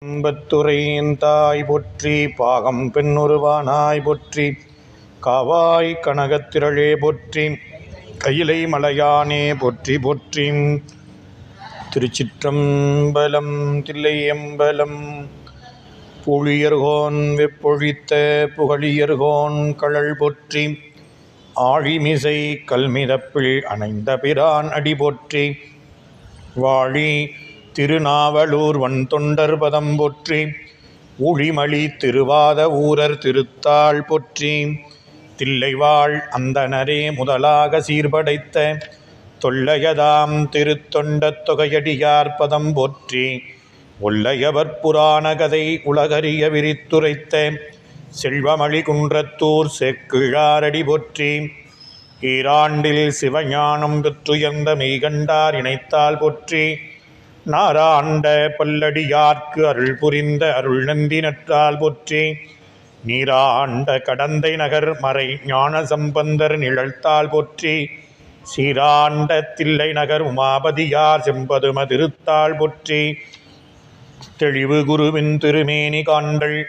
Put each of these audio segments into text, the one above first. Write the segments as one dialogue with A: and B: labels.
A: இன்பத்துறையந்தாய் போற்றி, பாகம் பெண்ணுருவானாய் போற்றி, காவாய் கனகத்திரளே போற்றி, கையிலை மலையானே போற்றி போற்றி. திருச்சிற்றம்பலம். தில்லையம்பலம். புழியர்கோன் வெப்பொழித்த புகழியர்கோன் கழல் போற்றி, ஆழிமிசை கல்மிதப்பில் அணைந்த பிரான் அடி போற்றி, வாழி திருநாவலூர் வன்தொண்டர் பதம் போற்றி, ஊழிமலி திருவாத ஊரர் திருத்தாள் போற்றி, தில்லைவாழ் அந்தணரே முதலாக சீர்படைத்த தொல்லையதாம் திருத்தொண்டத் தொகையடியார் பதம் போற்றி, ஒல்லையவர் புராண கதை உலகறிய விரித்துரைத்த செல்வமளி குன்றத்தூர் செக்கிழாரடி போற்றி, ஈராண்டில் சிவஞானம் பெற்றுயர்ந்த மெய்கண்டார் இணைத்தால் போற்றி, நாராண்ட பல்லடியார்க்கு அருள் புரிந்த அருள் நந்தி நற்றால் போற்றி, நீராண்ட கடந்தை நகர் மறை ஞான சம்பந்தர் நிழல்தாள் போற்றி, சீராண்ட தில்லை நகர் உமாபதியார் செம்பதும திருத்தாள் போற்றி, தெளிவு குருவின் திருமேனி காண்டல்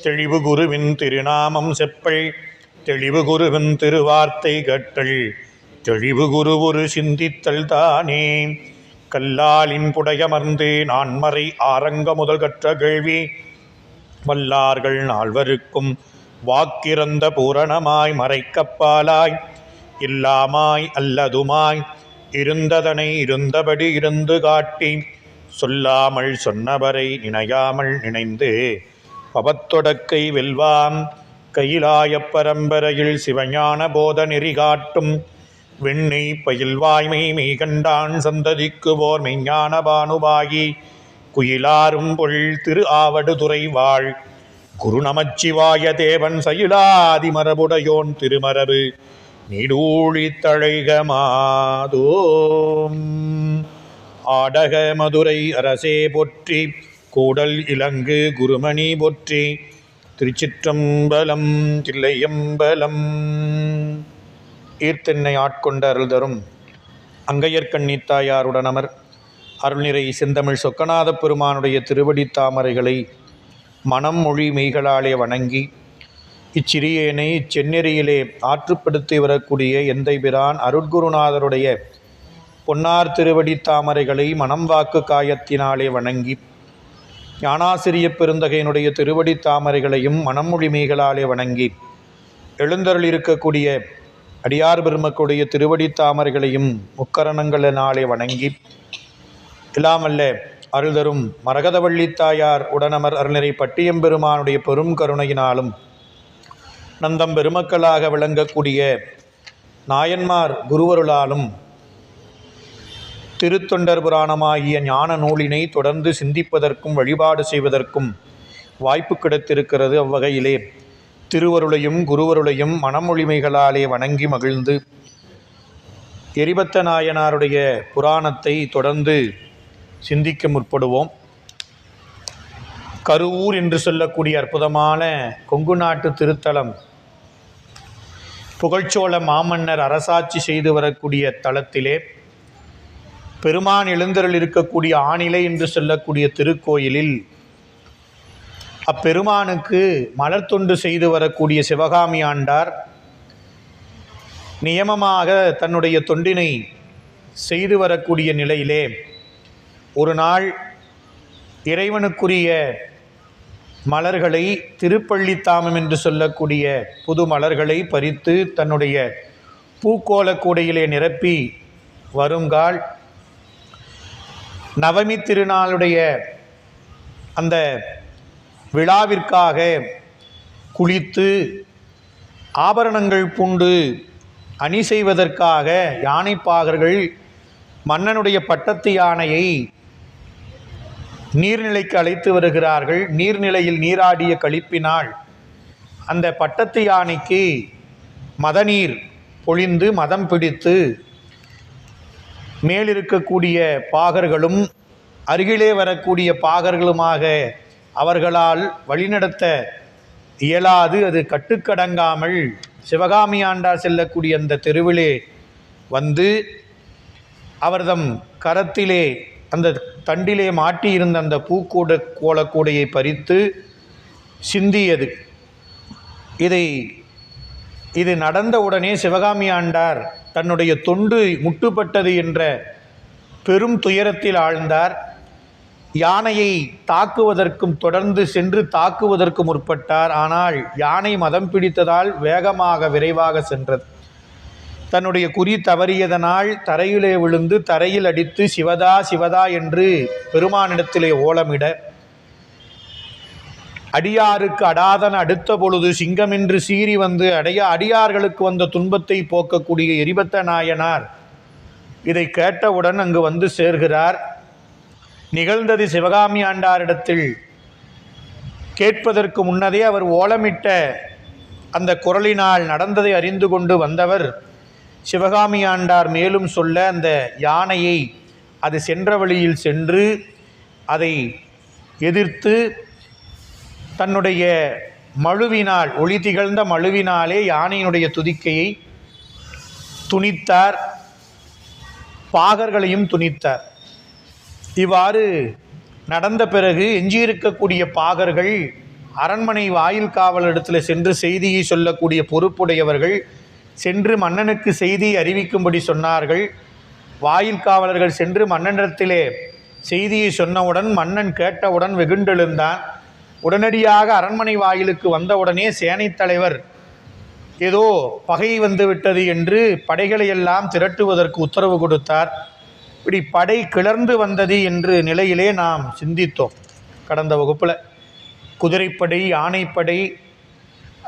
A: தெளிவு குருவின் திருநாமம் செப்பல், தெளிவு குருவின் திருவார்த்தை கட்டல் தெளிவு குரு ஒரு சிந்தித்தல் தானே, கல்லாலின் புடையமர்ந்து நான்மறை ஆரங்க முதல் கற்ற கேள்வி, வல்லார்கள் நால்வருக்கும் வாக்கிறந்த பூரணமாய் மறைக்கப்பாலாய் இல்லாமாய் அல்லதுமாய் இருந்ததனை இருந்தபடி இருந்து காட்டி, சொல்லாமல் சொன்னவரை நினையாமல் நினைந்து பவத்தொடக்கை வெல்வாம், கையிலாய பரம்பரையில் சிவஞான போத நெறி காட்டும், வெண்ணெய் பயில்வாய்மை மெய்கண்டான் சந்ததிக்கு ஓர் மெய்ஞான பானுபாகி, குயிலாரும் பொல் திரு ஆவடுதுறை வாழ் குரு நமச்சிவாய தேவன் சயிலாதி மரபுடையோன் திருமரபு நீடூழி தழைகமாதோ. ஆடக மதுரை அரசே போற்றி, கூடல் இலங்கு குருமணி போற்றி, திருச்சிற்றம்பலம். தில்லையம்பலம். ஈர்த்தென்னை ஆட்கொண்ட அருள் தரும் அங்கையர்கண்ணித்தாயாருடனமர் அருள்நிறை செந்தமிழ் சொக்கநாத பெருமானுடைய திருவடி தாமரைகளை மனம் மொழி மெய்களாலே வணங்கி, இச்சிறியேனை இச்செந்நெறியிலே ஆற்றுப்படுத்தி வரக்கூடிய எந்தை பிரான் அருட்குருநாதருடைய பொன்னார் திருவடி தாமரைகளை மனம் வாக்கு காயத்தினாலே வணங்கி, ஞானாசிரிய பெருந்தகையினுடைய திருவடி தாமரைகளையும் மனமொழி மெய்களாலே வணங்கி, எழுந்தருள் இருக்கக்கூடிய அடியார் பெருமக்களுடைய திருவடி தாமரைகளையும் முக்கரணங்களினாலே வணங்கி, இல்லாமல்ல அருள் தரும் மரகதவள்ளி தாயார் உடனமர் அருள்நிறை பட்டியம்பெருமானுடைய பெரும் கருணையினாலும், நந்தம் பெருமக்களாக விளங்கக்கூடிய நாயன்மார் குருவருளாலும் திருத்தொண்டர் புராணமாகிய ஞான நூலினை தொடர்ந்து சிந்திப்பதற்கும் வழிபாடு செய்வதற்கும் வாய்ப்பு கிடைத்திருக்கிறது. அவ்வகையிலே திருவருளையும் குருவருளையும் மனமொழிமைகளாலே வணங்கி மகிழ்ந்து, எரிபத்த நாயனாருடைய புராணத்தை தொடர்ந்து சிந்திக்க முற்படுவோம். கருவூர் என்று சொல்லக்கூடிய அற்புதமான கொங்கு நாட்டு திருத்தலம், புகழ்ச்சோழ மாமன்னர் அரசாட்சி செய்து வரக்கூடிய தலத்திலே பெருமான் எழுந்தருள் இருக்கக்கூடிய ஆணிலை என்று சொல்லக்கூடிய திருக்கோயிலில் அப்பெருமானுக்கு மலர் தொண்டு செய்து வரக்கூடிய சிவகாமி ஆண்டார் நியமமாக தன்னுடைய தொண்டினை செய்து வரக்கூடிய நிலையிலே, ஒரு நாள் இறைவனுக்குரிய மலர்களை திருப்பள்ளித்தாமம் என்று சொல்லக்கூடிய புது மலர்களை பறித்து தன்னுடைய பூக்கோல கூடையிலே நிரப்பி வருங்கால், நவமி திருநாளுடைய அந்த விழாவிற்காக குளித்து ஆபரணங்கள் பூண்டு அணி செய்வதற்காக யானைப்பாகர்கள் மன்னனுடைய பட்டத்து யானையை நீர்நிலைக்கு அழைத்து வருகிறார்கள். நீர்நிலையில் நீராடிய கழிப்பினால் அந்த பட்டத்து யானைக்கு மதநீர் பொழிந்து மதம் பிடித்து மேலிருக்கக்கூடிய பாகர்களும் அருகிலே வரக்கூடிய பாகர்களுமாக அவர்களால் வழிநடத்த இயலாது, அது கட்டுக்கடங்காமல் சிவகாமி ஆண்டார் செல்லக்கூடிய அந்த தெருவிலே வந்து அவர்தம் கரத்திலே அந்த தண்டிலே மாட்டியிருந்த அந்த பூக்கூட கோலக்கூடையை பறித்து சிந்தியது. இது நடந்தவுடனே சிவகாமி ஆண்டார் தன்னுடைய தொண்டு முட்டுப்பட்டது என்ற பெரும் துயரத்தில் ஆழ்ந்தார். யானையை தாக்குவதற்கும் தொடர்ந்து சென்று தாக்குவதற்கு முற்பட்டார். ஆனால் யானை மதம் பிடித்ததால் வேகமாக விரைவாக சென்றது. தன்னுடைய குறி தவறியதனால் தரையிலே விழுந்து தரையில் அடித்து சிவதா சிவதா என்று பெருமானிடத்திலே ஓலமிட, அடியாருக்கு அடாதன அடுத்த பொழுது சிங்கமென்று சீறி வந்து அடியார்களுக்கு வந்த துன்பத்தை போக்கக்கூடிய எரிபத்த நாயனார் இதை கேட்டவுடன் அங்கு வந்து சேர்கிறார். நிகழ்ந்தது சிவகாமி ஆண்டாரிடத்தில் கேட்பதற்கு முன்னதே அவர் ஓலமிட்ட அந்த குரலினால் நடந்ததை அறிந்து கொண்டு வந்தவர் சிவகாமி ஆண்டார் மேலும் சொல்ல, அந்த யானையை அது சென்ற வழியில் சென்று அதை எதிர்த்து தன்னுடைய மழுவினால், ஒளி திகழ்ந்த மழுவினாலே யானையினுடைய துதிக்கையை துணித்தார், பாகர்களையும் துணித்தார். இவ்வாறு நடந்த பிறகு எஞ்சியிருக்கக்கூடிய பாகர்கள் அரண்மனை வாயில் காவலரிடத்தில் சென்று செய்தியை சொல்லக்கூடிய பொறுப்புடையவர்கள் சென்று மன்னனுக்கு செய்தியை அறிவிக்கும்படி சொன்னார்கள். வாயில் காவலர்கள் சென்று மன்னனிடத்திலே செய்தியை சொன்னவுடன் மன்னன் கேட்டவுடன் வெகுண்டெழுந்தான். உடனடியாக அரண்மனை வாயிலுக்கு வந்தவுடனே சேனைத் தலைவர் ஏதோ பகை வந்துவிட்டது என்று படைகளையெல்லாம் திரட்டுவதற்கு உத்தரவு கொடுத்தார். இப்படி படை கிளர்ந்து வந்தது என்று நிலையிலே நாம் சிந்தித்தோம் கடந்த வகுப்பில். குதிரைப்படை, யானைப்படை,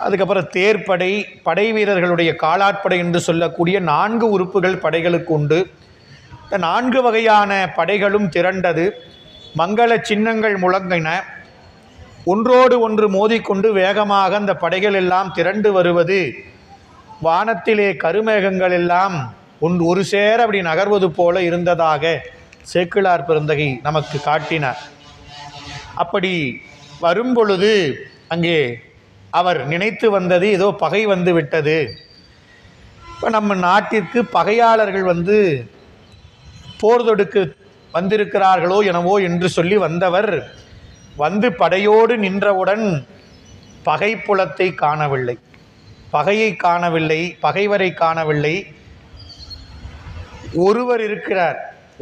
A: அதுக்கப்புறம் தேர்ப்படை, படை வீரர்களுடைய காலாட்படை என்று சொல்லக்கூடிய 4 உறுப்புகள் படைகளுக்கு உண்டு. இந்த 4 வகையான படைகளும் திரண்டது. மங்கள சின்னங்கள் முழங்கின. ஒன்றோடு ஒன்று மோதிக்கொண்டு வேகமாக அந்த படைகள் எல்லாம் திரண்டு வருவது, வானத்திலே கருமேகங்கள் எல்லாம் ஒரு சேர அப்படி நகர்வது போல இருந்ததாக சேக்கிழார் பெருந்தகை நமக்கு காட்டினார். அப்படி வரும்பொழுது அங்கே அவர் நினைத்து வந்தது, ஏதோ பகை வந்து விட்டது, இப்போ நம்ம நாட்டிற்கு பகையாளர்கள் வந்து போர் தொடுக்க வந்திருக்கிறார்களோ எனவோ என்று சொல்லி வந்தவர் வந்து படையோடு நின்றவுடன் பகைப்புலத்தை காணவில்லை, பகையை காணவில்லை, பகைவரை காணவில்லை. ஒருவர் இருக்கிறார்,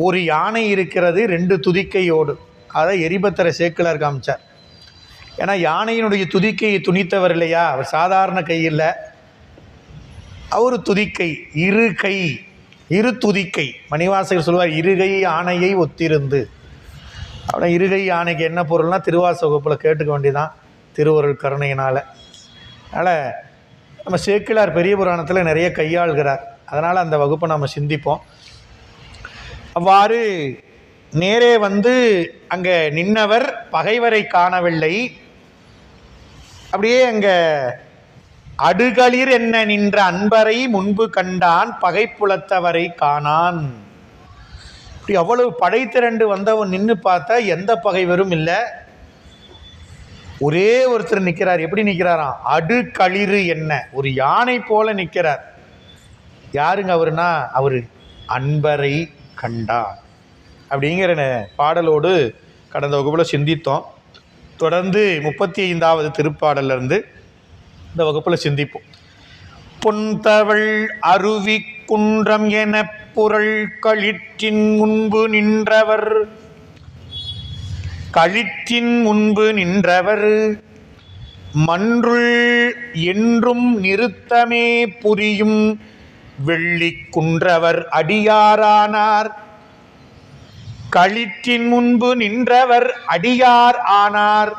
A: ஒரு யானை இருக்கிறது 2 துதிக்கையோடு. அதை எரிபத்தர சேக்கிழார் காமிச்சார். ஏன்னா யானையினுடைய துதிக்கையை துணித்தவர் இல்லையா, அவர் சாதாரண கை இல்லை, அவர் துதிக்கை, 2 கை, 2 துதிக்கை. மணிவாசகர் சொல்வார், 2 கை யானையை ஒத்திருந்து. அப்படின்னா 2 கை யானைக்கு என்ன பொருள்னா திருவாசக வகுப்பில் கேட்டுக்க வேண்டியதான், திருவருள் கருணையினால். அதனால் நம்ம சேக்கிழார் பெரிய புராணத்தில் நிறைய கையாள்கிறார். அதனால் அந்த வகுப்பை நம்ம சிந்திப்போம். அவ்வாறு நேரே வந்து அங்கே நின்னவர் பகைவரை காணவில்லை. அப்படியே அங்கே அடுகளிர் என்ன நின்ற அன்பரை முன்பு கண்டான், பகைப்புலத்தவரை காணான். இப்படி அவ்வளவு படை திரண்டு வந்தவன் நின்று பார்த்தா எந்த பகைவரும் இல்லை. ஒரே ஒருத்தர் நிற்கிறார். எப்படி நிற்கிறாராம்? அடுகளிறு என்ன, ஒரு யானை போல நிற்கிறார். யாருங்க அவருனா, அவர் அன்பரை கண்டான் அப்படிங்கிற பாடலோடு கடந்த வகுப்பில் சிந்தித்தோம். தொடர்ந்து 35வது திருப்பாடலிருந்து இந்த வகுப்பில் சிந்திப்போம். பொன்தவள் அருவி குன்றம் என புரள் களிற்றின் முன்பு நின்றவர், களிற்றின் முன்பு நின்றவர் மன்றுள் என்றும் நிறுத்தமே புரியும் வெள்ளி குன்றவர் அடியாரானார். களிற்றின் முன்பு நின்றவர் அடியார் ஆனார்.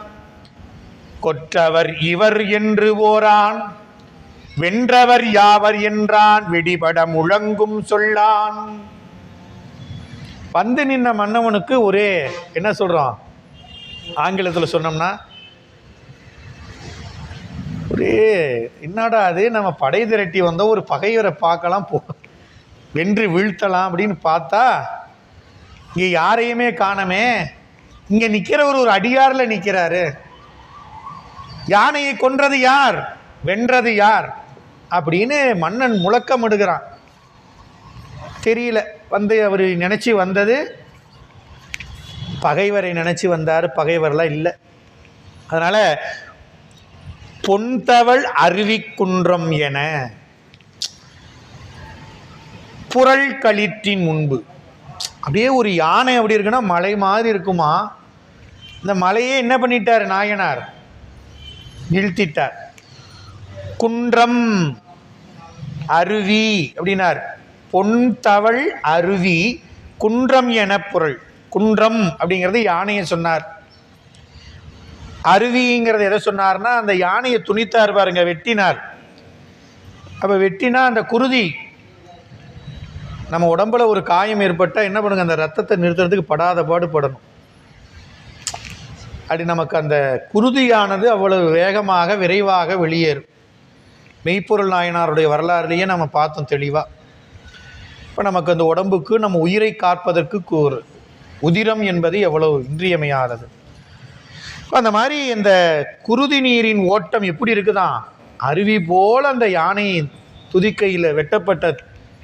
A: கொற்றவர் இவர் என்று ஓரான், வென்றவர் யாவர் என்றான், வெடிபட முழங்கும் சொல்லான். வந்து நின்ன மன்னவனுக்கு ஒரே என்ன சொல்றோம், ஆங்கிலத்தில் சொன்னோம்னா ஒரே என்னடா அது, நம்ம படை திரட்டி வந்த ஒரு பகைவரை பார்க்கலாம், வென்று வீழ்த்தலாம் அப்படின்னு பார்த்தா இங்கே யாரையுமே காணமே. இங்கே நிற்கிறவர் ஒரு அடியாரில் நிற்கிறாரு. யானையை கொன்றது யார், வென்றது யார் அப்படின்னு மன்னன் முழக்கமிடுகிறான். தெரியல, வந்து அவர் நினச்சி வந்தது பகைவரை நினச்சி வந்தார், பகைவரெலாம் இல்லை. அதனால் பொன்தவள் அருவிக்குன்றம் என புரள் களிற்றின் முன்பு. அப்படியே ஒரு யானை அப்படி இருக்குன்னா மலை மாதிரி இருக்குமா. இந்த மலையே என்ன பண்ணிட்டார் நாயனார்? நிறுத்திட்டார். குன்றம் அருவி அப்படின்னார். பொன்தவள் அருவி குன்றம் என புரள். குன்றம் அப்படிங்கிறது யானையை சொன்னார். அருவிங்கிறது எதை சொன்னார்னா அந்த யானையை துணித்தார் பாருங்க, வெட்டினார். அப்போ வெட்டினா அந்த குருதி, நம்ம உடம்புல ஒரு காயம் ஏற்பட்டால் என்ன பண்ணுங்க, அந்த ரத்தத்தை நிறுத்துறதுக்கு படாத பாடுபடணும். அப்படி நமக்கு அந்த குருதியானது அவ்வளவு வேகமாக விரைவாக வெளியேறும். மெய்ப்பொருள் நாயனாருடைய வரலாறுலேயே நம்ம பார்த்தோம் தெளிவாக. இப்போ நமக்கு அந்த உடம்புக்கு நம்ம உயிரை காப்பதற்கு ஒரு உதிரம் என்பது எவ்வளவு இன்றியமையாதது. அந்த மாதிரி இந்த குருதி நீரின் ஓட்டம் எப்படி இருக்குதான், அருவி போல் அந்த யானை துதிக்கையில், வெட்டப்பட்ட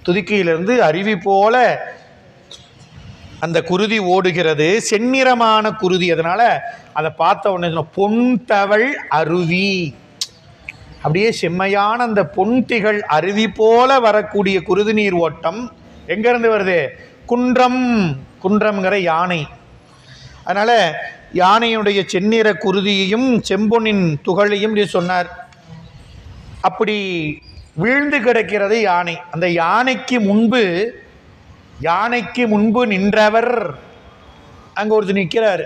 A: துதிக்கையிலிருந்து அருவி போல அந்த குருதி ஓடுகிறது. செந்நிறமான குருதி. அதனால் அதை பார்த்த உடனே பொன்தவள் அருவி, அப்படியே செம்மையான அந்த பொன்திகள் அருவி போல வரக்கூடிய குருதி நீர் ஓட்டம் எங்கேருந்து வருது? குன்றம். குன்றம்ங்கிற யானை. அதனால் யானையுடைய செந்நிற குருதியையும் செம்பொன்னின் துகளையும் சொன்னார். அப்படி வீழ்ந்து கிடக்கிறது யானை. அந்த யானைக்கு முன்பு நின்றவர் அங்கே ஒருத்தர் நிற்கிறார்.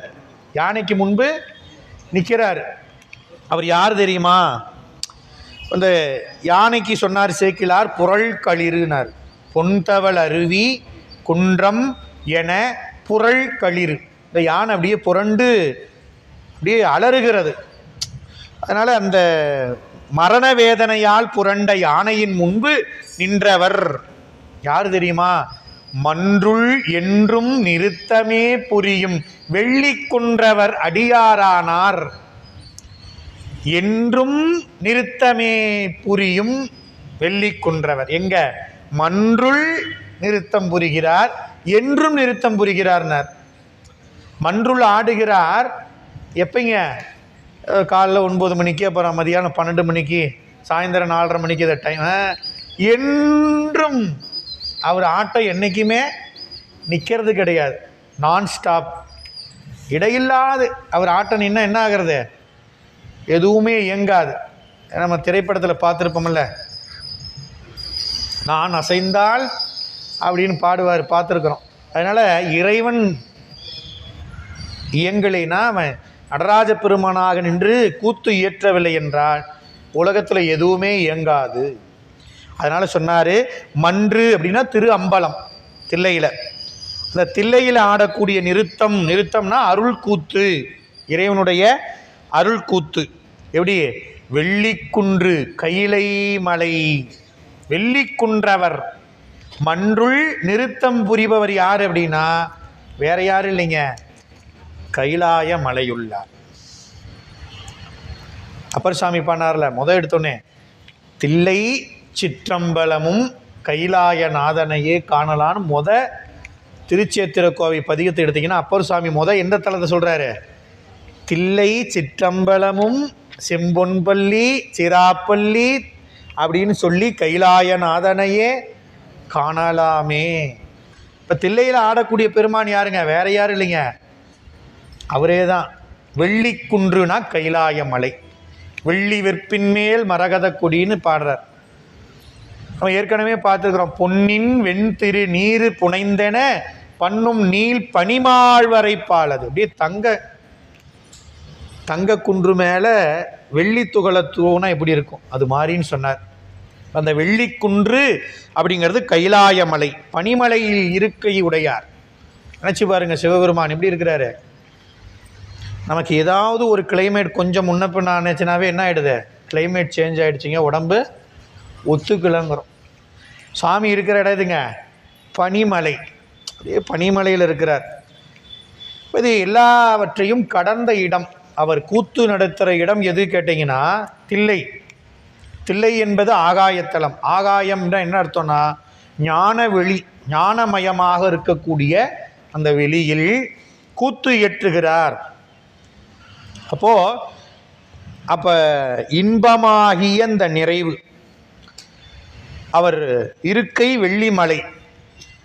A: யானைக்கு முன்பு நிற்கிறார். அவர் யார் தெரியுமா? அந்த யானைக்கு சொன்னார் சேக்கிலார், புரள் களிறுனார். பொன்தவள் அருவி குன்றம் என புரள் களிறு. இந்த யானை அப்படியே புரண்டு அப்படியே அலறுகிறது. அதனால் அந்த மரண வேதனையால் புரண்ட யானையின் முன்பு நின்றவர் யார் தெரியுமா? மன்றுள் என்றும் நிறுத்தமே புரியும் வெள்ளிக்குன்றவர் அடியாரானார். என்றும் நிறுத்தமே புரியும் வெள்ளிக்குன்றவர். எங்க? மன்றுள் நிறுத்தம் புரிகிறார், என்றும் நிறுத்தம் புரிகிறார்னார். மன்றுள் ஆடுகிறார் எப்பங்க? காலைல 9 மணிக்கு, அப்புறம் மதியானம் 12 மணிக்கு, சாயந்தரம் 4:30 மணிக்கு இந்த டைம். என்றும் அவர் ஆட்டம் என்றைக்குமே நிற்கிறது கிடையாது. நான் ஸ்டாப், இடையில்லாது அவர் ஆட்டம் நின்னா என்ன ஆகிறது? எதுவுமே இயங்காது. நம்ம திரைப்படத்தில் பார்த்துருப்போம்ல, நான் அசைந்தால் அப்படின்னு பாடுவார், பார்த்துருக்குறோம். அதனால் இறைவன் இயங்கலைன்னா அவன் நடராஜ பெருமானாக நின்று கூத்து இயற்றவில்லை என்றால் உலகத்தில் எதுவுமே இயங்காது. அதனால் சொன்னார், மன்று அப்படின்னா திரு அம்பலம், தில்லையில். அந்த தில்லையில் ஆடக்கூடிய நிறுத்தம்னா அருள் கூத்து, இறைவனுடைய அருள் கூத்து. எப்படி? வெள்ளிக்குன்று கையிலை மலை, வெள்ளிக்குன்றவர். மன்றுள் நிறுத்தம் புரிபவர் யார் அப்படின்னா வேற யாரும் இல்லைங்க, கைலாய மலையுள்ளார். அப்பர் சாமி பண்ணார்ல, எடுத்தோன்னே தில்லை சிற்றம்பலமும் கைலாய நாதனையே காணலான்னு திருச்சேத்திர கோவை பதிகத்தை எடுத்தீங்கன்னா அப்பர் சாமி எந்த தலத்தை சொல்கிறாரு? தில்லை சிற்றம்பலமும் செம்பொன்பள்ளி சிராப்பள்ளி அப்படின்னு சொல்லி கைலாயநாதனையே காணலாமே. இப்போ தில்லையில் ஆடக்கூடிய பெருமான் யாருங்க? வேற யாரும் இல்லைங்க, அவரே தான். வெள்ளிக்குன்றுனா கைலாய மலை, வெள்ளி வெற்பின் மேல் மரகத கொடின்னு பாடுறார். நம்ம ஏற்கனவே பார்த்துருக்குறோம். பொன்னின் வெண்திரு நீரு புனைந்தென பண்ணும் நீள் பனிமாழ்வரை பாலது. அப்படியே தங்க குன்று மேலே வெள்ளி துகளை தூணா எப்படி இருக்கும் அது மாதிரின்னு சொன்னார். அந்த வெள்ளிக்குன்று அப்படிங்கிறது கைலாய மலை, பனிமலையில் இருக்கை உடையார். நினச்சி பாருங்கள், சிவபெருமான் எப்படி இருக்கிறாரு. நமக்கு ஏதாவது ஒரு கிளைமேட் கொஞ்சம் முன்னப்பின் நினச்சினாவே என்ன ஆகிடுது? கிளைமேட் சேஞ்ச் ஆகிடுச்சிங்க, உடம்பு ஒத்துக்கலங்கிறோம். சாமி இருக்கிற இடம் எதுங்க? பனிமலை. அதே பனிமலையில் இருக்கிறார். இது எல்லாவற்றையும் கடந்த இடம். அவர் கூத்து நடத்துகிற இடம் எது கேட்டிங்கன்னா தில்லை. தில்லை என்பது ஆகாயத்தலம். ஆகாயம்னா என்ன அர்த்தம்னா ஞான வெளி, ஞானமயமாக இருக்கக்கூடிய அந்த வெளியில் கூத்து இயற்றுகிறார். அப்போ இன்பமாகிய அந்த நிறைவு அவர் இருக்கை வெள்ளிமலை.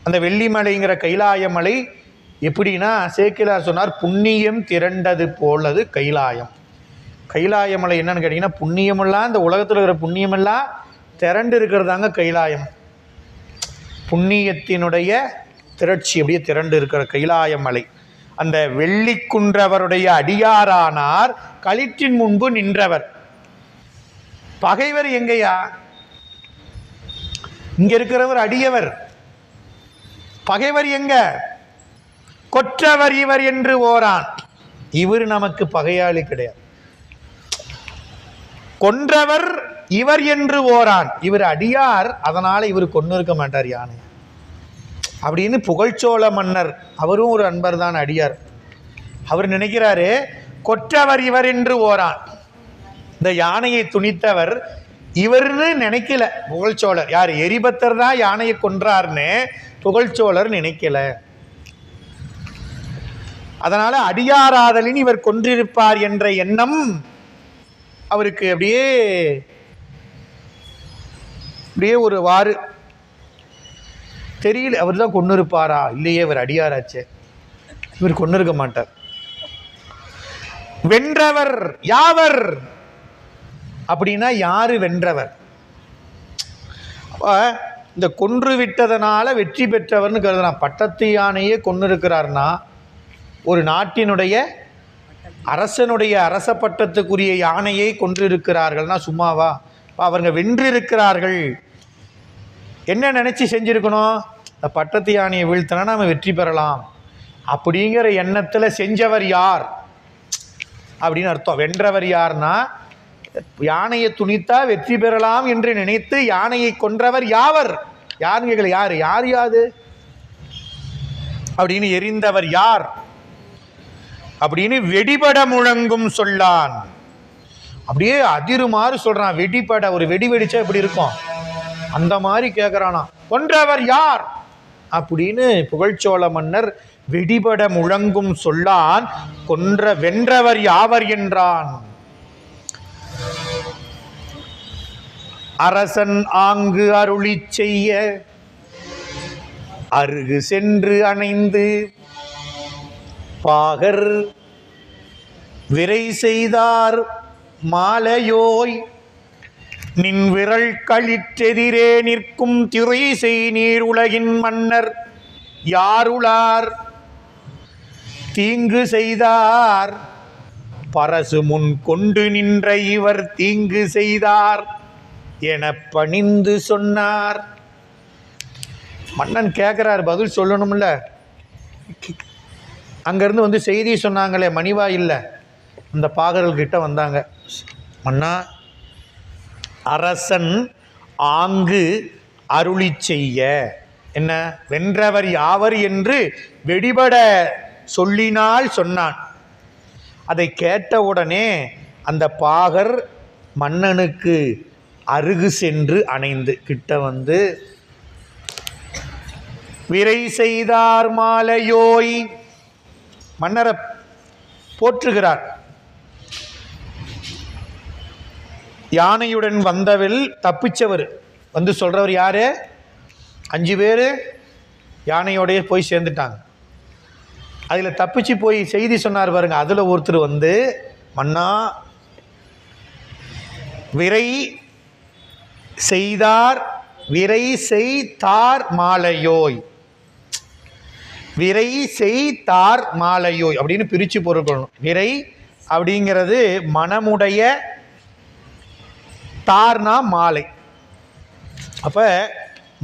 A: அந்த வெள்ளிமலைங்கிற கைலாய மலை எப்படின்னா, சேக்கிழார் சொன்னார், புண்ணியம் திரண்டது போலது கைலாயம். கைலாய மலை என்னன்னு கேட்டிங்கன்னா, புண்ணியமெல்லாம் இந்த உலகத்தில் இருக்கிற புண்ணியமெல்லாம் திரண்டு இருக்கிறதாங்க கைலாயம். புண்ணியத்தினுடைய திரட்சி அப்படியே திரண்டு இருக்கிற கைலாய மலை. அந்த வெள்ளிக்குன்றவருடைய அடியாரானார் களிற்றின் முன்பு நின்றவர். பகைவர் எங்கேயா? இங்க இருக்கிறவர் அடியவர். பகைவர் எங்க? கொற்றவர் இவர் என்று ஓரான். இவர் நமக்கு பகையாளி கிடையாது. கொன்றவர் இவர் என்று ஓரான். இவர் அடியார், அதனால இவர் கொண்டு இருக்க மாட்டார் யானை அப்படின்னு புகழ்ச்சோழ மன்னர், அவரும் ஒரு அன்பர் தான், அடியார். அவர் நினைக்கிறாரு கொற்றவர் இவர் என்று ஓரான். இந்த யானையை துணித்தவர் இவர்னு நினைக்கல புகழ்ச்சோழர். யார்? எரிபத்தர் தான் யானையை கொன்றார்னு புகழ்ச்சோழர் நினைக்கல. அதனால அடியாராதலின் இவர் கொன்றிருப்பார் என்ற எண்ணம் அவருக்கு அப்படியே ஒரு வாறு தெரியல. அவர் தான் கொண்டு இருப்பாரா? இல்லையே, இவர் அடியாராச்சே, இவர் கொண்டு இருக்க மாட்டார். வென்றவர் யாவர் அப்படின்னா யாரு வென்றவர்? இந்த கொன்று விட்டதனால வெற்றி பெற்றவர்னு கருதுனா. பட்டத்து யானையே கொண்டு இருக்கிறார்னா ஒரு நாட்டினுடைய அரசனுடைய அரச பட்டத்துக்குரிய யானையை கொன்றிருக்கிறார்கள்னா சும்மாவா? அவங்க வென்றிருக்கிறார்கள். என்ன நினைச்சு செஞ்சிருக்கணும்? இந்த பட்டத்து யானையை வீழ்த்தினா நம்ம வெற்றி பெறலாம் அப்படிங்கிற எண்ணத்தில் செஞ்சவர் யார் அப்படின்னு அர்த்தம். வென்றவர் யார்னா யானையை துணித்தா வெற்றி பெறலாம் என்று நினைத்து யானையை கொன்றவர் யாவர்? யாருன்னு கேட்கல. யார் யார் யாது அப்படின்னு எரிந்தவர் யார் அப்படின்னு வெடிபட முழங்கும் சொல்லான். அப்படியே அதிருமாறு சொல்றான். வெடிபட, ஒரு வெடி வெடிச்சா எப்படி இருக்கும் அந்த மாதிரி கேட்கிறானா. கொன்றவர் யார் அப்படின்னு புகழ்ச்சோழ மன்னர் வெடிபட முழங்கும் சொல்லான். வென்றவர் யாவர் என்றான். அரசன் ஆங்கு அருளி செய்ய அருகு சென்று அணைந்து பாகர் விரை செய்தார் மாலையோய் நின் விரல் களிற்றெதிரே நிற்கும் திரை செய் நீர் உலகின் மன்னர் யாருளார் தீங்கு செய்தார் பரசு முன் கொண்டு நின்ற இவர் தீங்கு செய்தார் என பணிந்து சொன்னார். மன்னன் கேட்கிறார், பதில் சொல்லணும்ல. அங்கேருந்து வந்து செய்தி சொன்னாங்களே மணிவா இல்லை, அந்த பாகர்கள்கிட்ட வந்தாங்க. மன்னா, அரசன் ஆங்கு அருளி செய்ய, என்ன வென்றவர் யாவர் என்று வெடிபட சொல்லினால் சொன்னான். அதை கேட்டவுடனே அந்த பாகர் மன்னனுக்கு அருகு சென்று அணைந்து கிட்ட வந்து விரை செய்தார் மாலையோய், மன்னரை போற்றுகிறார். யானையுடன் வந்தவில் தப்பிச்சவர் வந்து சொல்றவர் யாரு? 5 பேர் யானையோடைய போய் சேர்ந்துட்டாங்க. அதில் தப்பிச்சு போய் செய்தி சொன்னார் பாருங்க. அதில் ஒருத்தர் வந்து, மன்னா விரை செய்தார், விரை செய்தார் மாலையோய், விரை செய்தார் மாலையோய் அப்படின்னு பிரித்து பொருட்கொள்ளணும். விரை அப்படிங்கிறது மனமுடைய, தார்னா மாலை. அப்போ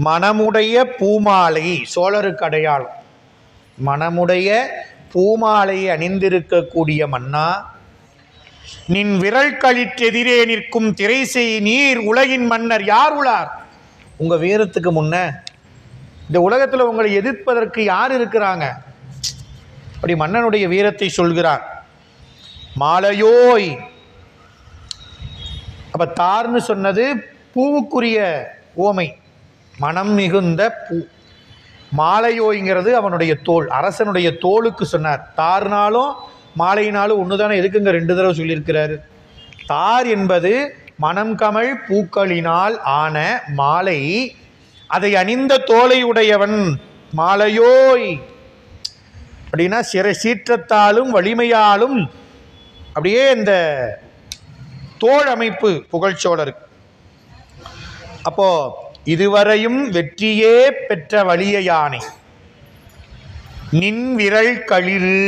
A: மனமுடைய பூமாலை சோழருக்கு அடையாளம். மனமுடைய பூமாலையை அணிந்திருக்கக்கூடிய மன்னா, நின் விரல் களிற்றெதிரே நிற்கும் திரைசை நீர் உலகின் மன்னர் யார் உளார்? உங்க வீரத்துக்கு முன்ன இந்த உலகத்தில் உங்களை எதிர்ப்பதற்கு யார் இருக்கிறாங்க? அப்படி மன்னனுடைய வீரத்தை சொல்கிறார். மாலையோய், அப்ப தார்னு சொன்னது பூவுக்குரிய ஓமை, மனம் மிகுந்த பூ. மாலையோய்ங்கிறது அவனுடைய தோல், அரசனுடைய தோலுக்கு சொன்னார். தார்னாலும் மாலையினாலும் ஒன்று தானே, எதுக்குங்க 2 தடவை சொல்லியிருக்கிறாரு? தார் என்பது மனம் கமழ் பூக்களினால் ஆன மாலை, அதை அணிந்த தோலை உடையவன் மாலையோய் அப்படின்னா சீற்றத்தாலும் வலிமையாலும் அப்படியே இந்த தோள் அமைப்பு புகழ்ச்சோழருக்கு. அப்போ இதுவரையும் வெற்றியே பெற்ற வலிய யானை நின் விரல் களிறு.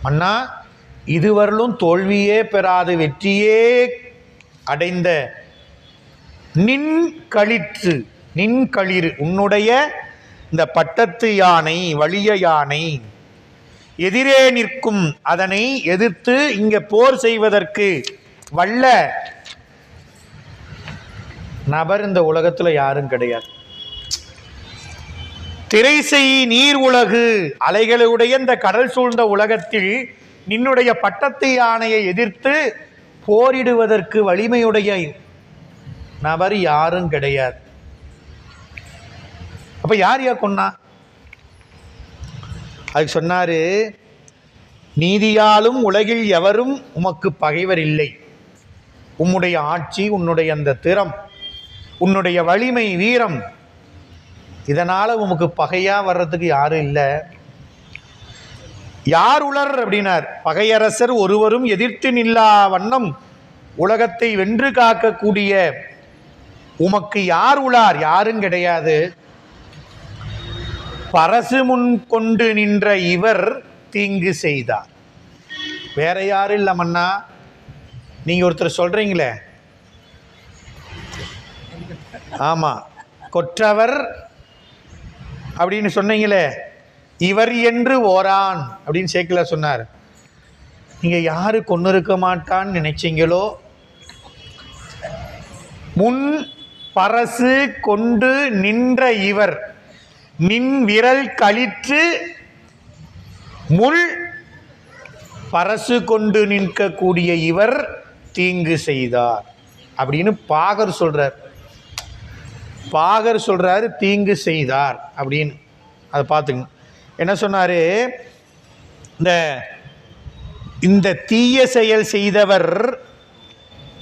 A: அண்ணா, இதுவரையிலும் தோல்வியே பெறாது வெற்றியே அடைந்த நின் களிற்று, நின் களிறு உன்னுடைய இந்த பட்டத்து யானை வலிய யானை எதிரே நிற்கும், அதனை எதிர்த்து இங்க போர் செய்வதற்கு வல்ல நபர் இந்த உலகத்துல யாரும் கிடையாது. திரைசை நீர் உலகு, அலைகளுடைய இந்த கடல் சூழ்ந்த உலகத்தில் நின்னுடைய பட்டத்து யானையை எதிர்த்து போரிடுவதற்கு வலிமையுடைய நபர் யாரும் கிடையாது. அப்ப யார் கொன்னா? அதுக்கு சொன்னாரு, நீதியாலும் உலகில் எவரும் உமக்கு பகைவர் இல்லை. உம்முடைய ஆட்சி, உன்னுடைய அந்த திறம், உன்னுடைய வலிமை வீரம், இதனால உமக்கு பகையா வர்றதுக்கு யாரும் இல்லை. யார் உளர் அப்படின்னார். பகையரசர் ஒருவரும் எதிர்த்து நில்லா வண்ணம் உலகத்தை வென்று காக்கக்கூடிய உமக்கு யார் உளார்? யாரும் கிடையாது. பரசு முன் கொண்டு நின்ற இவர் தீங்கு செய்தார். வேற யாரும் இல்லை மன்னா. நீங்க ஒருத்தர் சொல்றீங்களே, ஆமா கொற்றவர் அப்படின்னு சொன்னீங்களே, இவர் என்று ஓரான் அப்படின்னு சேக்கில சொன்னார். நீங்க யாரு கொண்டு இருக்க மாட்டான்னு நினைச்சீங்களோ, முன் பரசு கொண்டு நின்ற இவர் நின் விரல் களிற்று முள் பரசு கொண்டு நிற்கக்கூடிய இவர் தீங்கு செய்தார் அப்படின்னு பாகர் சொல்றார். பாகர் சொல்றாரு தீங்கு செய்தார் அப்படின்னு. அதை பார்த்துங்க. என்ன சொன்னாரு? இந்த தீய செயல் செய்தவர்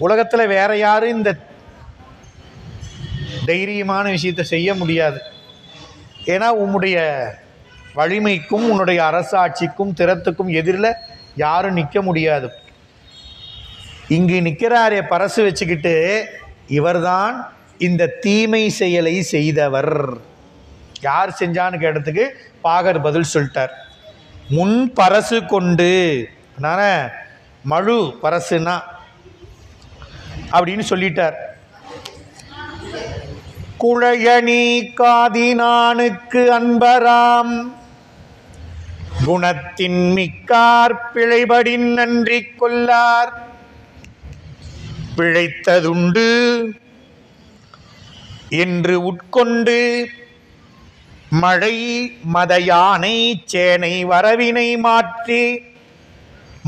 A: உலகத்தில் வேற யாரும் இந்த தைரியமான விஷயத்தை செய்ய முடியாது. ஏன்னா உன்னுடைய வலிமைக்கும் உன்னுடைய அரசாட்சிக்கும் திறத்துக்கும் எதிரில் யாரும் நிற்க முடியாது. இங்கு நிற்கிறாரே பரசு வச்சுக்கிட்டு, இவர்தான் இந்த தீமை செயலை செய்தவர். யார் செஞ்சான்னு கேட்டதுக்கு பாகர் பதில் சொல்லிட்டார். முன் பரசு கொண்டு, அதனால மழு பரசுனா அப்படின்னு சொல்லிட்டார். குழையணி காதினானுக்கு அன்பராம் குணத்தின் மிக்கார் பிழைபடின் நன்றி கொல்லார். பிழைத்ததுண்டு என்று உட்கொண்டு மழை மதையானை சேனை வரவினை மாற்றி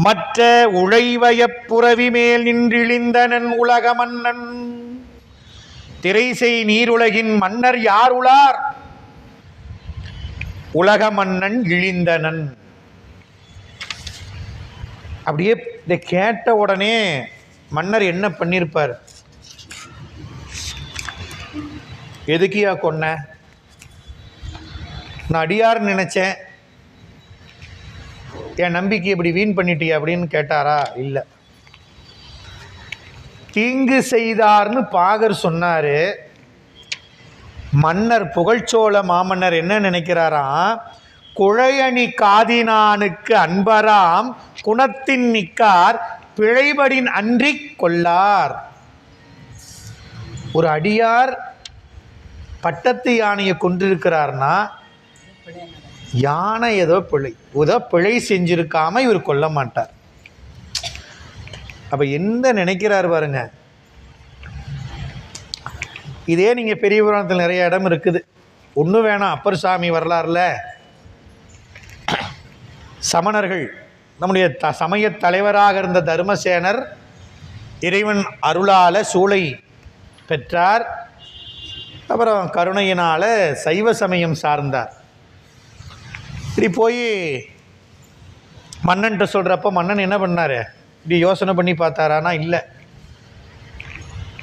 A: மற்ற உழைவயப் புறவி மேல் நின்றிழிந்தனன் உலக மன்னன். திரைசை நீருலகின் மன்னர் யார் உளார்? உலக மன்னன் இழிந்தனன். அப்படியே இதை கேட்ட உடனே மன்னர் என்ன பண்ணிருப்பார்? எதுக்கியா கொன்ன? நான் அடியார் நினைச்சேன், என் நம்பிக்கை இப்படி வீண் பண்ணிட்டியா அப்படின்னு கேட்டாரா? இல்லை. தீங்கு செய்தார்னு பாகர் சொன்னாரு. மன்னர் புகழ்ச்சோழ மாமன்னர் என்ன நினைக்கிறாராம்? குழையணி காதினானுக்கு அன்பராம் குணத்தின் நிக்கார் பிழைபடின் அன்றி கொல்லார். ஒரு அடியார் பட்டத்து யானையை கொண்டிருக்கிறார்னா யானை ஏதோ பிழை செஞ்சிருக்காம இவர் கொல்ல மாட்டார். அப்ப என்ன நினைக்கிறார் பாருங்க. இதே நீங்க பெரிய புராணத்தில் நிறைய இடம் இருக்குது. ஒண்ணு வேணாம், அப்பர் சாமி வரலாறுல சமணர்கள், நம்முடைய சமய தலைவராக இருந்த அப்புறம் கருணையினால் சைவ சமயம் சார்ந்தார். இப்படி போய் மன்னன்ட்ட சொல்கிறப்ப மன்னன் என்ன பண்ணார்? இப்படி யோசனை பண்ணி பார்த்தாரானா இல்லை,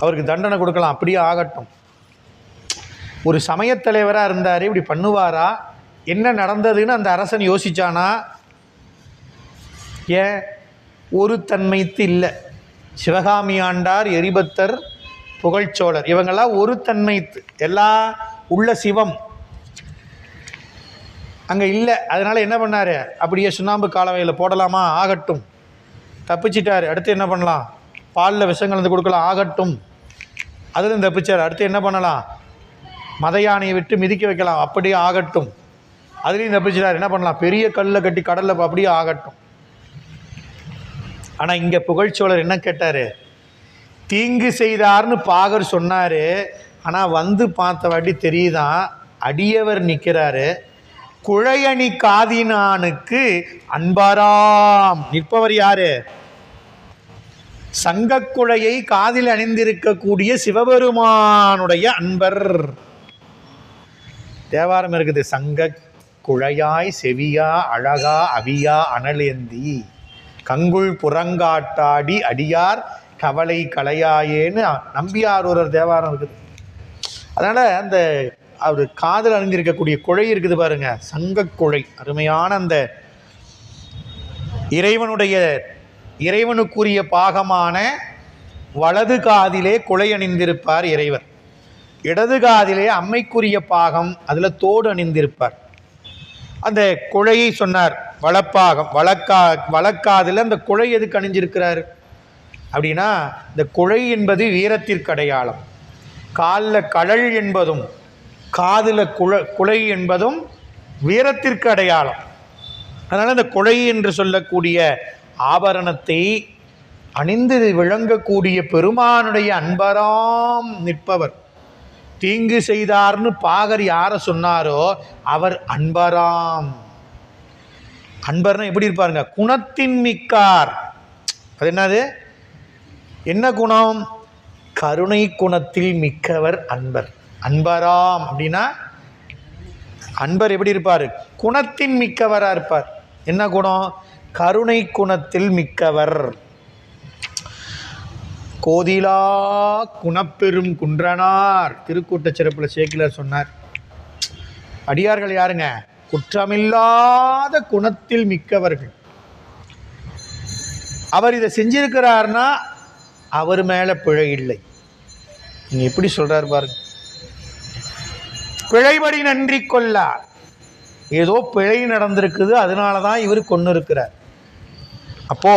A: அவருக்கு தண்டனை கொடுக்கலாம், அப்படியே ஆகட்டும். ஒரு சமயத்தலைவராக இருந்தார், இப்படி பண்ணுவாரா, என்ன நடந்ததுன்னு அந்த அரசன் யோசிச்சானா? ஏன் ஒரு தன்மைத்து இல்லை. சிவகாமி ஆண்டார், எரிபத்தர், புகழ்ச்சோழர் இவங்கெல்லாம் ஒரு தன்மைத்து, எல்லாம் உள்ள சிவம் அங்கே இல்லை. அதனால் என்ன பண்ணார்? அப்படியே சுண்ணாம்பு காலவையில் போடலாமா? ஆகட்டும். தப்பிச்சிட்டார். அடுத்து என்ன பண்ணலாம்? பாலில் விஷம் கலந்து கொடுக்கலாம், ஆகட்டும். அதுலேயும் தப்பிச்சார். அடுத்து என்ன பண்ணலாம்? மத யானையை விட்டு மிதிக்க வைக்கலாம், அப்படியே ஆகட்டும். அதுலேயும் தப்பிச்சிட்டார். என்ன பண்ணலாம்? பெரிய கல்லை கட்டி கடலில், அப்படியே ஆகட்டும். ஆனால் இங்கே புகழ்ச்சோழர் என்ன கேட்டார்? தீங்கு செய்தார்னு பாகர் சொன்னார். ஆனால் வந்து பார்த்த வாட்டி தெரியுதான் அடியவர் நிற்கிறாரு. குழையணி காதினானுக்கு அன்பாராம் நிற்பவர் யாரு? சங்கக்குழையை காதில் அணிந்திருக்கக்கூடிய சிவபெருமானுடைய அன்பர். தேவாரம் இருக்குது, சங்க குழையாய் செவியா அழகா அவியா அனலேந்தி கங்குள் புறங்காட்டாடி அடியார் கவலை கலையாயேன்னு நம்பியார் ஒரு தேவாரம் இருக்குது. அதனால் அந்த அவர் காதில் அணிந்திருக்கக்கூடிய குழை இருக்குது பாருங்க, சங்கக்குழை. அருமையான அந்த இறைவனுக்குரிய பாகமான வலது காதிலே குழை அணிந்திருப்பார் இறைவர். இடது காதிலே அம்மைக்குரிய பாகம், அதில் தோடு அணிந்திருப்பார். அந்த குழையை சொன்னார், வலப்பாகம் வலக்காதில் அந்த குழை எதுக்கு அணிஞ்சிருக்கிறார் அப்படின்னா, இந்த குழை என்பது வீரத்திற்கு அடையாளம். காலில் கழல் என்பதும் காதில் குழை என்பதும் வீரத்திற்கு அடையாளம். அதனால் இந்த குழை என்று சொல்லக்கூடிய ஆபரணத்தை அணிந்து விளங்கக்கூடிய பெருமானுடைய அன்பராம் நிற்பவர். தீங்கு செய்தார்னு பாகர் யாரை சொன்னாரோ அவர் அன்பராம். அன்பர்னா எப்படி இருப்பாருங்க? குணத்தின் மிக்கார். அது என்னது? என்ன குணம்? கருணை குணத்தில் மிக்கவர் அன்பர். அன்பராம் அப்படின்னா அன்பர் எப்படி இருப்பார்? குணத்தின் மிக்கவராக இருப்பார். என்ன குணம்? கருணை குணத்தில் மிக்கவர். கோதிலா குணப்பெரும் குன்றனார் திருக்கூட்ட சிறப்பில் சேக்கிலார் சொன்னார். அடியார்கள் யாருங்க? குற்றமில்லாத குணத்தில் மிக்கவர்கள். அவர் இதை செஞ்சிருக்கிறார்னா அவர் மேலே பிழை இல்லை. நீங்க எப்படி சொல்றார் பாருங்க. பிழைபடி நன்றி கொள்ளார். ஏதோ பிழை நடந்திருக்குது, அதனால தான் இவர் கொண்டு இருக்கிறார். அப்போ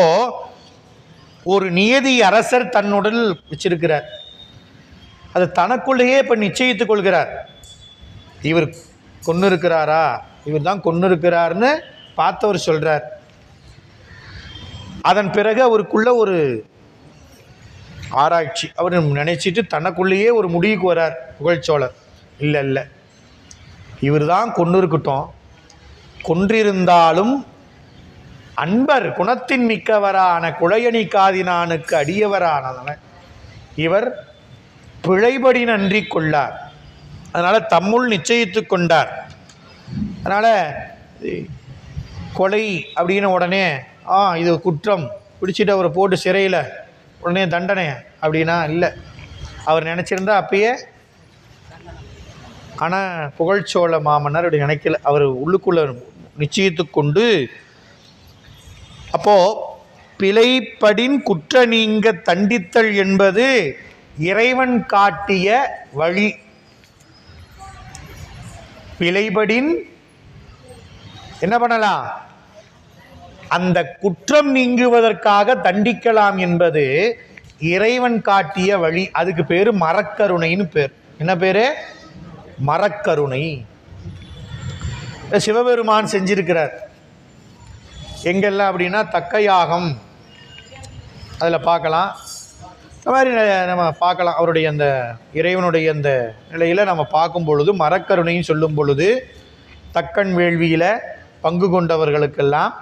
A: ஒரு நியதி அரசர் தன்னுடன் வச்சிருக்கிறார், அது தனக்குள்ளேயே இப்போ நிச்சயித்துக் கொள்கிறார். இவர் கொண்டு இருக்கிறாரா, இவர் தான் கொண்டு இருக்கிறார்னு பார்த்தவர் சொல்றார். அதன் பிறகு அவருக்குள்ள ஒரு ஆராய்ச்சி, அவர் நினைச்சிட்டு தனக்குள்ளேயே ஒரு முடிவுக்கு வரார் புகழ்ச்சோழர். இல்லை இல்லை, இவர் தான் கொண்டு இருக்கட்டும், கொன்றிருந்தாலும் அன்பர் குணத்தின் மிக்கவரான குழையணி காதினானுக்கு அடியவரானதான இவர் பிழைபடி நன்றி கொள்ளார். அதனால் தம்முள் நிச்சயித்து கொண்டார். அதனால் கொலை அப்படின்னு உடனே இது குற்றம், பிடிச்சிட்டு அவரை போட்டு சிறையில் உடனே தண்டனை அப்படின்னா இல்லை. அவர் நினச்சிருந்தா அப்பயே. ஆனால் புகழ்ச்சோழ மாமன்னர் அப்படி நினைக்கல. அவர் உள்ளுக்குள்ள நிச்சயித்து கொண்டு, அப்போது பிழைப்படின் குற்ற நீங்க தண்டித்தல் என்பது இறைவன் காட்டிய வழி. பிழைபடின் என்ன பண்ணலாம்? அந்த குற்றம் நீங்குவதற்காக தண்டிக்கலாம் என்பது இறைவன் காட்டிய வழி. அதுக்கு பேர் மரக்கருணைன்னு பேர். என்ன பேர்? மரக்கருணை. சிவபெருமான் செஞ்சிருக்கிறார். எங்கெல்லாம் அப்படின்னா தக்க யாகம், அதில் பார்க்கலாம். இந்த மாதிரி நம்ம பார்க்கலாம். அவருடைய அந்த இறைவனுடைய அந்த நிலையில் நம்ம பார்க்கும் பொழுது மரக்கருணையும் சொல்லும் பொழுது தக்கன் வேள்வியில் பங்கு கொண்டவர்களுக்கெல்லாம்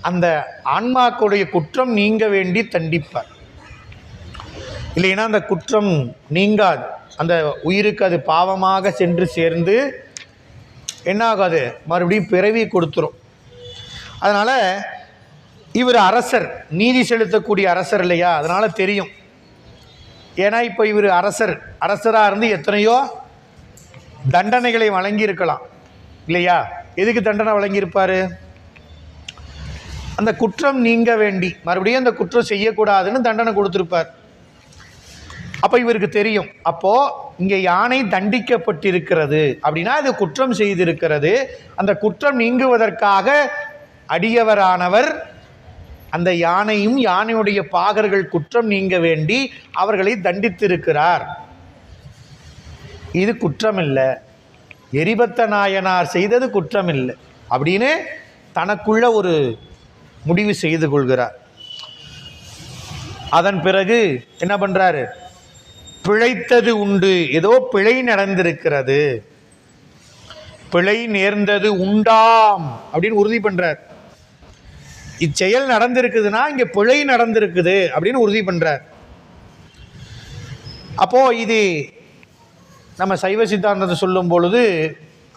A: அந்த ஆன்மாக்களுடைய குற்றம் நீங்க வேண்டி தண்டிப்பார். இல்லைன்னா அந்த குற்றம் நீங்காது, அந்த உயிருக்கு அது பாவமாக சென்று சேர்ந்து என்ன ஆகாது, மறுபடியும் பிறவி கொடுத்துரும். அதனால் இவர் அரசர், நீதி செலுத்தக்கூடிய அரசர் இல்லையா, அதனால் தெரியும். ஏன்னா இப்போ இவர் அரசராக இருந்து எத்தனையோ தண்டனைகளை வழங்கியிருக்கலாம் இல்லையா. எதுக்கு தண்டனை வழங்கியிருப்பார்? அந்த குற்றம் நீங்க வேண்டி மறுபடியும் அந்த குற்றம் செய்யக்கூடாதுன்னு தண்டனை கொடுத்துருப்பார். அப்போ இவருக்கு தெரியும், அப்போது இங்கே யானை தண்டிக்கப்பட்டிருக்கிறது அப்படின்னா அது குற்றம் செய்திருக்கிறது. அந்த குற்றம் நீங்குவதற்காக அடியவரானவர் அந்த யானையும் யானையுடைய பாகர்கள் குற்றம் நீங்க வேண்டி அவர்களை தண்டித்திருக்கிறார். இது குற்றம் இல்லை, எரிபத்த நாயனார் செய்தது குற்றம் இல்லை அப்படின்னு தனக்குள்ள ஒரு முடிவு செய்து கொள்கிறார். அதன் பிறகு என்ன பண்றாரு? பிழைத்தது உண்டு, ஏதோ பிழை நடந்திருக்கிறது, பிழை நேர்ந்தது உண்டாம் அப்படின்னு உறுதி பண்றார். இச்செயல் நடந்திருக்குதுன்னா இங்க பிழை நடந்திருக்குது அப்படின்னு உறுதி பண்றார். அப்போ இது நம்ம சைவ சித்தாந்தத்தை சொல்லும் பொழுது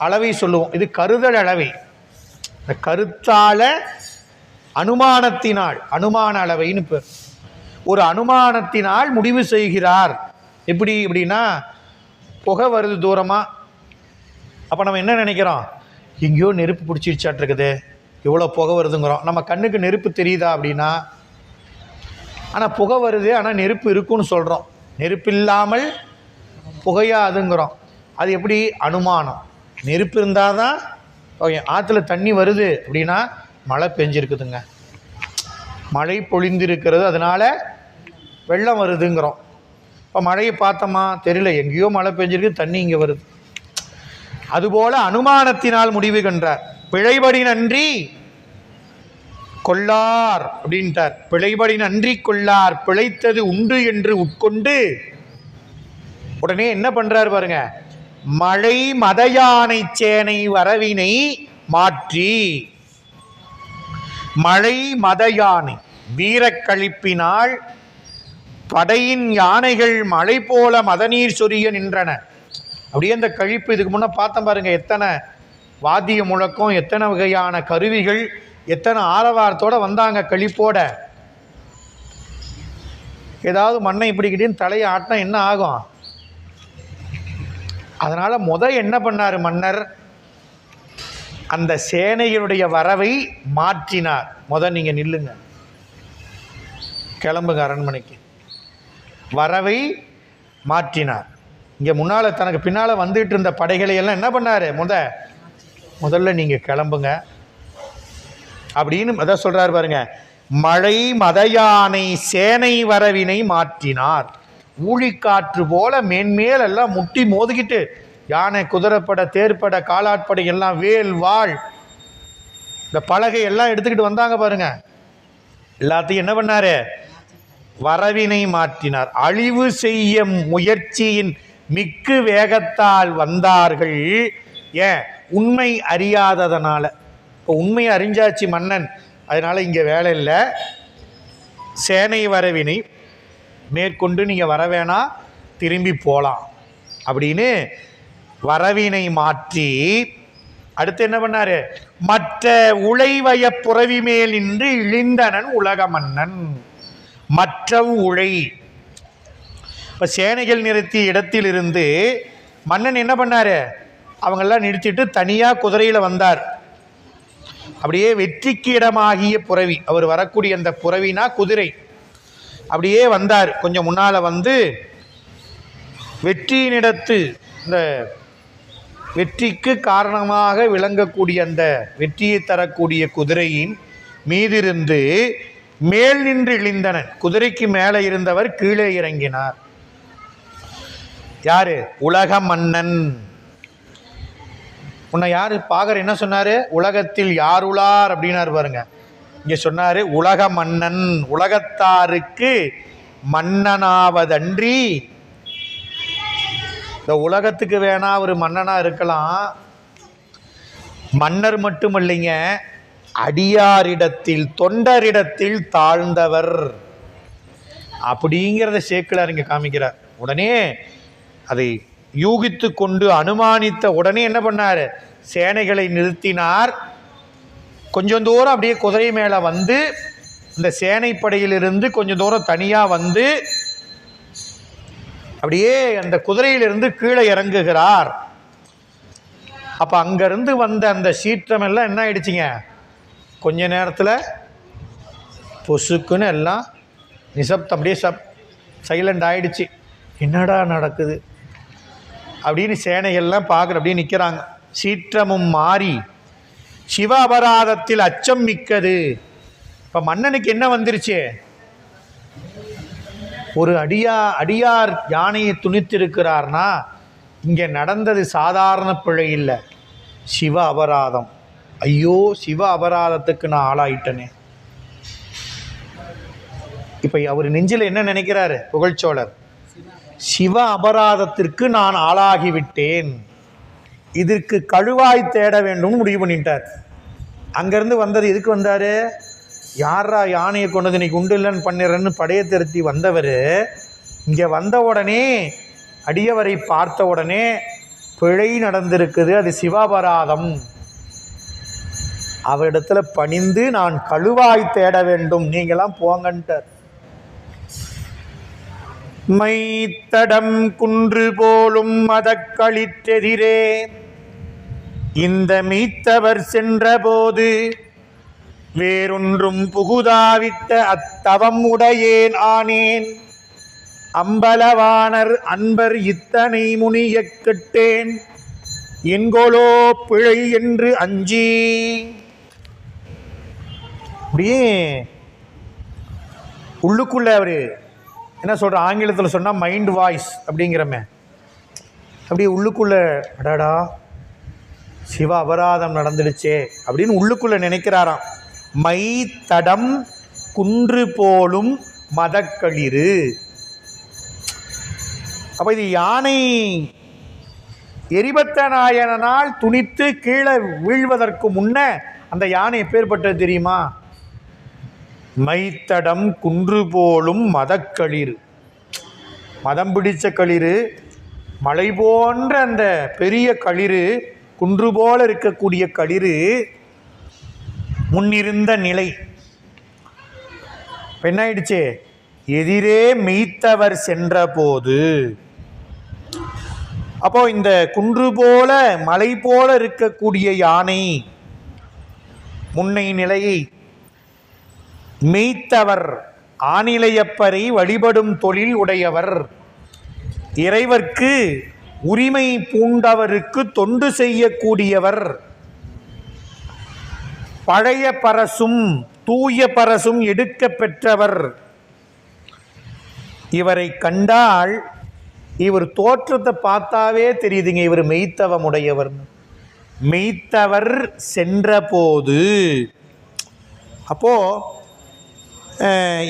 A: அளவை சொல்லுவோம், இது கருதல் அளவை. இந்த கருத்தால அனுமானத்தினால், அனுமான அளவைன்னு பேர். ஒரு அனுமானத்தினால் முடிவு செய்கிறார். எப்படி அப்படின்னா, புகை வருது தூரமாக, அப்போ நம்ம என்ன நினைக்கிறோம்? எங்கேயோ நெருப்பு பிடிச்சிருச்சாட்டிருக்குது, எவ்வளோ புகை வருதுங்கிறோம். நம்ம கண்ணுக்கு நெருப்பு தெரியுதா அப்படின்னா, ஆனால் புகை வருது, ஆனால் நெருப்பு இருக்குன்னு சொல்கிறோம். நெருப்பு இல்லாமல் புகையாதுங்கிறோம். அது எப்படி? அனுமானம். நெருப்பு இருந்தால் தான் ஆற்றுல தண்ணி வருது அப்படின்னா மழை பெஞ்சிருக்குதுங்க, மழை பொழிந்திருக்கிறது, அதனால் வெள்ளம் வருதுங்கிறோம். இப்போ மழையை பார்த்தோமா? தெரியல, எங்கேயோ மழை பெஞ்சிருக்கு, தண்ணி இங்கே வருது. அதுபோல் அனுமானத்தினால் முடிவு கண்டார். பிழைபடி நன்றி கொள்ளார் அப்படின்ட்டார். பிழைபடி நன்றி கொள்ளார், பிழைத்தது உண்டு என்று உட்கொண்டு உடனே என்ன பண்றார் பாருங்க, மழை மதயானை சேனை வரவினை மாற்றி. மழை மதயானை வீரக்கழிப்பினால் படையின் யானைகள் மழை போல மதநீர் சொரிய நின்றன. அப்படியே அந்த கழிப்பு, இதுக்கு முன்னே பார்த்தோம் பாருங்க, எத்தனை வாத்திய முழக்கம், எத்தனை வகையான கருவிகள், எத்தனை ஆரவாரத்தோடு வந்தாங்க கழிப்போட. ஏதாவது மண்ணை இப்படிக்கிட்டேன்னு தலையை ஆட்டினா என்ன ஆகும்? அதனால் என்ன பண்ணார் மன்னர்? அந்த சேனைகளுடைய வரவை மாற்றினார். நீங்கள் நில்லுங்க, கிளம்புங்க அரண்மனைக்கு. வரவை மாற்றினார். இங்கே முன்னால் தனக்கு பின்னால் வந்துட்டு இருந்த படைகளை எல்லாம் என்ன பண்ணார்? முதல்ல நீங்கள் கிளம்புங்க அப்படின்னு அதான் சொல்கிறார் பாருங்க. மழை மதயானை சேனை வரவினை மாற்றினார். ஊழிக்காற்று போல மேன்மேல் எல்லாம் முட்டி மோதிக்கிட்டு யானை, குதிரைப்படை, தேர்ப்பட, காலாட்படை எல்லாம் வேல் வாழ் இந்த பலகை எல்லாம் எடுத்துக்கிட்டு வந்தாங்க பாருங்க. எல்லாத்தையும் என்ன பண்ணாரு? வரவினை மாற்றினார். அழிவு செய்ய முயற்சியின் மிக்கு வேகத்தால் வந்தார்கள். ஏன்? உண்மை அறியாததனால. இப்போ உண்மை அறிஞ்சாச்சு மன்னன், அதனால இங்கே வேலை இல்லை. சேனை வரவினை மேற்கொண்டு நீங்கள் வர வேணாம், திரும்பி போகலாம் அப்படின்னு வரவினை மாற்றி அடுத்து என்ன பண்ணாரு? மற்ற உழைவய புறவி மேல் நின்று இழிந்தனன் உலக மன்னன். மற்ற உழை, இப்போ சேனைகள் நிறுத்திய இடத்திலிருந்து மன்னன் என்ன பண்ணாரு? அவங்கெல்லாம் நிறுத்திட்டு தனியாக குதிரையில் வந்தார். அப்படியே வெற்றிக்கு இடமாகிய புறவி, அவர் வரக்கூடிய அந்த புறவினா குதிரை, அப்படியே வந்தார். கொஞ்சம் முன்னால் வந்து வெற்றியினிடத்து, இந்த வெற்றிக்கு காரணமாக விளங்கக்கூடிய அந்த வெற்றியை தரக்கூடிய குதிரையின் மீதிருந்து மேல் நின்று இழிந்தனன். குதிரைக்கு மேலே இருந்தவர் கீழே இறங்கினார். யாரு? உலக மன்னன். உன்னை யாரு? பாகர் என்ன சொன்னாரு? உலகத்தில் யாருளார் அப்படின்னாரு பாருங்க. இங்கே சொன்னாரு உலக மன்னன். உலகத்தாருக்கு மன்னனாவதன்றி, இந்த உலகத்துக்கு வேணா ஒரு மன்னனாக இருக்கலாம். மன்னர் மட்டும் இல்லைங்க, அடியாரிடத்தில் தொண்டரிடத்தில் தாழ்ந்தவர். அப்படிங்கிறத சேக்கிழார் இங்கே காமிக்கிறார். உடனே அதை யூகித்து கொண்டு அனுமானித்த உடனே என்ன பண்ணார், சேனைகளை நிறுத்தினார். கொஞ்சம் தூரம் அப்படியே குதிரை மேலே வந்து இந்த சேனைப்படையிலிருந்து கொஞ்சம் தூரம் தனியாக வந்து அப்படியே அந்த குதிரையிலிருந்து கீழே இறங்குகிறார். அப்போ அங்கேருந்து வந்த அந்த சீற்றமெல்லாம் என்ன ஆயிடுச்சிங்க, கொஞ்ச நேரத்தில் பொசுக்குன்னு எல்லாம் நிசப்தம், அப்படியே சைலண்ட் ஆயிடுச்சு. என்னடா நடக்குது அப்படின்னு சேனைகள்லாம் பார்க்குற அப்படியே நிற்கிறாங்க. சீற்றமும் மாறி சிவ அபராதத்தில் அச்சம் மிக்கது. இப்போ மன்னனுக்கு என்ன வந்துருச்சு, ஒரு அடியார் யானையை துணித்திருக்கிறார்னா இங்கே நடந்தது சாதாரண பிழை இல்லை, சிவ அபராதம். ஐயோ, சிவ அபராதத்துக்கு நான் ஆளாயிட்டனே. இப்போ அவர் நெஞ்சில் என்ன நினைக்கிறாரு புகழ்ச்சோழர், சிவ அபராதத்திற்கு நான் ஆளாகிவிட்டேன், இதற்கு கழுவாய் தேட வேண்டும் முடிவு பண்ணிட்டார். அங்கேருந்து வந்தது எதுக்கு வந்தார், யாரா யானையை கொண்டது இன்னைக்கு உண்டு இல்லைன்னு பண்ணிடுறேன்னு படையை திருத்தி வந்தவர் இங்கே வந்த உடனே அடியவரை பார்த்த உடனே பிழை நடந்திருக்குது, அது சிவாபராதம், அவரிடத்துல பணிந்து நான் கழுவாய் தேட வேண்டும், நீங்களாம் போங்கன்ட்டார். மைத்தடம் குன்று போலும் மதக்களித்தெதிரே இந்த மீத்தவர் சென்ற போது வேறொன்றும் புகுதாவிட்ட அத்தவம் உடையேன் ஆனேன், அம்பலவாணர் அன்பர் இத்தனை முனியக் கெட்டேன் என்கொலோ பிழை என்று அஞ்சி. அப்படியே உள்ளுக்குள்ள அவரு என்ன சொல்ற, ஆங்கிலத்தில் சொன்னால் மைண்ட் வாய்ஸ் அப்படிங்கிறமே, அப்படியே உள்ளுக்குள்ள அடாடா சிவ அபராதம் நடந்துடுச்சே அப்படின்னு உள்ளுக்குள்ள நினைக்கிறாராம். மை தடம் குன்று போலும் மதக்களிறு. அப்போ இது யானை எரிபத்த நாயனால் துணித்து கீழே வீழ்வதற்கு முன்ன அந்த யானை எப்பேற்பட்டது தெரியுமா, மைத்தடம் குன்று போலும் மதக்களிறு, மதம் பிடிச்ச களிறு, மலை போன்ற அந்த பெரிய களிறு, குன்று போல இருக்கக்கூடிய களிறு முன்னிருந்த நிலை பெண்ணாயிடுச்சு. எதிரே மெய்த்தவர் சென்ற போது, அப்போ இந்த குன்று போல மலை போல இருக்கக்கூடிய யானை முன்னை நிலையை மெய்த்தவர் ஆனிலையப்பரை வழிபடும் தொழில் உடையவர், இறைவர்க்கு உரிமை பூண்டவருக்கு தொண்டு செய்யக்கூடியவர், பழைய பரசும் தூய பரசும் எடுக்க பெற்றவர், இவரை கண்டால் இவர் தோற்றத்தை பார்த்தாவே தெரியுதுங்க இவர் மெய்த்தவமுடையவர். மெய்த்தவர் சென்ற போது, அப்போ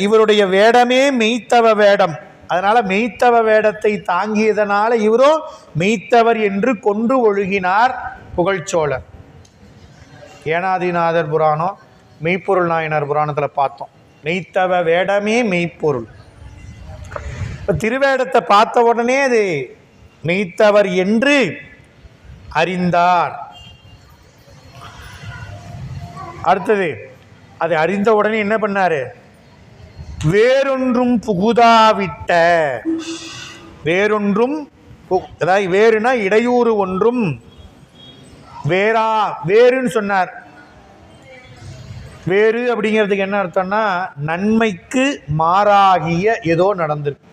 A: இவருடைய வேடமே மெய்த்தவ வேடம், அதனால மெய்த்தவ வேடத்தை தாங்கியதனால இவரோ மெய்த்தவர் என்று கொண்டு ஒழுகினார் புகழ்ச்சோழர். ஏனாதிநாதர் புராணம் மெய்ப்பொருள் நாயனார் புராணத்தில் பார்த்தோம், மெய்த்தவ வேடமே மெய்ப்பொருள். திருவேடத்தை பார்த்த உடனே அது மெய்த்தவர் என்று அறிந்தார். அடுத்தது அதை அறிந்த உடனே என்ன பண்ணாரு, வேறொன்றும் புகுதாவிட்ட, வேறொன்றும் அதாவது வேறுனா இடையூறு ஒன்றும், வேறா வேறுன்னு சொன்னார். வேறு அப்படிங்கிறதுக்கு என்ன அர்த்தம்னா நன்மைக்கு மாறாகிய ஏதோ நடந்திருக்கு,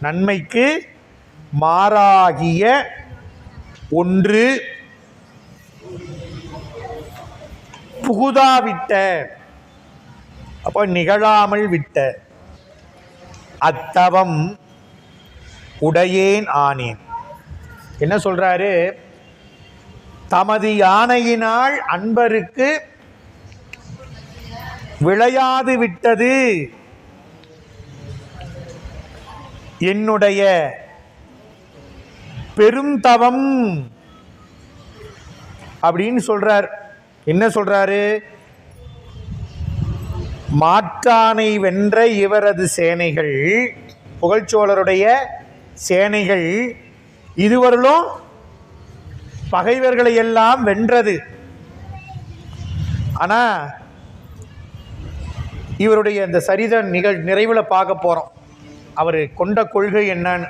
A: நன்மைக்கு மாறாகிய ஒன்று புகுதாவிட்ட, அப்போ நிகழாமல் விட்ட அத்தவம் உடையேன் ஆனேன். என்ன சொல்றாரு, தமது யானையினால் அன்பருக்கு விளையாது விட்டது என்னுடைய பெருந்தவம் அப்படின்னு சொல்றார். என்ன சொல்றாரு, மாற்றானை வென்ற இவரது சேனைகள், புகழ்ச்சோழருடைய சேனைகள் இதுவரையிலும் பகைவர்களை எல்லாம் வென்றது. ஆனா இவருடைய இந்த சரித நிறைவில் பார்க்க போறோம். அவர் கொண்ட கொள்கை என்னன்னு,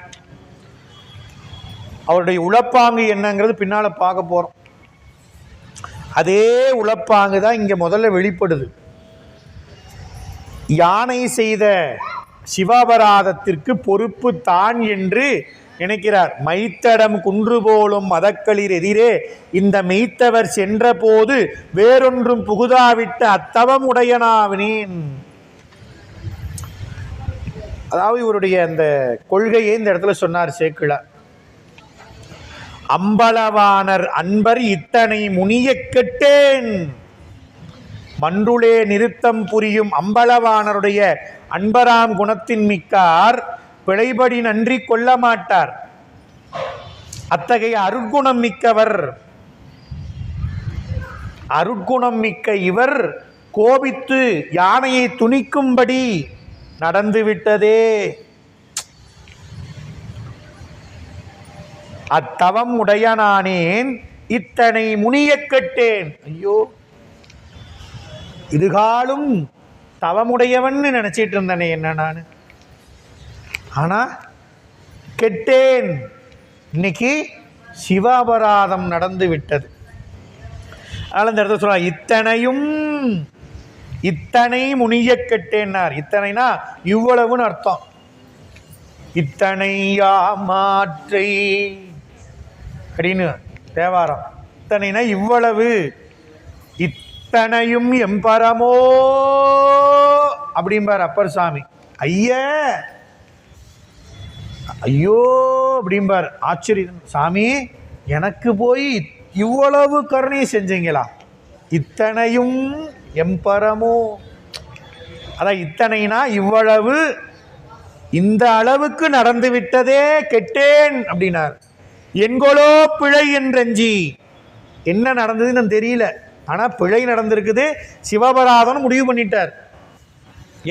A: அவருடைய உளப்பாங்கு என்னங்கிறது பின்னால பார்க்க போறோம். அதே உளப்பாங்கு தான் இங்க முதல்ல வெளிப்படுது. யானை செய்த சிவாபராதத்திற்கு பொறுப்பு தான் என்று நினைக்கிறார். மைத்தடம் குன்று போலும் மதக்களிர் எதிரே இந்த மெய்த்தவர் சென்ற போது வேறொன்றும் புகுதாவிட்ட அத்தவம் உடையனாவினேன். அதாவது இவருடைய அந்த கொள்கையை இந்த இடத்துல சொன்னார் சேக்கிழார். அம்பலவாணர் அன்பர் இத்தனை முனிய கெட்டேன். மன்றுளே நிறுத்தம் புரியும் அம்பலவானருடைய அன்பராம் குணத்தின் மிக்கார் பிழைபடி நன்றி கொள்ள மாட்டார். அத்தகைய அருட்குணம் மிக்கவர், அருட்குணம் மிக்க இவர் கோபித்து யானையை துணிக்கும்படி நடந்துவிட்டதே. அத்தவம் உடையனானேன் இத்தனை முனிய கெட்டேன். ஐயோ, இதுகாலும் தவமுடையவன் நினைச்சிட்டு இருந்தனே என்ன நான், ஆனா கெட்டேன். இன்னைக்கு சிவாபராதம் நடந்து விட்டது. அதனால இந்த இடத்துல சொல்ல இத்தனையும் இத்தனை முனிய கெட்டேன்னார். இத்தனைனா இவ்வளவுன்னு அர்த்தம். இத்தனை யாமாற்றை அப்படின்னு தேவாரம். இத்தனைனா இவ்வளவு, இத்தனையும் எம்பரமோ அப்படிம்பார் அப்பர் சாமி. ஐயோ அப்படிம்பார். ஆச்சரியம், சாமி எனக்கு போய் இவ்வளவு கருணை செஞ்சீங்களா? இத்தனையும் எம்பரமோ, அதான் இத்தனைனா இவ்வளவு, இந்த அளவுக்கு நடந்து விட்டதே கெட்டேன் அப்படின்னார். என்கொலோ பிழை என்றஞ்சி, என்ன நடந்ததுன்னு தெரியல, ஆனா பிழை நடந்திருக்குது, சிவபராதம் முடிவு பண்ணிட்டார்.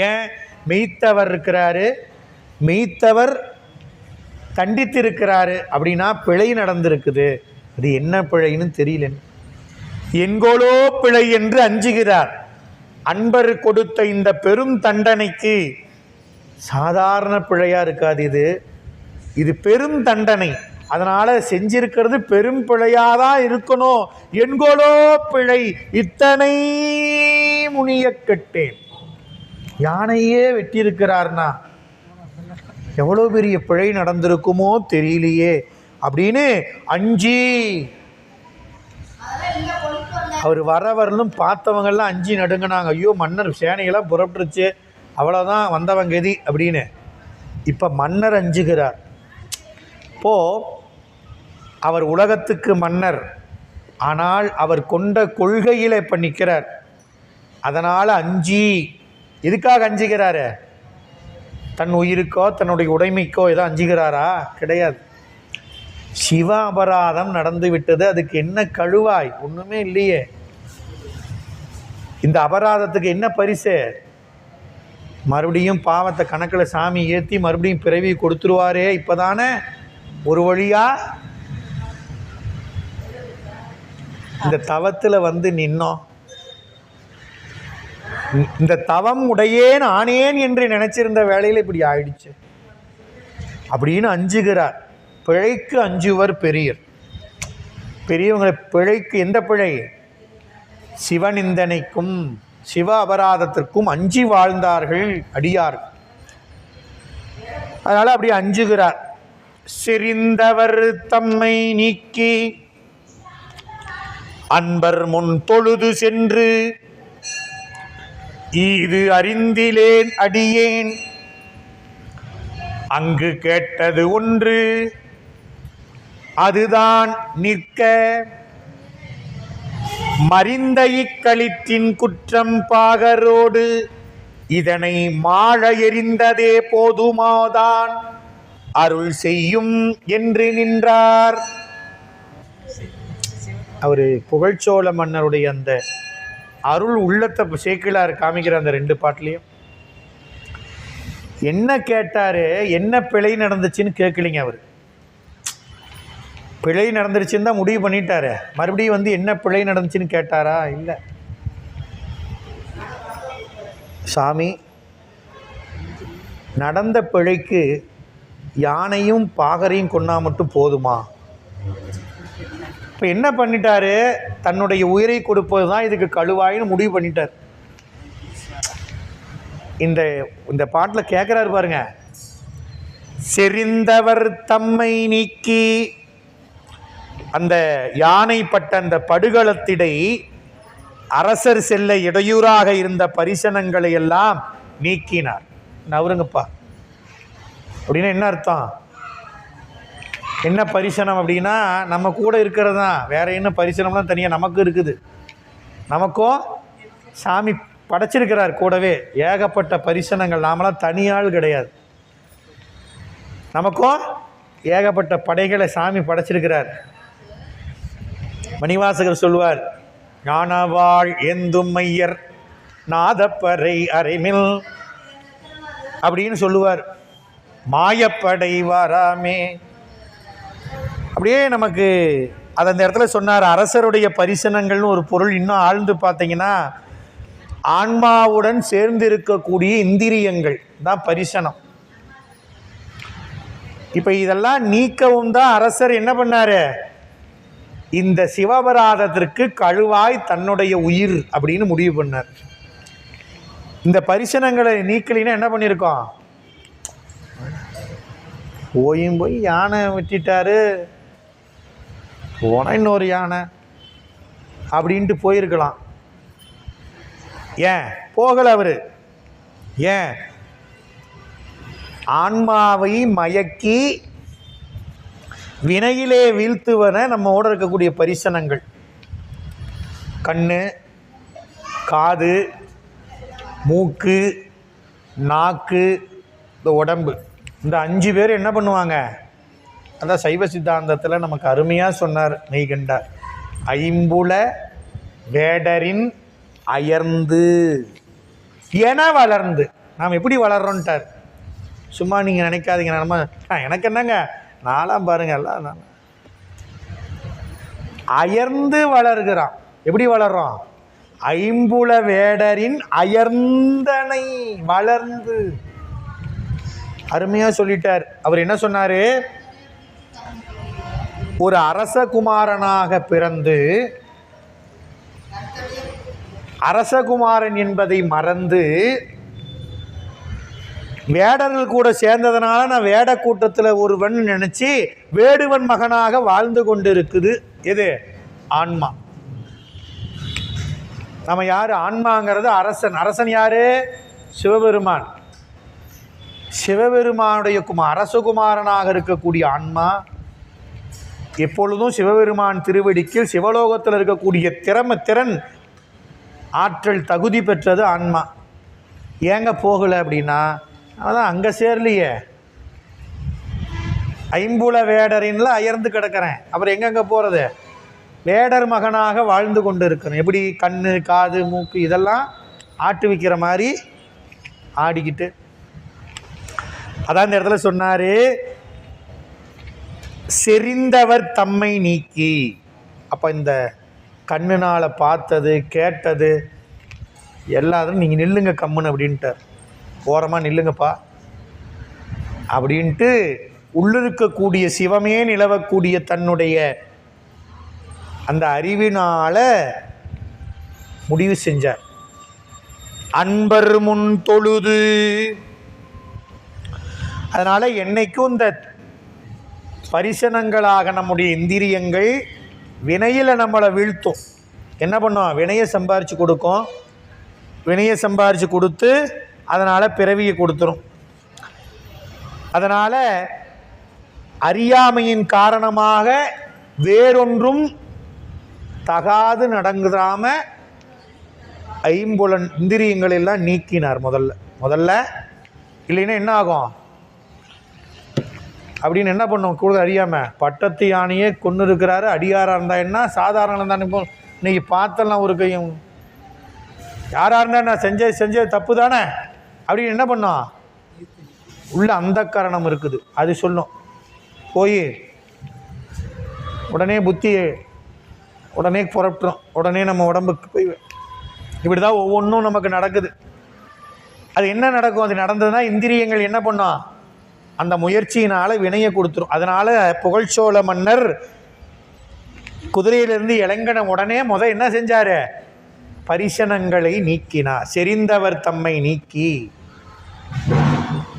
A: ஏன்? மெய்த்தவர் இருக்கிறாரு, மெய்த்தவர் கண்டித்திருக்கிறாரு அப்படின்னா பிழை நடந்திருக்குது. அது என்ன பிழைன்னு தெரியல. என்கொலோ பிழை என்று அஞ்சுகிறார். அன்பர் கொடுத்த இந்த பெரும் தண்டனைக்கு சாதாரண பிழையா இருக்காது, இது பெரும் தண்டனை. அதனால செஞ்சிருக்கிறது பெரும் பிழையாதான் இருக்கணும். என்கொலோ பிழை இத்தனை முனிய கெட்டேன். யானையே வெட்டியிருக்கிறார்னா எவ்வளவு பெரிய பிழை நடந்திருக்குமோ தெரியலையே அப்படின்னு அஞ்சி, அவர் வரவர்களும் பார்த்தவங்கெல்லாம் அஞ்சி நடுங்கினாங்க. ஐயோ, மன்னர் சேனையெல்லாம் புறப்பட்டுருச்சு, அவ்வளோதான் வந்தவங்க கதி அப்படின்னு. இப்போ மன்னர் அஞ்சுகிறார். இப்போ அவர் உலகத்துக்கு மன்னர், ஆனால் அவர் கொண்ட கொள்கையில் இப்போ நிற்கிறார். அதனால் அஞ்சி, எதுக்காக அஞ்சுகிறாரு? தன் உயிருக்கோ தன்னுடைய உடைமைக்கோ ஏதோ அஞ்சுகிறாரா? கிடையாது. சிவ அபராதம் நடந்து விட்டது, அதுக்கு என்ன கழுவாய்? ஒன்றுமே இல்லையே. இந்த அபராதத்துக்கு என்ன பரிசு? மறுபடியும் பாவத்தை கணக்கில் சாமி ஏற்றி மறுபடியும் பிறவி கொடுத்துருவாரே. இப்போதானே ஒரு வழியா இந்த தவத்தில் வந்து நின்னோம். இந்த தவம் உடையேன் ஆனேன் என்று நினைச்சிருந்த வேளையில் இப்படி ஆயிடுச்சு அப்படின்னு அஞ்சுகிறார். பிழைக்கு அஞ்சுவர் பெரியர். பெரியவங்களை பிழைக்கு, எந்த பிழை? சிவநிந்தனைக்கும் சிவ அபராதத்திற்கும் அஞ்சி வாழ்ந்தார்கள் அடியார்கள். அதனால அப்படி அஞ்சுகிறார். செறிந்தவர் தம்மை நீக்கி அன்பர் முன் தொழுது சென்று இது அறிந்திலேன் அடியேன் அங்கு கேட்டது ஒன்று அதுதான் நிற்க மறிந்த இக்களிற்றின் குற்றம் பாகரோடு இதனை மாழ எறிந்ததே போதுமாதான் அருள் செய்யும் என்று நின்றார். அவர் புகழ்ச்சோழ மன்னருடைய அந்த அருள் உள்ளத்தை சேக்கிழார் காமிக்கிற அந்த 2 பாட்டுலையும் என்ன கேட்டாரு, என்ன பிழை நடந்துச்சுன்னு கேட்கலிங்க. அவர் பிழை நடந்துருச்சுன்னு தான் முடிவு பண்ணிட்டாரு. மறுபடியும் வந்து என்ன பிழை நடந்துச்சுன்னு கேட்டாரா? இல்லை. சாமி, நடந்த பிழைக்கு யானையும் பாகரையும் கொன்னா மட்டும் போதுமா? இப்போ என்ன பண்ணிட்டாரு, தன்னுடைய உயிரை கொடுப்பது தான் இதுக்கு கழுவாயின்னு முடிவு பண்ணிட்டார். இந்த பாட்டில் கேட்குறாரு பாருங்க, செறிந்தவர் தம்மை நீக்கி அந்த யானைப்பட்ட அந்த படுகளத்திடை அரசர் செல்ல இடையூறாக இருந்த பரிசனங்களை எல்லாம் நீக்கினார். நவருங்கப்பா அப்படின்னா என்ன அர்த்தம்? என்ன பரிசனம் அப்படின்னா நம்ம கூட இருக்கிறது தான். வேற என்ன பரிசனம்லாம் தனியாக நமக்கு இருக்குது. நமக்கும் சாமி படைச்சிருக்கிறார் கூடவே ஏகப்பட்ட பரிசனங்கள். நாமெல்லாம் தனியாள் கிடையாது. நமக்கும் ஏகப்பட்ட படைகளை சாமி படைச்சிருக்கிறார். மணிவாசகர் சொல்லுவார், ஞானவாள் எந்தும் மையர் நாதப்பறை அரைமில் அப்படின்னு சொல்லுவார். மாயப்படை வாராமே அப்படியே நமக்கு அது அந்த இடத்துல சொன்னார். அரசருடைய பரிசனங்கள்னு ஒரு பொருள் இன்னும் ஆழ்ந்து பார்த்தீங்கன்னா ஆன்மாவுடன் சேர்ந்து இருக்கக்கூடிய இந்திரியங்கள் தான் பரிசனம். இப்போ இதெல்லாம் நீக்கவும் தான் அரசர் என்ன பண்ணாரு, இந்த சிவபராதத்திற்கு கழுவாய் தன்னுடைய உயிர் அப்படின்னு முடிவு பண்ணார். இந்த பரிசனங்களை நீக்கலினா என்ன பண்ணியிருக்கோம்? போய் யானை வெட்டிட்டாரு, போனால் இன்னொரு யானை அப்படின்ட்டு போயிருக்கலாம். ஏன் போகலை அவரு? ஏன்? ஆன்மாவை மயக்கி வினையிலே வீழ்த்துவன நம்மோட இருக்கக்கூடிய பரிசனங்கள். கண்ணு, காது, மூக்கு, நாக்கு, இந்த உடம்பு, இந்த 5 பேர் என்ன பண்ணுவாங்க? அதான் சைவ சித்தாந்தத்தில் நமக்கு அருமையாக சொன்னார் மெய்கண்டார். ஐம்புல வேடரின் அயர்ந்து என வளர்ந்து. நாம் எப்படி வளர்றோன்ட்டார். சும்மா நீங்கள் நினைக்காதீங்க, நம்ம எனக்கு என்னங்க நாலாம் பாருங்க எல்லாம் நான் அயர்ந்து வளர்கிறான். எப்படி வளர்றோம்? ஐம்புல வேடரின் அயர்ந்தனை வளர்ந்து. அருமையாக சொல்லிட்டார். அவர் என்ன சொன்னார்? ஒரு அரசகுமாரனாக பிறந்து அரசகுமாரன் என்பதை மறந்து வேடர்கள் கூட சேர்ந்ததுனால நான் வேட கூட்டத்தில் ஒருவன் நினைச்சு வேடுவன் மகனாக வாழ்ந்து கொண்டு இருக்குது. எது? ஆன்மா. நம்ம யாரு? ஆன்மாங்கிறது அரசன். அரசன் யாரு? சிவபெருமான். சிவபெருமானுடைய அரசகுமாரனாக இருக்கக்கூடிய ஆன்மா எப்பொழுதும் சிவபெருமான் திருவடிக்கு சிவலோகத்தில் இருக்கக்கூடிய திறன் ஆற்றல் தகுதி பெற்றது ஆன்மா. ஏங்க போகலை அப்படின்னா அதான் அங்கே சேரலையே. ஐம்புல வேடரின்ல அயர்ந்து கிடக்கிறேன். அப்புறம் எங்கெங்கே போகிறது? வேடர் மகனாக வாழ்ந்து கொண்டு இருக்கிறேன். எப்படி? கண்ணு, காது, மூக்கு இதெல்லாம் ஆட்டு விற்கிற மாதிரி ஆடிக்கிட்டு. அதான் இந்த இடத்துல சொன்னார், செறிந்தவர் தம்மை நீக்கி. அப்போ இந்த கண்ணுனால் பார்த்தது கேட்டது எல்லாரும் நீங்கள் நில்லுங்க கம்முன்னு அப்படின்ட்டார். ஓரமாக நில்லுங்கப்பா அப்படின்ட்டு உள்ளிருக்கக்கூடிய சிவமே நிலவக்கூடிய தன்னுடைய அந்த அறிவினால முடிவு செஞ்சார். அன்பர் முன் தொழுது. அதனால் என்னைக்கும் இந்த பரிசனங்களாக நம்முடைய இந்திரியங்கள் வினையில் நம்மளை வீழ்த்தும். என்ன பண்ணோம்? வினையை சம்பாரித்து கொடுக்கும். வினையை சம்பாரித்து கொடுத்து அதனால் பிறவியை கொடுத்துரும். அதனால் அறியாமையின் காரணமாக வேறொன்றும் தகாது நடங்குதாம ஐம்புலன் இந்திரியங்கள் எல்லாம் நீக்கினார் முதல்ல. இல்லைன்னா என்ன ஆகும் அப்படின்னு என்ன பண்ணுவோம்? கூட அறியாமல் பட்டத்து யானையே கொண்டு இருக்கிறாரு. அடியாராக இருந்தால் என்ன, சாதாரண தானே. இப்போ இன்னைக்கு பார்த்தெல்லாம் ஒரு கையும் யாராக இருந்தால் நான் செஞ்சது தப்பு தானே அப்படின்னு என்ன பண்ணோம், உள்ள அந்த காரணம் இருக்குது அது சொல்லும். போய் உடனே புத்தி உடனே புறப்பட்டுரும், உடனே நம்ம உடம்புக்கு போய் இப்படி தான் ஒவ்வொன்றும் நமக்கு நடக்குது. அது என்ன நடக்கும், அது நடந்ததுன்னா இந்திரியங்கள் என்ன பண்ணும், அந்த முயற்சியினால் வினையை கொடுத்துரும். அதனால் புகழ்ச்சோழ மன்னர் குதிரையிலிருந்து இளங்கன உடனே என்ன செஞ்சார், பரிசனங்களை நீக்கினார், செறிந்தவர் தம்மை நீக்கி.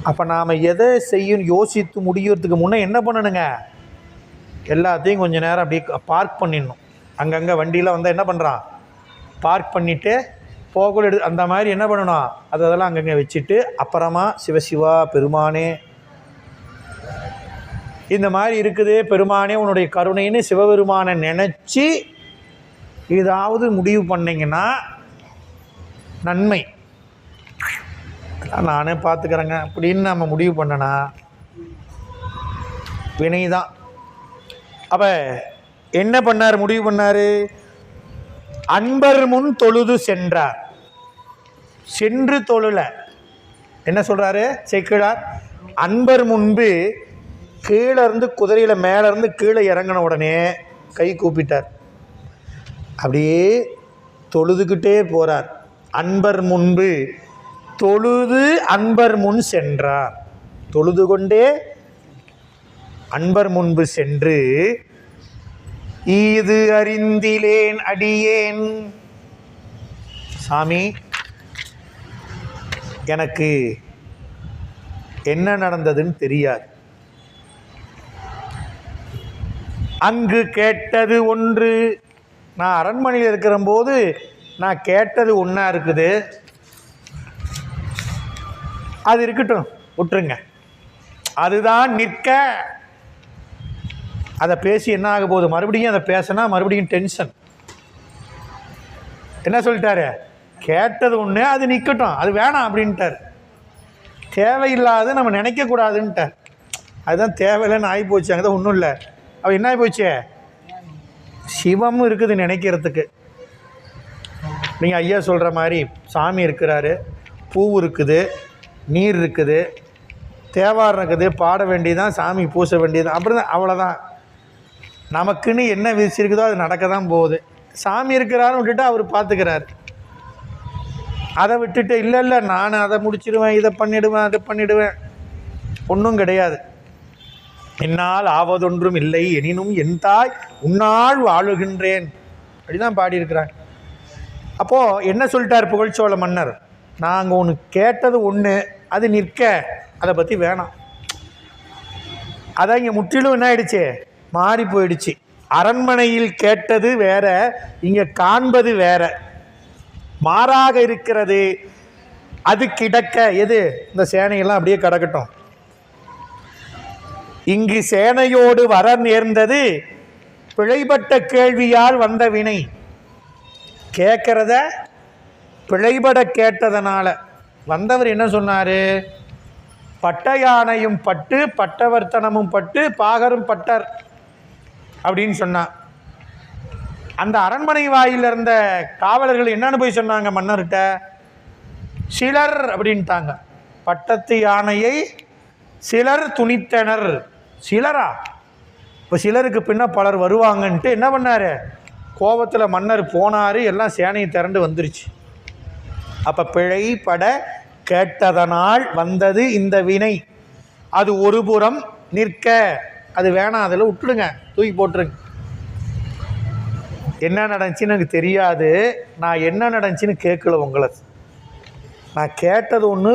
A: அப்போ நாம் எதை செய்யும் யோசித்து முடிகிறதுக்கு முன்னே என்ன பண்ணணுங்க, எல்லாத்தையும் கொஞ்சம் நேரம் அப்படியே பார்க் பண்ணிடணும். அங்கங்கே வண்டியில் வந்தால் என்ன பண்ணுறான், பார்க் பண்ணிவிட்டு போகக்கூட அந்த மாதிரி என்ன பண்ணணும், அதெல்லாம் அங்கங்கே வச்சுட்டு அப்புறமா சிவசிவா பெருமானே இந்த மாதிரி இருக்குது, பெருமானே உன்னுடைய கருணைன்னு சிவபெருமானை நினச்சி ஏதாவது முடிவு பண்ணிங்கன்னா நன்மை. நானே பார்த்துக்கிறேங்க அப்படின்னு நம்ம முடிவு பண்ணனா வினை தான். அப்போ என்ன பண்ணார், முடிவு பண்ணார், அன்பர் முன் தொழுது சென்றார். சென்று தொழுல என்ன சொல்கிறாரு சேக்கிழார், அன்பர் முன்பு கீழே இருந்து குதிரையில் மேலேருந்து கீழே இறங்கின உடனே கை கூப்பிட்டார், அப்படியே தொழுதுகிட்டே போகிறார். அன்பர் முன்பு தொழுது அன்பர் முன் சென்றார். தொழுது கொண்டே அன்பர் முன்பு சென்று இது அறிந்திலேன் அடியேன், சாமி எனக்கு என்ன நடந்ததுன்னு தெரியாது, அங்கு கேட்டது ஒன்று, நான் அரண்மனையில் இருக்கிற போது நான் கேட்டது ஒன்றா இருக்குது, அது இருக்கட்டும் விட்டுருங்க, அதுதான் நிற்க. அதை பேசி என்ன ஆக போகுது, மறுபடியும் அதை பேசினா மறுபடியும் டென்ஷன். என்ன சொல்லிட்டாரு, கேட்டது ஒன்று அது நிற்கட்டும், அது வேணாம் அப்படின்ட்டார். தேவையில்லாத நம்ம நினைக்கக்கூடாதுன்ட்டார். அதுதான் தேவையில்லைன்னு ஆகி போச்சு. அங்கே தான் ஒன்றும் இல்லை. அவள் என்ன ஆகி போச்சு, சிவமும் இருக்குது நினைக்கிறதுக்கு. நீங்கள் ஐயா சொல்கிற மாதிரி சாமி இருக்கிறாரு, பூ இருக்குது, நீர் இருக்குது, தேவாரம் இருக்குது, பாட வேண்டியதான், சாமி பூச வேண்டியதான், அப்படி தான், அவ்வளோதான். நமக்குன்னு என்ன விதிச்சிருக்குதோ அது நடக்க தான் போகுது. சாமி இருக்கிறாருன்னு விட்டுட்டு அவர் பார்த்துக்கிறார். அதை விட்டுட்டு இல்லை நான் அதை முடிச்சிடுவேன், இதை பண்ணிவிடுவேன், அதை பண்ணிவிடுவேன், ஒன்றும் கிடையாது. என்னால் ஆவதொன்றும் இல்லை எனினும் என் தாய் உன்னால் வாழுகின்றேன் அப்படிதான் பாடியிருக்கிறாங்க. அப்போது என்ன சொல்லிட்டார் புகழ்ச்சோழ மன்னர், நாங்கள் உனக்கு கேட்டது ஒன்று, அது நிற்க, அதை பற்றி வேணாம். அதான் இங்கே முற்றிலும் என்ன ஆயிடுச்சு, மாறி போயிடுச்சு. அரண்மனையில் கேட்டது வேற, இங்கே காண்பது வேற, மாறாக இருக்கிறது. அது கிடக்க, எது இந்த சேனையெல்லாம் அப்படியே கிடக்கட்டும். இங்கு சேனையோடு வர நேர்ந்தது பிழைபட்ட கேள்வியால் வந்த வினை. கேட்கறத பிழைபட கேட்டதனால வந்தவர் என்ன சொன்னார், பட்ட யானையும் பட்டு பட்டவர்த்தனமும் பட்டு பாகரும் பட்டர் அப்படின்னு சொன்னார். அந்த அரண்மனை வாயில் இருந்த காவலர்கள் என்னன்னு போய் சொன்னாங்க மன்னர்கிட்ட, சிலர் அப்படின்ட்டாங்க. பட்டத்து யானையை சிலர் துணித்தனர். சிலரா, இப்போ சிலருக்கு பின்ன பலர் வருவாங்கன்ட்டு என்ன பண்ணார், கோபத்தில் மன்னர் போனார், எல்லாம் சேனையை திரண்டு வந்துருச்சு. அப்போ பிழைப்பட கேட்டதனால் வந்தது இந்த வினை. அது ஒரு புறம் நிற்க, அது வேணாம், அதில் விட்டுடுங்க, தூக்கி போட்டுருங்க. என்ன நடந்துச்சுன்னு எனக்கு தெரியாது, நான் என்ன நடந்துச்சுன்னு கேட்கல உங்களை. நான் கேட்டது ஒன்று,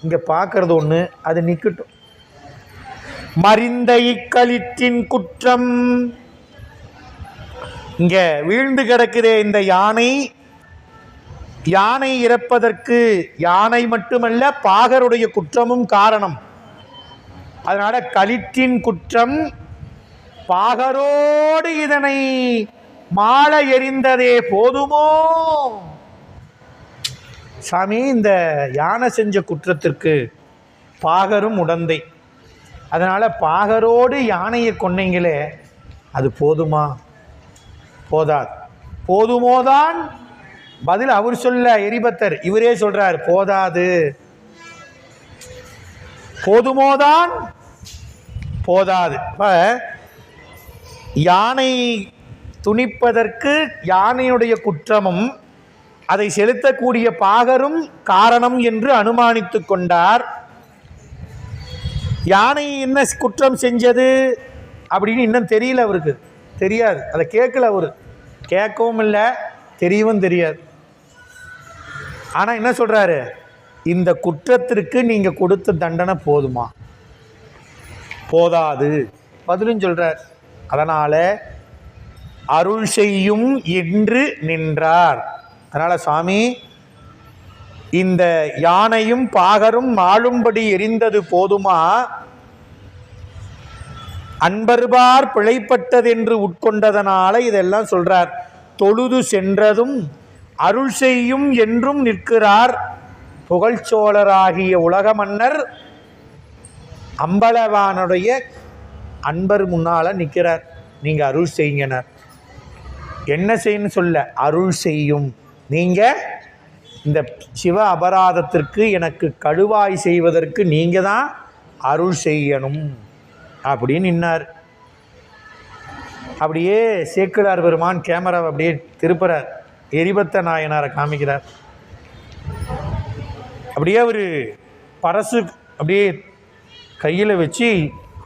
A: இங்கே பார்க்கறது ஒன்று, அது நிற்கட்டும். மறிந்த இக்களிற்றின் குற்றம், இங்க வீழ்ந்து கிடக்குதே இந்த யானை. யானை இறப்பதற்கு யானை மட்டுமல்ல பாகருடைய குற்றமும் காரணம். அதனால களிற்றின் குற்றம், பாகரோடு இதனை மாள எறிந்ததே போதுமோ. சாமி, இந்த யானை செஞ்ச குற்றத்திற்கு பாகரும் உடந்தை. அதனால் பாகரோடு யானையை கொன்னீங்களே, அது போதுமா? போதாது. போதுமோதான் பதில் அவர் சொல்ல எரிபத்தர், இவரே சொல்றார் போதாது. போதுமோதான் போதாது. யானை துணிப்பதற்கு யானையுடைய குற்றமும் அதை செலுத்தக்கூடிய பாகரும் காரணம் என்று அனுமானித்து கொண்டார். யானை என்ன குற்றம் செஞ்சது அப்படின்னு இன்னும் தெரியல, அவருக்கு தெரியாது, அதை கேட்கல, அவரு கேட்கவும் இல்லை, தெரியவும் தெரியாது. ஆனால் என்ன சொல்றாரு, இந்த குற்றத்திற்கு நீங்க கொடுத்த தண்டனை போதுமா? போதாது பதிலும் சொல்றார். அதனால அருள் செய்யும் என்று நின்றார். அதனால சுவாமி, இந்த யானையும் பாகரும் ஆளும்படி எரிந்தது போதுமா? அன்பர்பார் பிழைப்பட்டதென்று உட்கொண்டதனால இதெல்லாம் சொல்றார். தொழுது சென்றதும் அருள் செய்யும் என்றும் நிற்கிறார் புகழ்ச்சோழராகிய உலக மன்னர் அம்பலவானுடைய அன்பர் முன்னால நிற்கிறார். நீங்க அருள் செய்யுங்கனர். என்ன செய்யணும் சொல்ல, அருள் செய்யும். நீங்க இந்த சிவ அபராதத்திற்கு எனக்கு கழுவாய் செய்வதற்கு நீங்க தான் அருள் செய்யணும் அப்படின்னு நின்னார். அப்படியே சேக்கிழார் பெருமான் கேமராவை அப்படியே திருப்புறார், எரிபத்த நாயனாரை காமிக்கிறார். அப்படியே அவர் பரசு அப்படியே கையில் வச்சு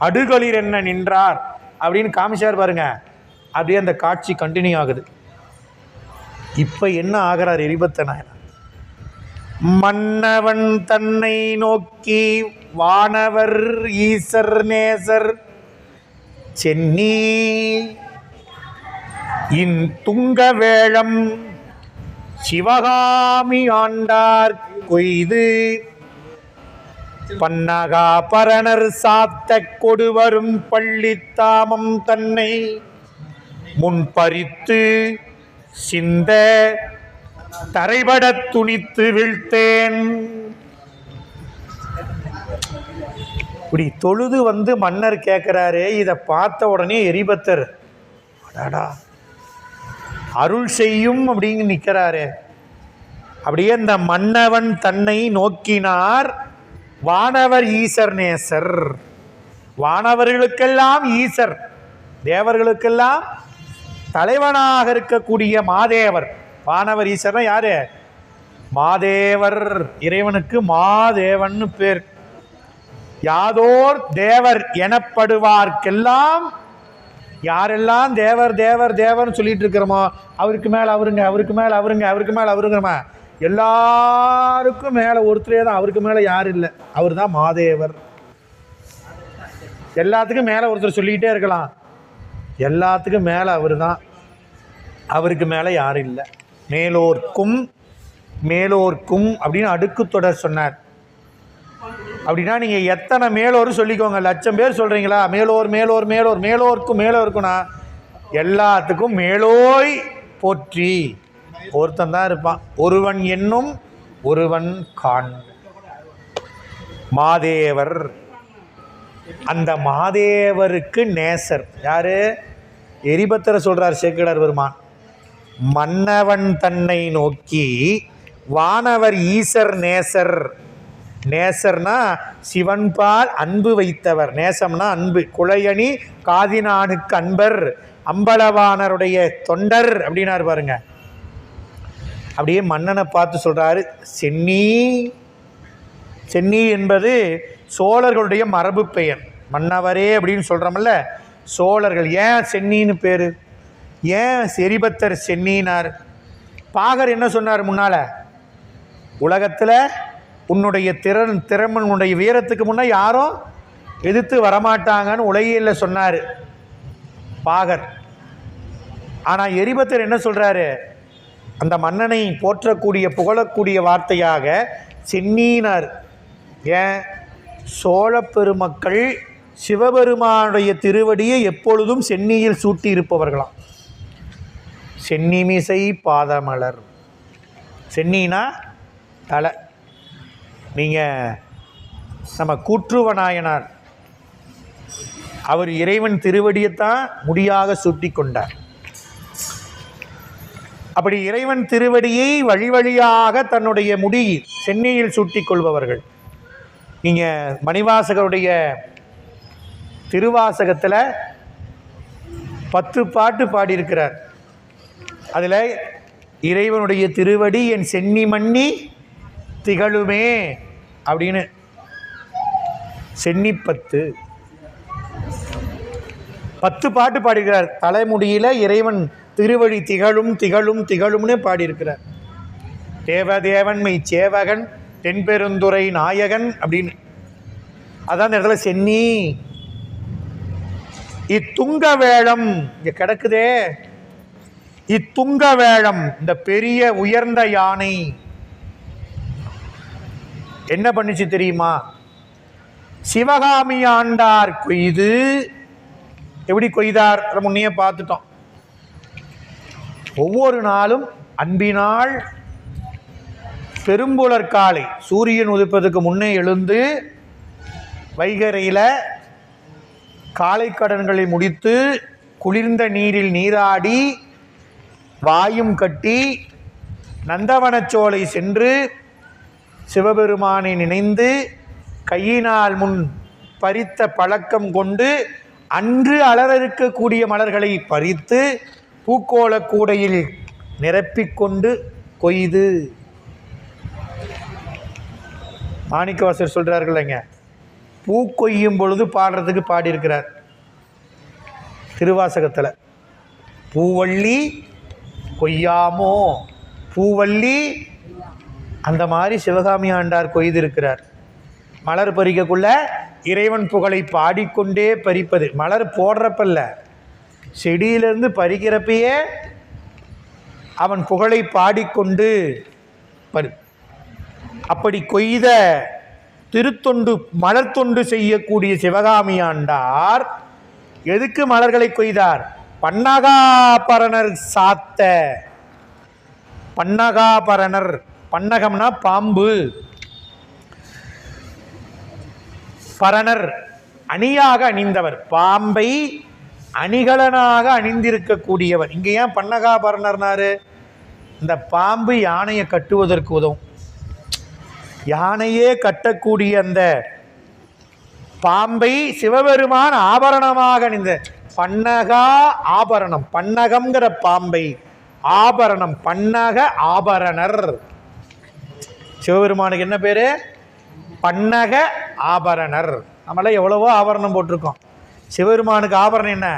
A: அடுகளிர் என்ன நின்றார் அப்படின்னு காமிச்சார் பாருங்க. அப்படியே அந்த காட்சி கண்டினியூ ஆகுது. இப்போ என்ன ஆகிறார் எரிபத்த நாயனார்? மன்னவன் தன்னை நோக்கி வானவர் ஈசர் நேசர் சென்னி இன் துங்க வேளம் சிவகாமி ஆண்டார் கொய்து பன்னகா பரணர் சாத்த கொடுவரும் பள்ளித்தாமம் தன்னை முன்பறித்து சிந்த தரைபட துணித்து வீழ்த்தேன். இப்படி தொழுது வந்து மன்னர் கேட்கிறாரு. இதை பார்த்த உடனே எரிபத்தர் அடாடா அருள் செய்யும் அப்படிங்க நிற்கிறாரு. அப்படியே இந்த மன்னவன் தன்னை நோக்கினார். வானவர் ஈசர் நேசர், வானவர்களுக்கெல்லாம் ஈசர், தேவர்களுக்கெல்லாம் தலைவனாக இருக்கக்கூடிய மாதேவர். வானவர் ஈசர்னா யாரு? மாதேவர். இறைவனுக்கு மாதேவன் பேர். யாதோர் தேவர் எனப்படுவார்க்கெல்லாம், யாரெல்லாம் தேவர் தேவர் தேவர்னு சொல்லிட்டு இருக்கிறோமோ அவருக்கு மேலே அவருங்க, அவருக்கு மேலே அவருங்க, அவருக்கு மேலே அவருங்கிறமா, எல்லாருக்கும் மேலே ஒருத்தரே தான், அவருக்கு மேலே யாரும் இல்லை, அவர் தான் மாதேவர். எல்லாத்துக்கும் மேலே ஒருத்தர் சொல்லிக்கிட்டே இருக்கலாம், எல்லாத்துக்கும் மேலே அவர் தான், அவருக்கு மேலே யாரும் இல்லை. மேலோர்க்கும் மேலோர்க்கும் அப்படின்னு அடுக்கு தொடர் சொன்னார். அப்படின்னா நீங்கள் எத்தனை மேலோர் சொல்லிக்கோங்க, 1,00,000 பேர் சொல்கிறீங்களா, மேலோர் மேலோர் மேலோர், மேலோர்க்கும் மேலோர்க்கும்னா எல்லாத்துக்கும் மேலோய் போற்றி ஒருத்தன் தான் இருப்பான். ஒருவன் என்னும் ஒருவன் காண். மாதேவர். அந்த மாதேவருக்கு நேசர் யாரு? எரிபத்தரை சொல்றார் சேக்கிழார் பெருமான். மன்னவன் தன்னை நோக்கி வானவர் ஈசர் நேசர். நேசர்னா சிவன்பால் அன்பு வைத்தவர், நேசம்னா அன்பு. குழையணி காதினானுக்கு அன்பர், அம்பலவானருடைய தொண்டர் அப்படின்னாரு பாருங்க. அப்படியே மன்னனை பார்த்து சொல்றாரு சென்னி. சென்னி என்பது சோழர்களுடைய மரபு பெயர். மன்னவரே அப்படின்னு சொல்றோம்ல, சோழர்கள். ஏன் சென்னின்னு பேரு? ஏன் எரிபத்தர் சென்னினார்? பாகர் என்ன சொன்னார் முன்னால? உலகத்துல உன்னுடைய திறமனுடைய வீரத்துக்கு முன்னே யாரும் எதிர்த்து வரமாட்டாங்கன்னு உலகியல்ல சொன்னார் பாகர். ஆனால் எரிபத்தர் என்ன சொல்கிறாரு? அந்த மன்னனை போற்றக்கூடிய புகழக்கூடிய வார்த்தையாக சென்னினார். ஏன்? சோழ பெருமக்கள் சிவபெருமானுடைய திருவடியை எப்பொழுதும் சென்னியில் சூட்டி இருப்பவர்களாம். சென்னிமிசை பாதமலர். சென்னினா தலை. நீங்கள் நம்ம கூற்றுவநாயனார் அவர் இறைவன் திருவடியைத்தான் முடியாக சூட்டி கொண்டார். அப்படி இறைவன் திருவடியை வழி வழியாக தன்னுடைய முடி சென்னியில் சூட்டிக் கொள்பவர்கள். நீங்கள் மணிவாசகருடைய திருவாசகத்தில் 10 பாட்டு பாடியிருக்கிறார். அதில் இறைவனுடைய திருவடி என் சென்னி மண்ணி திகழுமே அப்படின்னு சென்னி 10 பாட்டு பாடியிருக்கிறார். தலைமுடியில் இறைவன் திருவடி திகழும் திகழும் திகழும்னு பாடியிருக்கிறார். தேவதேவன் மெய் சேவகன் தென்பெருந்துறை நாயகன் அப்படின்னு. அதான் இந்த இடத்துல சென்னி. இத்துங்க வேளம் இங்க கிடக்குதே, இத்துங்க வேளம் இந்த பெரிய உயர்ந்த யானை என்ன பண்ணிச்சு தெரியுமா? சிவகாமி ஆண்டார் கொய்து. எப்படி கொய்தார் முன்னையே பார்த்துட்டோம். ஒவ்வொரு நாளும் அன்பினால் பெரும்புலர் காலை சூரியன் உதிப்பதுக்கு முன்னே எழுந்து வைகரையில் காலை கடன்களை முடித்து குளிர்ந்த நீரில் நீராடி வாயும் கட்டி நந்தவனச்சோலை சென்று சிவபெருமானை நினைந்து கையினால் முன் பறித்த பழக்கம் கொண்டு அன்று அலர இருக்கக்கூடிய மலர்களை பறித்து பூக்கோள கூடையில் நிரப்பிக்கொண்டு கொய்து. மாணிக்கவாசர் சொல்றார்கள்ங்க, பூ கொய்யும் பொழுது பாடுறதுக்கு பாடியிருக்கிறார் திருவாசகத்தில். பூவள்ளி கொய்யாமோ பூவள்ளி, அந்த மாதிரி சிவகாமி ஆண்டார் கொய்திருக்கிறார். மலர் பறிக்கக்குள்ள இறைவன் புகழை பாடிக்கொண்டே பறிப்பது. மலர் போடுறப்பல்ல, செடியிலிருந்து பறிக்கிறப்பயே அவன் புகழை பாடிக்கொண்டு அப்படி கொய்த திருத்தொண்டு மலர் தொண்டு செய்யக்கூடிய சிவகாமி ஆண்டார் எதுக்கு மலர்களை கொய்தார்? பன்னகாபரணர் சாத்த. பன்னகாபரணர், பன்னகம்னா பாம்பு, பரணர் அணியாக அணிந்தவர், பாம்பை அணிகலனாக அணிந்திருக்கக்கூடியவர். இங்கே ஏன் பன்னகாபரணர்னாரு? இந்த பாம்பு யானையை கட்டுவதற்கு உதவும். யானையே கட்டக்கூடிய அந்த பாம்பை சிவபெருமான் ஆபரணமாக அணிந்த பன்னகா ஆபரணம். பன்னகம்ங்கிற பாம்பை ஆபரணம், பன்னக ஆபரணர். சிவபெருமானுக்கு என்ன பேரு? பன்னக ஆபரணர். நம்மளாம் எவ்வளவோ ஆபரணம் போட்டிருக்கோம். சிவபெருமானுக்கு ஆபரணம் என்ன?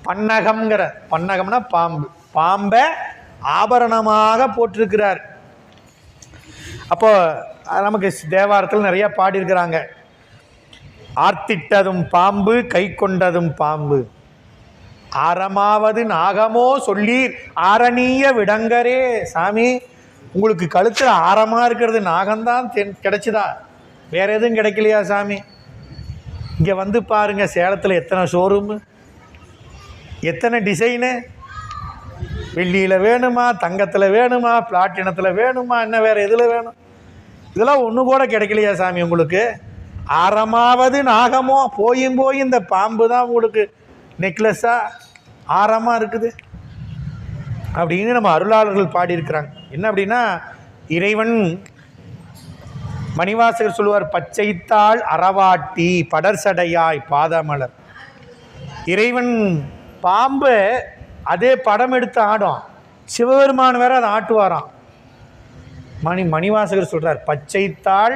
A: பன்னகம்ங்கிற, பன்னகம்னா பாம்பு, பாம்பை ஆபரணமாக போட்டிருக்கிறார். அப்போ நமக்கு தேவாரத்தில் நிறைய பாடியிருக்கிறாங்க. ஆர்த்திட்டதும் பாம்பு கை கொண்டதும் பாம்பு, ஆரமாவது நாகமோ சொல்லீர் ஆரணிய விடங்கரே. சாமி, உங்களுக்கு கழுத்தில் ஆரமாக இருக்கிறது நாகம்தான் கிடைச்சிதா? வேற எதுவும் கிடைக்கலையா சாமி? இங்கே வந்து பாருங்க, சேலத்தில் எத்தனை ஷோரூமு, எத்தனை டிசைனு. வெள்ளியில் வேணுமா, தங்கத்தில் வேணுமா, பிளாட்டினத்தில் வேணுமா, என்ன வேறு எதில் வேணும்? இதெல்லாம் ஒன்று கூட கிடைக்கலையா சாமி உங்களுக்கு? ஆரமாவது நாகமோ, போயும் போய் இந்த பாம்பு தான் உங்களுக்கு நெக்லஸாக ஆரமாக இருக்குது அப்படின்னு நம்ம அருளாளர்கள் பாடியிருக்கிறாங்க. என்ன அப்படின்னா, இறைவன் மணிவாசகர் சொல்லுவார், பச்சைத்தாள் அறவாட்டி படர்சடையாய் பாதமலர். இறைவன் பாம்பு அதே படம் எடுத்து ஆடும், சிவபெருமான் வேற அதை ஆட்டுவாராம். மணிவாசகர் சொல்றார், பச்சைத்தாள்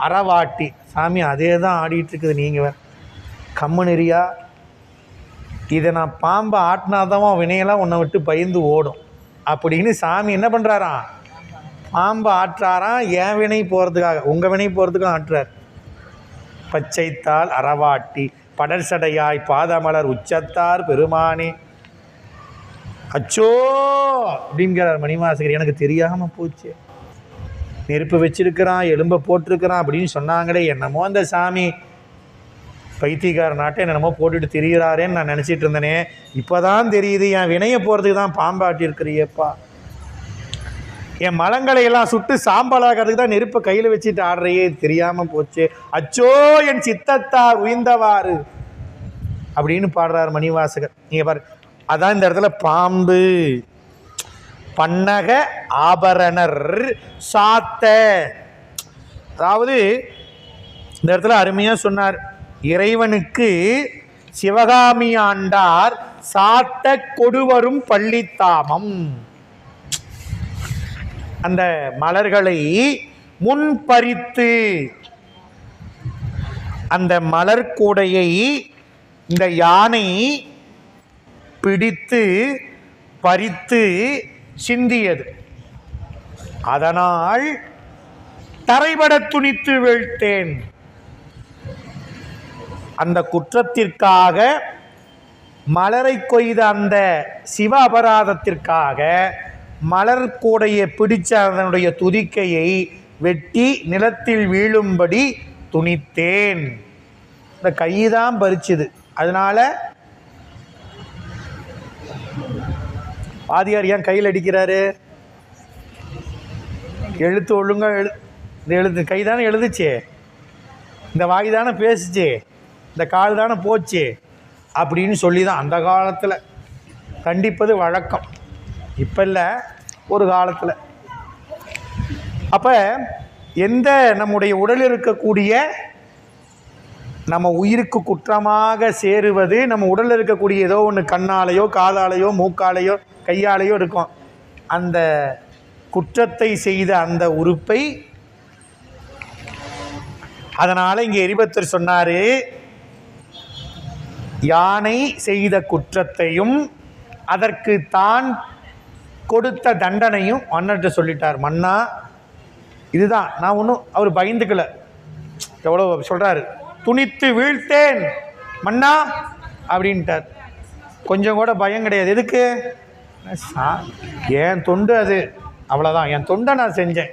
A: அறவாட்டி. சாமி அதே தான் ஆடிட்டு இருக்குது, நீங்கள் வேற கம்மு நெறியா. இதை நான் பாம்பை ஆட்டினாதான் வினையெல்லாம் உன்னை விட்டு பயந்து ஓடும் அப்படின்னு சாமி என்ன பண்ணுறாராம்? பாம்பை ஆற்றாராம். என் வினை போகிறதுக்காக, உங்கள் வினை போகிறதுக்கும் ஆட்டுறார். பச்சைத்தாள் அறவாட்டி படர்சடையாய் பாதமலர் உச்சத்தார் பெருமானே. அச்சோ அப்படிங்கிறார் மணிவாசகர். எனக்கு தெரியாமல் போச்சு, நெருப்பு வச்சிருக்கிறான், எலும்பை போட்டிருக்கிறான் அப்படின்னு சொன்னாங்களே, என்னமோ அந்த சாமி பைத்தியக்கார நாட்டை என்னமோ போட்டுட்டு திரிகிறாரேன்னு நான் நினச்சிட்டு இருந்தேனே. இப்போ தான் தெரியுது, என் வினையை போகிறதுக்கு தான் பாம்பாட்டி இருக்கிறியப்பா. என் மலங்களை எல்லாம் சுட்டு சாம்பலாகிறதுக்கு தான் நெருப்பை கையில் வச்சுட்டு ஆடுறையே, தெரியாமல் போச்சு. அச்சோ என் சித்தத்தார் உயிர்ந்தவாறு அப்படின்னு பாடுறார் மணிவாசகர். நீங்கள் பாரு, அதான் இந்த இடத்துல பாம்பு. பன்னக ஆபரணர் சாத்த. அதாவது இந்த இடத்துல அருமையா சொன்னார், இறைவனுக்கு சிவகாமி ஆண்டார் சாத்த கொடுவரும் பள்ளித்தாமம். அந்த மலர்களை முன்பறித்து, அந்த மலர் கூடையை இந்த யானை பிடித்து பறித்து சிந்தியது. அதனால் தரைபட துணித்து வீழ்த்தேன். அந்த குற்றத்திற்காக, மலரை கொய்த அந்த சிவ அபராதத்திற்காக மலர் கூடையை பிடிச்ச அதனுடைய துதிக்கையை வெட்டி நிலத்தில் வீழும்படி துணித்தேன். இந்த கைதான் பறிச்சுது. அதனால பாதியார் ஏன் கையில் அடிக்கிறாரு? எழுத்து ஒழுங்கா இந்த எழுத்து கை தானே எழுதுச்சு, இந்த வாய் தானே பேசுச்சு, இந்த கால் தானே போச்சு அப்படின்னு சொல்லி தான் அந்த காலத்தில் கண்டிப்பது வழக்கம். இப்போ இல்லை, ஒரு காலத்தில். அப்போ எந்த நம்முடைய உடலில் இருக்கக்கூடிய நம்ம உயிருக்கு குற்றமாக சேருவது, நம்ம உடலில் இருக்கக்கூடிய ஏதோ ஒன்று கண்ணாலேயோ காதாலேயோ மூக்காலேயோ கையாலேயோ இருக்கும். அந்த குற்றத்தை செய்த அந்த உறுப்பை, அதனால் இங்கே எரிபத்தர் சொன்னார், யானை செய்த குற்றத்தையும் அதற்கு தான் கொடுத்த தண்டனையும் மன்னர்கிட்ட சொல்லிட்டார். மன்னா இதுதான், நான் ஒன்றும் அவர் பயந்துக்கல. எவ்வளோ சொல்கிறாரு, துணித்து வீழ்த்தேன் மன்னா அப்படின்ட்டார். கொஞ்சம் கூட பயம் கிடையாது. எதுக்கு? என் தொண்டு அது, அவ்வளோதான், என் தொண்டை நான் செஞ்சேன்,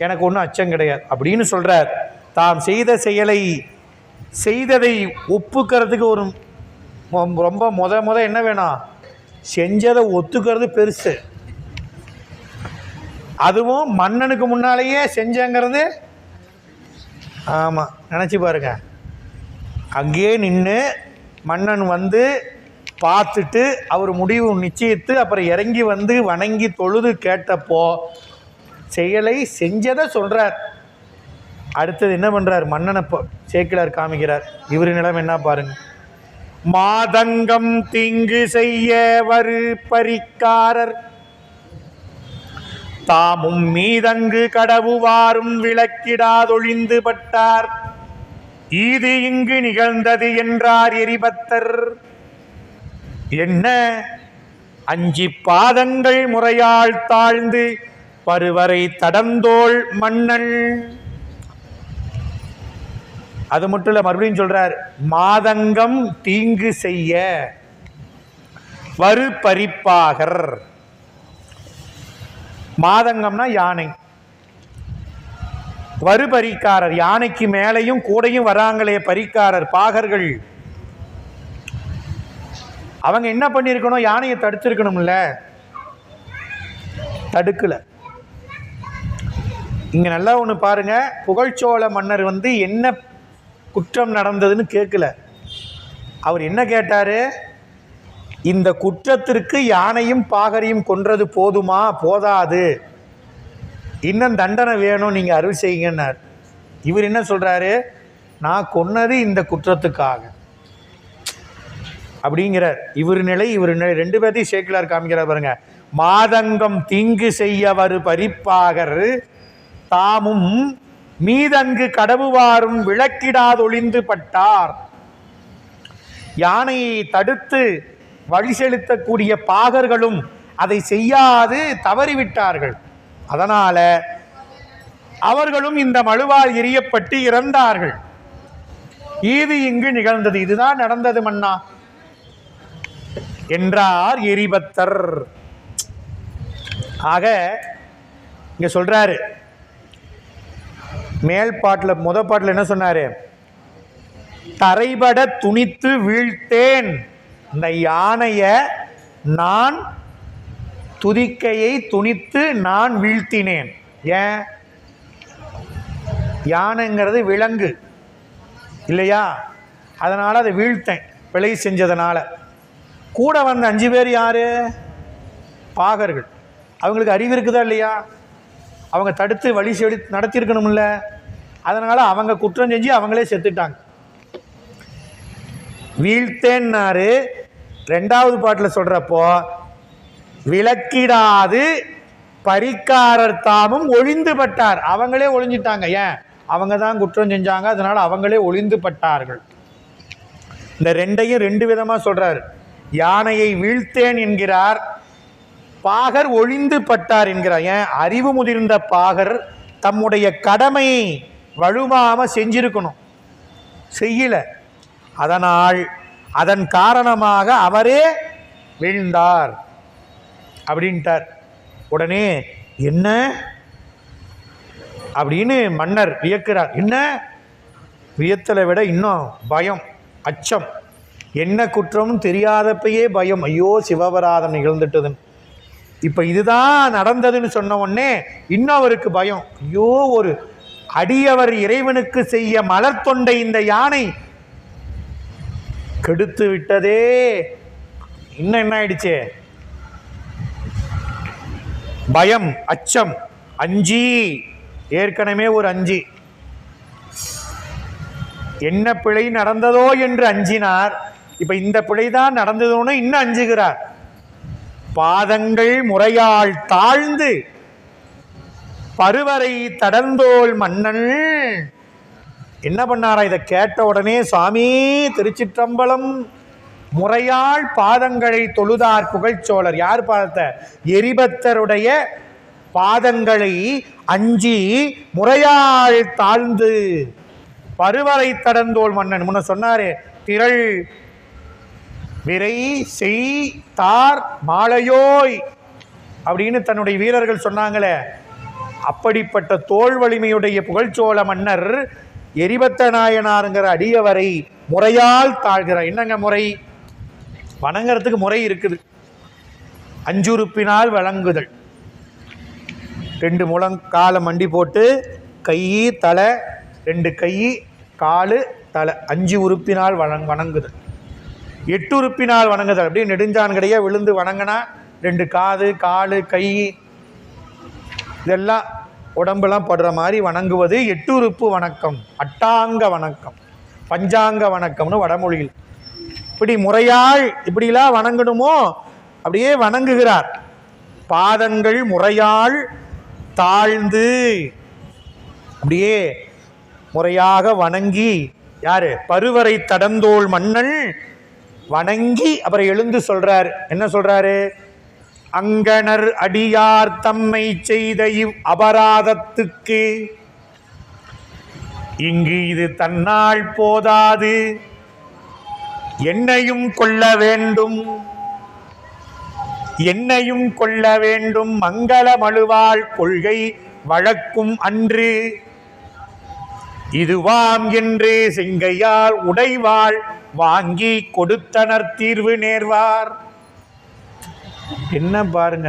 A: எனக்கு ஒன்றும் அச்சம் கிடையாது அப்படின்னு சொல்கிறார். தாம் செய்த செயலை செய்ததை ஒப்புக்கிறதுக்கு ஒரு ரொம்ப முத என்ன வேணும்? செஞ்சதை ஒத்துக்கிறது பெருசு. அதுவும் மன்னனுக்கு முன்னாலேயே செஞ்சங்கிறது. ஆமாம், நினச்சி பாருங்க. அங்கேயே நின்று மன்னன் வந்து பார்த்துட்டு அவர் முடிவு நிச்சயித்து அப்புறம் இறங்கி வந்து வணங்கி தொழுது கேட்டப்போ செயலை செஞ்சதை சொல்கிறார். அடுத்தது என்ன பண்ணுறார்? மன்னனை சேக்கிழார் காமிக்கிறார். இவர் நிலம் என்ன பாருங்க. மாதங்கம் தீங்கு செய்ய வரு பரிக்காரர் தாமும் மீதங்கு கடவுவாரும் விளக்கிடாதொழிந்து பட்டார். இது இங்கு நிகழ்ந்தது என்றார் எரிபத்தர். என்ன? 5 பாதங்கள் முறையால் தாழ்ந்து பருவரை தடந்தோள் மன்னன். அது மட்டும் இல்லை, மறுபடியும் சொல்றார், மாதங்கம் தீங்கு செய்ய வரு பரிப்பாகர். மாதங்கம்னா யானை, வரு பரிக்காரர், யானைக்கு மேலையும் கூடையும் வராங்களே பரிக்காரர், பாகர்கள். அவங்க என்ன பண்ணியிருக்கணும்? யானையை தடுத்திருக்கணும்ல, தடுக்கல. இங்க நல்லா ஒன்று பாருங்க. புகழ்ச்சோழ மன்னர் வந்து என்ன குற்றம் நடந்ததுன்னு கேட்கல. அவர் என்ன கேட்டாரு? இந்த குற்றத்திற்கு யானையும் பாகரையும் கொன்றது போதுமா? போதாது, இன்னும் தண்டனை வேணும், நீங்க அருள் செய்யுங்கன்னார். இவர் என்ன சொல்றாரு? நான் கொன்னது இந்த குற்றத்துக்காக அப்படிங்கிறார். இவர் நிலை ரெண்டு பேர்த்தையும் சேக்கிழார் காமிக்கிறார் பாருங்க. மாதங்கம் தீங்கு செய்ய வரு பரிப்பாகர் தாமும் மீதங்கு கடவுவாரும் விளக்கிடாதொழிந்து பட்டார். யானையை தடுத்து வழி செலுத்தக்கூடிய பாகர்களும் அதை செய்யாது தவறிவிட்டார்கள். அதனால அவர்களும் இந்த மழுவால் எரியப்பட்டு இறந்தார்கள். இது இங்கு நிகழ்ந்தது, இதுதான் நடந்தது மன்னா என்றார் எரிபத்தர். ஆக இங்க சொல்றாரு, மேல் பாட்டில் முத பாட்டில் என்ன சொன்னாரு? தரைபட துணித்து வீழ்த்தேன். இந்த யானைய நான் துதிக்கையை துணித்து நான் வீழ்த்தினேன். ஏன்? யானைங்கிறது விலங்கு இல்லையா? அதனால அதை வீழ்த்தேன், பிழை செஞ்சதுனால. கூட வந்த 5 பேர் யாரு? பாகர்கள். அவங்களுக்கு அறிவு இருக்குதா இல்லையா? அவங்க தடுத்து வழி நடத்தியிருக்கணும்ல. அதனால் அவங்க குற்றம் செஞ்சு அவங்களே செத்துட்டாங்க. வீழ்த்தேன்னாரு. 2வது பாட்டில் சொல்கிறப்போ விளக்கிடாது பரிக்காரர் தாமும் ஒழிந்து பட்டார். அவங்களே ஒழிஞ்சிட்டாங்க. ஏன்? அவங்க தான் குற்றம் செஞ்சாங்க, அதனால் அவங்களே ஒழிந்து பட்டார்கள். இந்த 2ஐயும் 2 விதமாக சொல்கிறார். யானையை வீழ்த்தேன் என்கிறார், பாகர் ஒழிந்து பட்டார் என்கிறார். ஏன்? அறிவு முதிர்ந்த பாகர் தம்முடைய கடமையை வலுவாமல் செஞ்சிருக்கணும், செய்யலை. அதனால் அதன் காரணமாக அவரே வீழ்ந்தார் அப்படின்ட்டார். உடனே என்ன அப்படின்னு மன்னர் வியக்கிறார். என்ன? வியத்தலை விட இன்னும் பயம், அச்சம். என்ன குற்றம்னு தெரியாதப்பயே பயம். ஐயோ சிவபராதம் நிகழ்ந்துட்டதுன்னு. இப்போ இதுதான் நடந்ததுன்னு சொன்ன உடனே இன்னும் அவருக்கு பயம். ஐயோ, ஒரு அடியவர் இறைவனுக்கு செய்ய மலர் தொண்டை இந்த யானை கெடுத்து விட்டதே. இன்னும் என்ன ஆயிடுச்சு? பயம், அச்சம், அஞ்சி, ஏற்கனவே ஒரு அஞ்சி. என்ன பிழை நடந்ததோ என்று அஞ்சினார். இப்ப இந்த பிழைதான் நடந்ததோன்னு இன்னும் அஞ்சுகிறார். பாதங்கள் முறையால் தாழ்ந்து பருவரை தடர்ந்தோள் மன்னன் என்ன பண்ணாரா? இதை கேட்ட உடனே சுவாமி திருச்சிற்றம்பலம், முறையால் பாதங்களை தொழுதார் புகழ்ச்சோழர். யார் பாதத்தை? எரிபத்தருடைய பாதங்களை அஞ்சி முறையால் தாழ்ந்து பருவரை தடர்ந்தோள் மன்னன். முன்ன சொன்னாரு, திரள் விரை செய் தார் மாலையோய் அப்படின்னு தன்னுடைய வீரர்கள் சொன்னாங்களே. அப்படிப்பட்ட தோல் வலிமையுடைய புகழ்ச்சோழ மன்னர் எரிபத்த நாயனாருங்கிற அடியவரை முறையால் தாழ்கிறார். என்னங்க முறை? வணங்கிறதுக்கு முறை இருக்குது. அஞ்சுறுப்பினால் வழங்குதல். 2 முழங்கால மண்டி போட்டு கை தலை, 2 கை காலு தலை, 5 உறுப்பினால் வணங்குதல். 8 உறுப்பினால் வணங்குதல். அப்படியே நெடுஞ்சான் கடையாக விழுந்து வணங்கினா 2 காது காலு கை இதெல்லாம் உடம்பெல்லாம் படுற மாதிரி வணங்குவது 8 உறுப்பு வணக்கம், அட்டாங்க வணக்கம், பஞ்சாங்க வணக்கம்னு வடமொழியில். இப்படி முறையால் இப்படிலாம் வணங்கணுமோ அப்படியே வணங்குகிறார். பாதங்கள் முறையால் தாழ்ந்து அப்படியே முறையாக வணங்கி, யாரு? பருவரை தடந்தோள் மன்னன் வணங்கி அப்புறம் எழுந்து சொல்றார். என்ன சொல்றாரு? அங்கனர் அடியார் தம்மை செய்த இவ் அபராதத்துக்கு இங்கு இது தன்னால் போதாது, என்னையும் கொள்ள வேண்டும், என்னையும் கொள்ள வேண்டும். மங்கள மழுவாள் கொள்கை வழக்கும் அன்று இதுவாம் என்று செங்கையால் உடைவாள் வாங்கி கொடுத்தனர் தீர்வு நேர்வார். என்ன பாருங்க,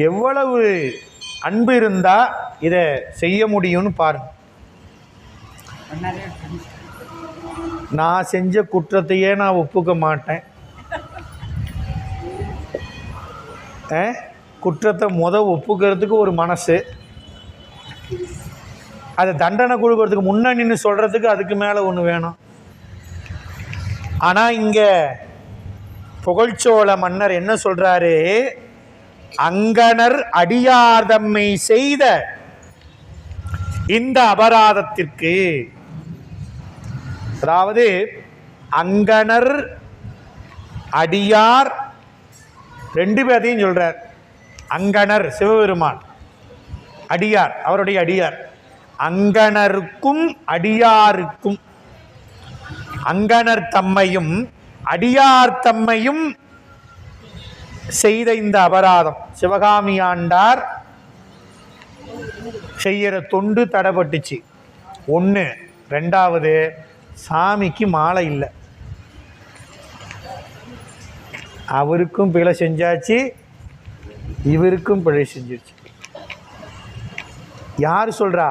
A: எவ்வளவு அன்பு இருந்தா இதை செய்ய முடியும்னு பாருங்க. நான் செஞ்ச குற்றத்தையே நான் ஒப்புக்க மாட்டேன். குற்றத்தை ஒப்புக்கிறதுக்கு ஒரு மனசு, அதை தண்டனை கொடுக்கறதுக்கு முன்ன நின்று சொல்றதுக்கு அதுக்கு மேலே ஒன்று வேணும். ஆனால் இங்கே புகழ்ச்சோழ மன்னர் என்ன சொல்றாரு? அங்கனர் அடியார் தம்மை செய்த இந்த அபராதத்திற்கு, அதாவது அங்கனர் அடியார் 2 பேரையும் சொல்றார். அங்கனர் சிவபெருமான், அடியார் அவருடைய அடியார். அங்கனருக்கும் அடியாருக்கும், அங்கனர் தம்மையும் அடியார் தம்மையும் செய்த இந்த அபராதம், சிவகாமி ஆண்டார் செய்கிற தொண்டு தடைப்பட்டுச்சு. 1. 2வது, சாமிக்கு மாலை இல்லை. அவருக்கும் பிழை செஞ்சாச்சு, இவருக்கும் பிழை செஞ்சிருச்சு. யார் சொல்றா?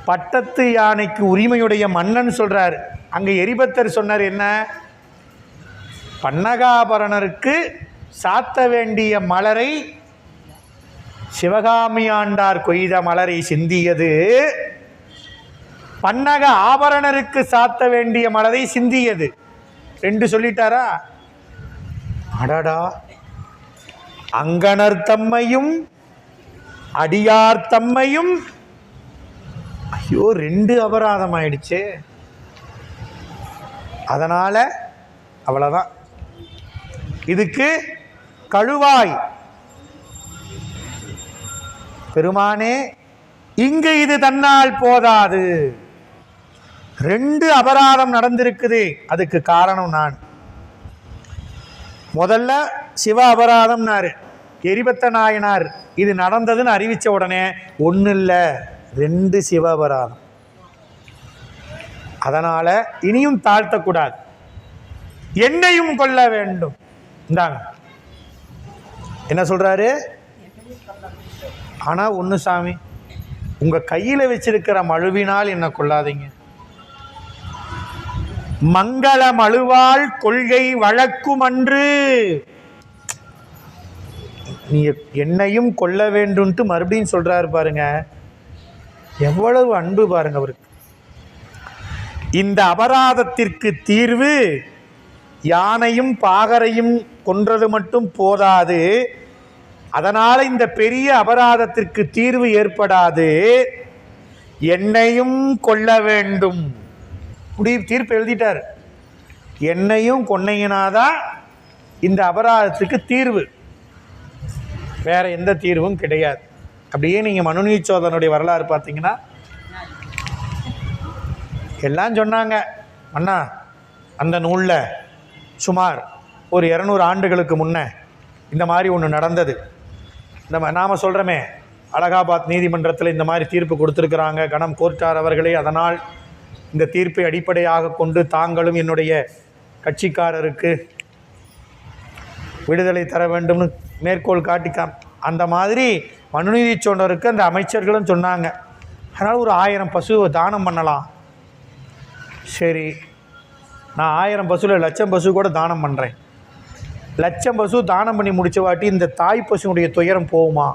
A: பட்டத்து யானைக்கு உரிமையுடைய மன்னன் சொல்றார். அங்க எரிபத்தர் சொன்னார் என்ன? பன்னகாபரணருக்கு சாத்த வேண்டிய மலரை சிவகாமி ஆண்டார் கொய்த மலரை சிந்தியது, பன்னக ஆபரணருக்கு சாத்த வேண்டிய மலரை சிந்தியது. ரெண்டு சொல்லிட்டாரா? அடடா, அங்கணர் தம்மையும் அடியார் தம்மையும், ஐயோ ரெண்டு அபராதம் ஆயிடுச்சு. அதனால அவ்வளவுதான். இதுக்கு கழுவாய் பெருமானே, இங்கு இது தன்னால் போதாது. ரெண்டு அபராதம் நடந்திருக்குது, அதுக்கு காரணம் நான். முதல்ல சிவ அபராதம்னாரு எரிபத்த நாயனார், இது நடந்ததுன்னு அறிவிச்ச உடனே ஒன்னு இல்ல ரெண்டு சிவ அபராதம். அதனால இனியும் தாழ்த்தக்கூடாது, என்னையும் கொள்ள வேண்டும். இந்தாங்க என்ன சொல்றாரு? ஆனா ஒண்ணு சாமி, உங்க கையில வச்சிருக்கிற மழுவினால் என்ன கொள்ளாதீங்க. மங்கள மழுவாள் கொள்கை வழக்கும் அன்று. நீ என்னையும் கொள்ள வேண்டும்ட்டு மறுபடியும் சொல்றாரு பாருங்க, எவ்வளவு அன்பு பாருங்க அவருக்கு. இந்த அபராதத்திற்கு தீர்வு யானையும் பாகரையும் கொன்றது மட்டும் போதாது, அதனால இந்த பெரிய அபராதத்திற்கு தீர்வு ஏற்படாது, என்னையும் கொள்ள வேண்டும். தீர்ப்பு எழுதிட்டார். என்னையும் கொன்னையினாதான் இந்த அபராதத்துக்கு தீர்வு, வேற எந்த தீர்வும் கிடையாது. அப்படியே நீங்க மனுநீதிச்சோதனுடைய வரலாறு பார்த்தீங்கன்னா எல்லாம் சொன்னாங்க. அண்ணா அந்த நூலில் சுமார் ஒரு 200 ஆண்டுகளுக்கு முன்ன இந்த மாதிரி ஒன்று நடந்தது. நாம் சொல்கிறோமே, அலகாபாத் நீதிமன்றத்தில் இந்த மாதிரி தீர்ப்பு கொடுத்துருக்குறாங்க கணம் கோர்ட்டார் அவர்களே, அதனால் இந்த தீர்ப்பை அடிப்படையாக கொண்டு தாங்களும் என்னுடைய கட்சிக்காரருக்கு விடுதலை தர வேண்டும்னு மேற்கோள் காட்டிக்காம். அந்த மாதிரி மனுநீதிச்சோழருக்கு அந்த அமைச்சர்களும் சொன்னாங்க, அதனால் ஒரு 1000 பசுவை தானம் பண்ணலாம். சரி, நான் 1000 பசுவில் 1,00,000 பசு கூட தானம் பண்ணுறேன். 1,00,000 பசு தானம் பண்ணி முடிச்ச வாட்டி இந்த தாய் பசுனுடைய துயரம் போகுமா?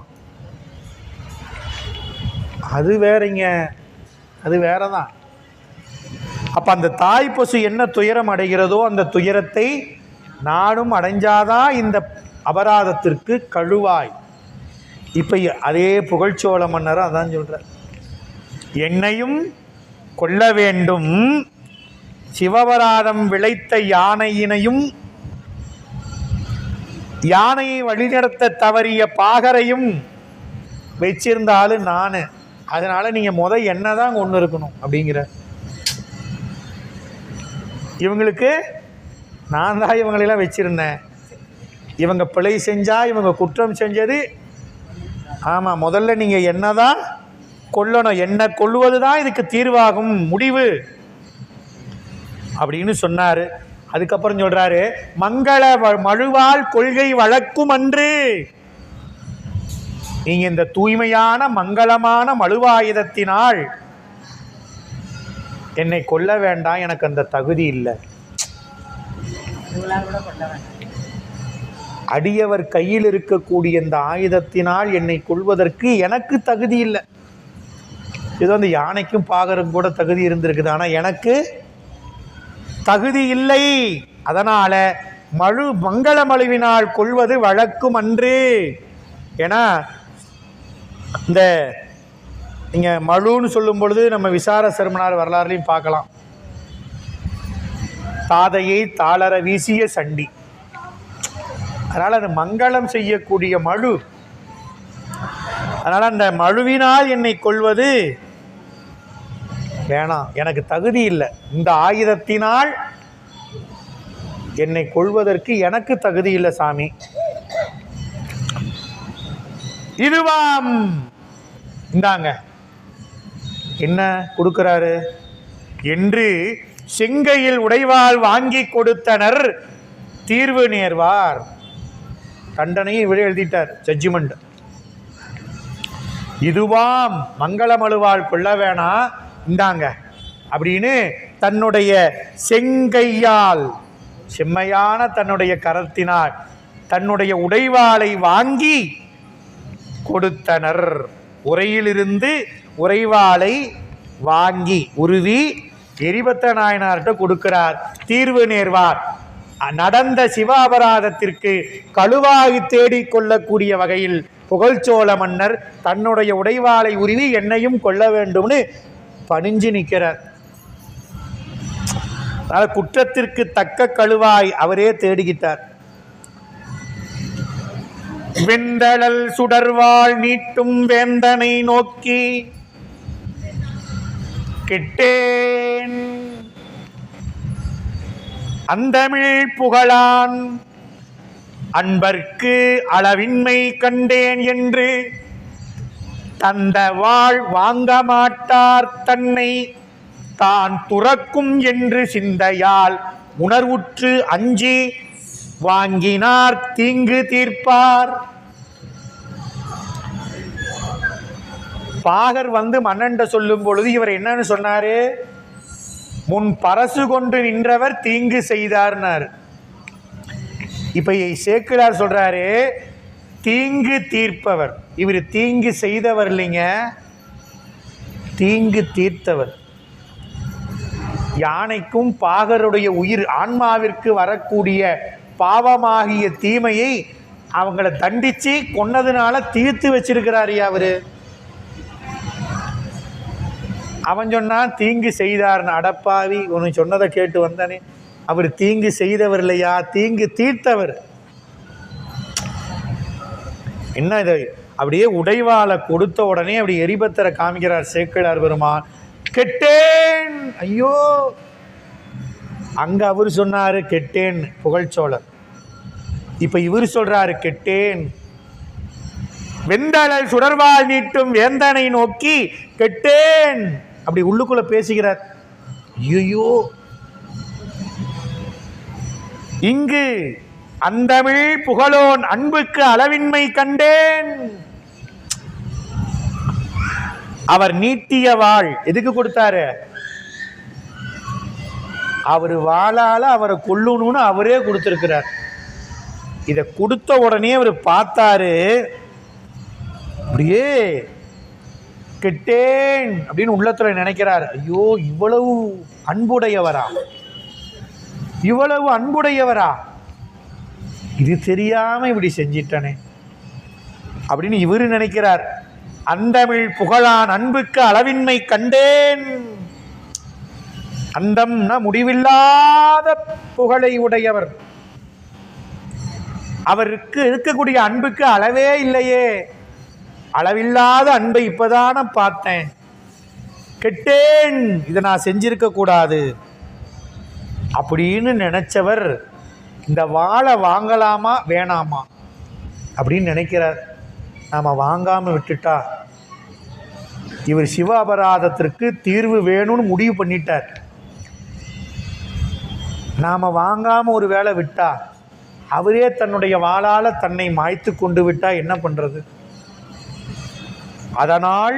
A: அது வேறங்க, அது வேற தான். அப்போ அந்த தாய் பசு என்ன துயரம் அடைகிறதோ அந்த துயரத்தை நானும் அடைஞ்சாதான் இந்த அபராதத்திற்கு கழுவாய். இப்போ அதே புகழ்ச்சோழ மன்னர் அதான் சொல்ற, என்னையும் கொள்ள வேண்டும், சிவபராதம் விளைத்த யானையினையும் யானையை வழிநடத்த தவறிய பாகரையும் வச்சிருந்தாலும் நான், அதனால நீங்க என்னதான் கொண்டு இருக்கணும் அப்படிங்கிற. இவங்களுக்கு நான் தான் இவங்களெல்லாம் வச்சிருந்தேன், இவங்க பிழை செஞ்சா இவங்க குற்றம் செஞ்சது. ஆமா, முதல்ல நீங்க என்னதான் கொல்லணும், என்ன கொள்வது தான் இதுக்கு தீர்வாகும் முடிவு அப்படின்னு சொன்னாரு. அதுக்கப்புறம் சொல்றாரு, மங்கள மழுவால் கொள்கை வழக்கும் அன்று. நீங்க இந்த தூய்மையான மங்களமான மழுவாயுதத்தினால் என்னை கொல்ல வேண்டாம், எனக்கு அந்த தகுதி இல்லை. அடியவர் கையில் இருக்கக்கூடிய இந்த ஆயுதத்தினால் என்னை கொள்வதற்கு எனக்கு தகுதி இல்லை. இது வந்து யானைக்கும் பாகருக்கும் கூட தகுதி இருந்திருக்குது, ஆனால் எனக்கு தகுதி இல்லை. அதனால மங்கள மழுவினால் கொள்வது வழக்கும் அன்று. ஏன்னா இந்த நீங்க மழுன்னு சொல்லும் பொழுது நம்ம விசார சருமனார் வரலாறுலையும் பார்க்கலாம், தாதையை தாளர வீசிய சண்டி. அதனால அது மங்களம் செய்யக்கூடிய மழு. அதனால அந்த மழுவினால் என்னை கொள்வது வேணாம், எனக்கு தகுதி இல்லை. இந்த ஆயுதத்தினால் என்னை கொள்வதற்கு எனக்கு தகுதி இல்லை சாமி. இதுவாம் இந்தாங்க என்ன கொடுக்கிறாரு என்று செங்கையில் உடைவாள் வாங்கி கொடுத்தனர் தீர்வு நேர்வார். தண்டனையை விட எழுதிட்டார், ஜட்ஜ்மெண்ட். இதுவாம் மங்களமழுவாள் கொள்ள வேணாம், இந்தாங்க அப்படின்னு தன்னுடைய செங்கையால் செம்மையான தன்னுடைய கரத்தினால் தன்னுடைய உடைவாளை வாங்கி கொடுத்தனர். உரையிலிருந்து உறைவாளை வாங்கி உருவி எரிபத்த நாயனார்கிட்ட கொடுக்கிறார். தீர்வு நேர்வார். நடந்த சிவாபராதத்திற்கு கழுவாகி தேடிக்கொள்ளக்கூடிய வகையில் புகழ்ச்சோழ மன்னர் தன்னுடைய உடைவாளை உருவி என்னையும் கொள்ள வேண்டும்னு பணிஞ்சு நிற்கிறார். அதனால் குற்றத்திற்கு தக்க கழுவாய் அவரே தேடிக்கிட்டார். வெந்தழல் சுடர்வாள் நீட்டும் வேந்தனை நோக்கி கெட்டேன் அந்தமிழ் புகழான் அன்பர்க்கு அளவின்மை கண்டேன் என்று தந்த வாழ் வாங்க மாட்டார் தன்னை தான் துறக்கும் என்று சிந்தையால் உணர்வுற்று அஞ்சி வாங்கினார் தீங்கு தீர்ப்பார். பாகர் வந்து மன்னன்ட சொல்லும் பொழுது இவர் என்னன்னு சொன்னாரு? முன் பரசு கொண்டு நின்றவர் தீங்கு செய்தார்னார். இப்ப சேக்கிழார் சொல்றாரு தீங்கு தீர்ப்பவர். இவர் தீங்கு செய்தவர் இல்லைங்க, தீங்கு தீர்த்தவர். யானைக்கும் பாகருடைய உயிர் ஆன்மாவிற்கு வரக்கூடிய பாவமாகிய தீமையை அவங்கள தண்டிச்சு கொன்னதுனால தீர்த்து வச்சிருக்கிறாரு அவரு. அவன் சொன்னான் தீங்கு செய்தார்னு. அடப்பாவி, உனக்கு சொன்னதை கேட்டு வந்தானே. அவர் தீங்கு செய்தவர் இல்லையா, தீங்கு தீர்த்தவர். என்ன இது? அப்படியே உடைவாளை கொடுத்த உடனே அப்படி எரிபத்தரை காமிக்கிறார் சேக்கிழார் பெருமான். கெட்டேன், ஐயோ. அங்க அவர் சொன்னாரு கெட்டேன் புகழ்ச்சோழர். இப்ப இவர் சொல்றாரு கெட்டேன். வெந்தழல் சுடர்வாள் நீட்டும் வேந்தனை நோக்கி கெட்டேன். அப்படி உள்ளுக்குள்ள பேசுகிறார். ஐயோ, இங்கு அந்தமிழ் புகழோன் அன்புக்கு அளவின்மை கண்டேன். அவர் நீட்டிய வாழ் எதுக்கு கொடுத்தாரு? அவர் வாளால அவரை கொல்லணும்னு அவரே கொடுத்திருக்கிறார். இதை கொடுத்த உடனே அவர் பார்த்தாரு, அப்படியே கெட்டேன் அப்படின்னு உள்ளத்துல நினைக்கிறார். ஐயோ, இவ்வளவு அன்புடையவரா, இவ்வளவு அன்புடையவரா, இது தெரியாம இப்படி செஞ்சிட்டனே அப்படின்னு இவரு நினைக்கிறார். அந்தமிழ் புகழான் அன்புக்கு அளவின்மை கண்டேன். அந்தம்னா முடிவில்லாத புகழை உடையவர். அவருக்கு இருக்கக்கூடிய அன்புக்கு அளவே இல்லையே. அளவில்லாத அன்பை இப்பதான பார்த்தேன். கெட்டேன், இதை நான் செஞ்சிருக்க கூடாது அப்படின்னு நினைச்சவர் இந்த வாளை வாங்கலாமா வேணாமா அப்படின்னு நினைக்கிறார். நாம வாங்காம விட்டுட்டா இவர் சிவ அபராதத்திற்கு தீர்வு வேணும்னு முடிவு பண்ணிட்டார். நாம வாங்காம ஒரு வேளை விட்டா அவரே தன்னுடைய வாளால தன்னை மாய்த்து கொண்டு விட்டா என்ன பண்றது? அதனால்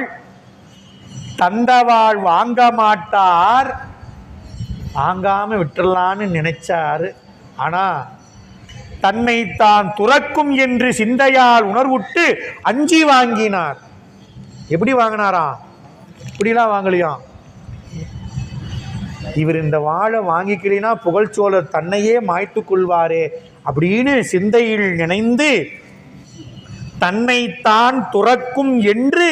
A: தந்தவாள் வாங்க மாட்டார், வாங்காம விட்டுறலான்னு நினைச்சாரு. ஆனா தன்னை தான் துறக்கும் என்று சிந்தையால் உணர்வுட்டு அஞ்சி வாங்கினார். எப்படி வாங்கினாராம்? இப்படிலாம் வாங்கலையாம். இவர் இந்த வாழை வாங்கிக்கலினா புகழ்ச்சோழர் தன்னையே மாய்த்து கொள்வாரே அப்படின்னு சிந்தையில் நினைந்து தன்னை தான் துறக்கும் என்று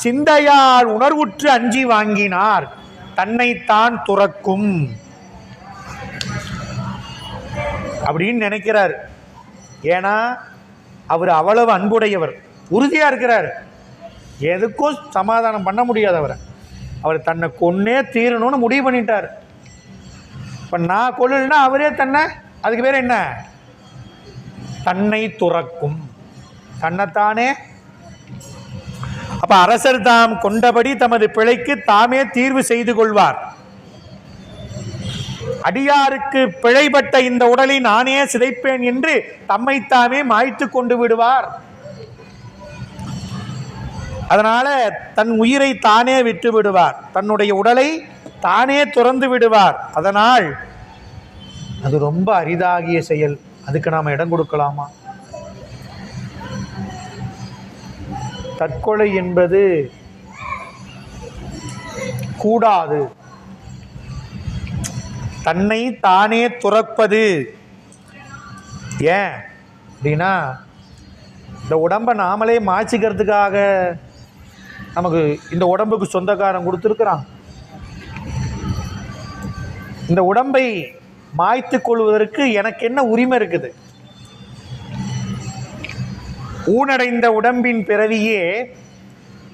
A: சிந்தையால் உணர்வுற்று அஞ்சி வாங்கினார். தன்னைத்தான் துறக்கும் அப்படின்னு நினைக்கிறார். ஏன்னா அவர் அவ்வளவு அன்புடையவர், உறுதியா இருக்கிறார். எதுக்கும் சமாதானம் பண்ண முடியாதவர். அவர் தன்னை கொன்னே தீரணும்னு முடிவு பண்ணிட்டார். இப்ப நான் கொல்லனா அவரே தன்னை, அதுக்கு பேர் என்ன? தன்னை துறக்கும், தன்னைத்தானே. அப்ப அரசர் தாம் கொண்டபடி தமது பிழைக்கு தாமே தீர்வு செய்து கொள்வார். அடியாருக்கு பிழைப்பட்ட இந்த உடலை நானே சிதைப்பேன் என்று தம்மைத்தாமே மாய்த்து கொண்டு விடுவார். அதனால தன் உயிரை தானே விட்டு விடுவார், தன்னுடைய உடலை தானே துறந்து விடுவார். அதனால் அது ரொம்ப அரிதாகிய செயல். அதுக்கு நாம் இடம் கொடுக்கலாமா? தற்கொலை என்பது கூடாது. தன்னை தானே துறப்பது ஏன் அப்படின்னா, இந்த உடம்பை நாமளே மாய்ச்சிக்கிறதுக்காக நமக்கு இந்த உடம்புக்கு சொந்தக்காரன் கொடுத்துருக்கிறான். இந்த உடம்பை மாய்த்து கொள்வதற்கு எனக்கு என்ன உரிமை இருக்குது? ஊனடைந்த உடம்பின் பிறவியே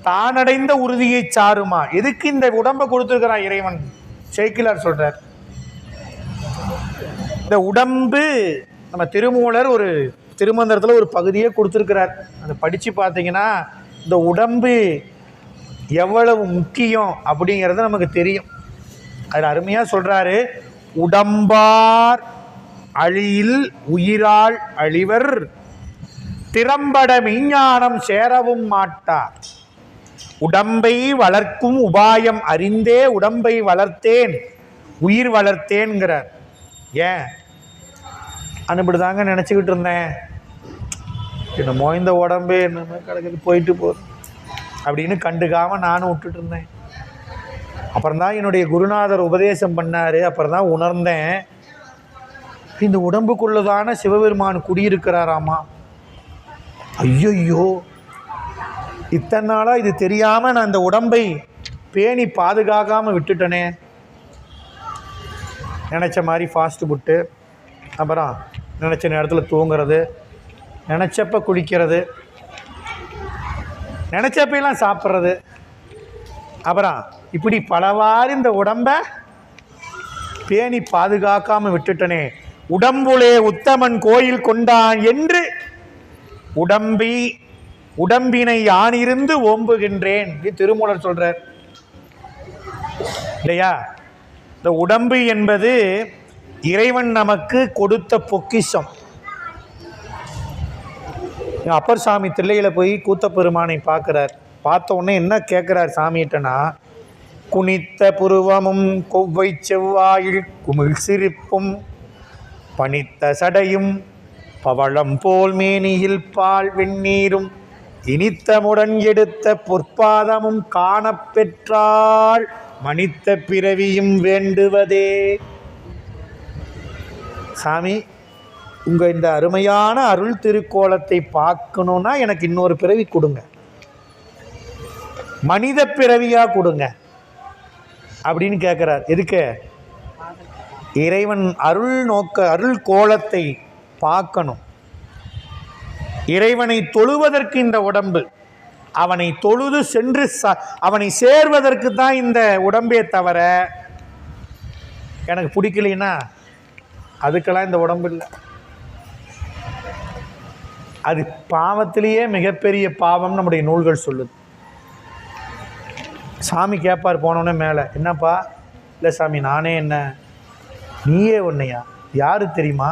A: தானடைந்த உறுதியை சாருமா. எதுக்கு இந்த உடம்பை கொடுத்துருக்கிறான் இறைவன்? சேக்கிலார் சொல்றார், இந்த உடம்பு நம்ம திருமூலர் ஒரு திருமந்திரத்தில் ஒரு பகுதியே கொடுத்துருக்கிறார். அதை படித்து பார்த்தீங்கன்னா இந்த உடம்பு எவ்வளவு முக்கியம் அப்படிங்கிறது நமக்கு தெரியும். அதில் அருமையாக சொல்கிறாரு, உடம்பார் அழியில் உயிரால் அழிவர் திறம்பட மெய்ஞானம் சேரவும் மாட்டார். உடம்பை வளர்க்கும் உபாயம் அறிந்தே உடம்பை வளர்த்தேன், உயிர் வளர்த்தேன்கிறார். ஏன் அனுப்பிடுதாங்க நினச்சிக்கிட்டு இருந்தேன், என்னமோ இந்த உடம்பு என்னமோ கிடக்குது போயிட்டு போகுது அப்படின்னு கண்டுக்காமல் நானும் விட்டுட்டு இருந்தேன். அப்புறம்தான் என்னுடைய குருநாதர் உபதேசம் பண்ணார். அப்புறம் தான் உணர்ந்தேன், இந்த உடம்புக்குள்ளதான சிவபெருமான் குடியிருக்கிறாராமா. ஐயோ, இத்தனை நாளாக இது தெரியாமல் நான் இந்த உடம்பை பேணி பாதுகாக்காமல் விட்டுட்டனே. நினச்ச மாதிரி ஃபாஸ்ட்டு புட்டு, அப்புறம் நினச்ச நேரத்தில் தூங்குறது, நினச்சப்ப குளிக்கிறது, நினச்சப்பெல்லாம் சாப்பிட்றது, அப்புறம் இப்படி பலவாறு இந்த உடம்பை பேணி பாதுகாக்காமல் விட்டுட்டனே. உடம்புலே உத்தமன் கோயில் கொண்டான் என்று உடம்பினை யானிருந்து ஓம்புகின்றேன் திருமூலர் சொல்றார் இல்லையா? இந்த உடம்பு என்பது இறைவன் நமக்கு கொடுத்த பொக்கிஷம். அப்பர் சாமி தில்லையில போய் கூத்தப்பெருமானை பார்க்கிறார். பார்த்த உடனே என்ன கேட்கிறார் சாமிகிட்டனா, குனித்த புருவமும் கொவ்வை செவ்வாயில் குமிழ் சிரிப்பும் பனித்த சடையும் பவளம் போல் மேனியில் பால் வெந்நீரும் இனித்தமுடன் எடுத்த பொற்பாதமும் காணப்பெற்றால் மனித்த பிறவியும் வேண்டுவதே. சாமி, உங்கள் இந்த அருமையான அருள் திருக்கோலத்தை பார்க்கணுன்னா எனக்கு இன்னொரு பிறவி கொடுங்க, மனித பிறவியாக கொடுங்க அப்படின்னு கேட்குறார். எதுக்கு? இறைவன் அருள் கோலத்தை பார்க்கணும். இறைவனை தொழுவதற்கு இந்த உடம்பு, அவனை தொழுது சென்று அவனை சேர்வதற்கு தான் இந்த உடம்பே தவிர எனக்கு பிடிக்கலைன்னா அதுக்கெல்லாம் இந்த உடம்பு இல்லை. அது பாவத்திலேயே மிகப்பெரிய பாவம் நம்முடைய நூல்கள் சொல்லுது. சாமி கேட்பார் போனோடனே மேலே, என்னப்பா? இல்லை சாமி, நானே என்ன, நீயே ஒன்னையா? யாரு தெரியுமா?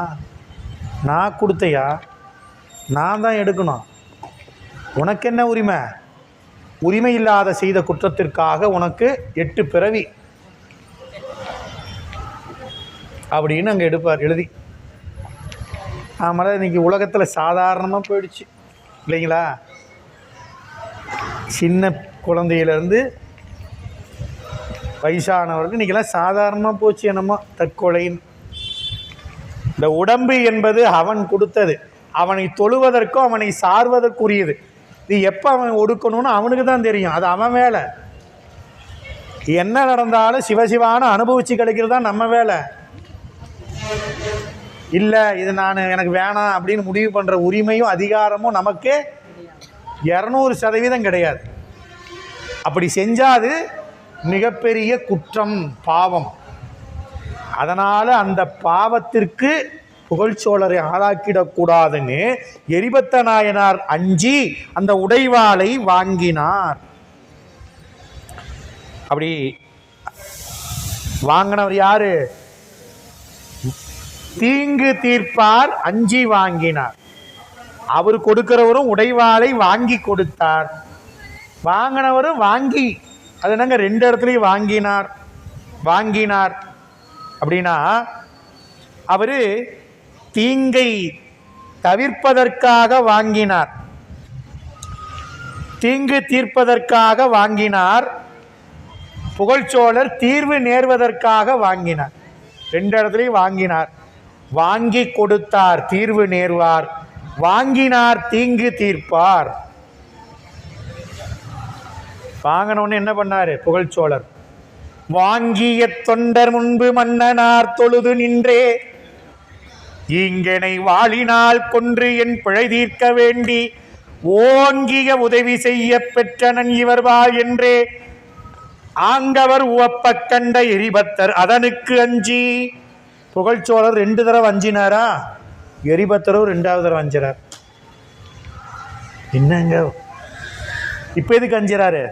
A: நான் கொடுத்தையா, நான் தான் எடுக்கணும். உனக்கு என்ன உரிமை? உரிமை இல்லாத செய்த குற்றத்திற்காக உனக்கு 8 பிறவி அப்படின்னு அங்கே எடுப்பார் எழுதி. ஆமாம், இன்னைக்கு உலகத்தில் சாதாரணமாக போயிடுச்சு இல்லைங்களா? சின்ன குழந்தையிலேருந்து வயசானவர்கள் இன்றைக்கெல்லாம் சாதாரணமாக போச்சு. என்னமோ தற்கொலைன்னு. இந்த உடம்பு என்பது அவன் கொடுத்தது, அவனை தொழுவதற்கும் அவனை சார்வதற்குரியது. இது எப்போ அவன் ஒடுக்கணும்னு அவனுக்கு தான் தெரியும், அது அவன் வேலை. என்ன நடந்தாலும் சிவசிவான அனுபவிச்சு கிடைக்கிறது தான் நம்ம வேலை. இல்லை இது எனக்கு வேணாம் அப்படின்னு முடிவு பண்ணுற உரிமையும் அதிகாரமும் நமக்கு 200% கிடையாது. அப்படி செஞ்சால் அது மிகப்பெரிய குற்றம், பாவம். அதனால் அந்த பாவத்திற்கு புகழ்ச்சோழரை ஆளாக்கிடக்கூடாதுன்னு எரிபத்த நாயனார் அஞ்சி அந்த உடைவாளை வாங்கினார். அப்படி வாங்கினவர் யாரு? தீங்கு தீர்ப்பார் அஞ்சி வாங்கினார். அவர் கொடுக்கிறவரும் உடைவாளை வாங்கி கொடுத்தார். வாங்கினவரும் வாங்கி, அது என்னங்க 2 இடத்துலையும் வாங்கினார் அப்படின்னா, அவரு தீங்கை தவிர்ப்பதற்காக வாங்கினார், தீங்கு தீர்ப்பதற்காக வாங்கினார். புகழ்ச்சோழர் தீர்வு நேர்வதற்காக வாங்கினார். ரெண்டு இடத்துலையும் வாங்கினார். வாங்கி கொடுத்தார் தீர்வு நேர்வார், வாங்கினார் தீங்கு தீர்ப்பார். வாங்கினோன்னு என்ன பண்ணாரு புகழ்ச்சோழர்? வாங்கிய தொண்டர் முன்பு மன்னனார் தொழுது நின்றே, இங்கனை வாழினால் கொன்று என் பிழை தீர்க்க வேண்டி ஓங்கிய உதவி செய்ய பெற்றனன் இவர்வாள் என்றே ஆங்கவர் உவப்ப கண்ட எரிபத்தர் அதனுக்கு அஞ்சி. புகழ்ச்சோழர் 2 தடவை அஞ்சினாரா, எரிபத்தரும் 2வது தடவை அஞ்சினார். என்னங்க இப்ப எதுக்கு அஞ்சிறாரு?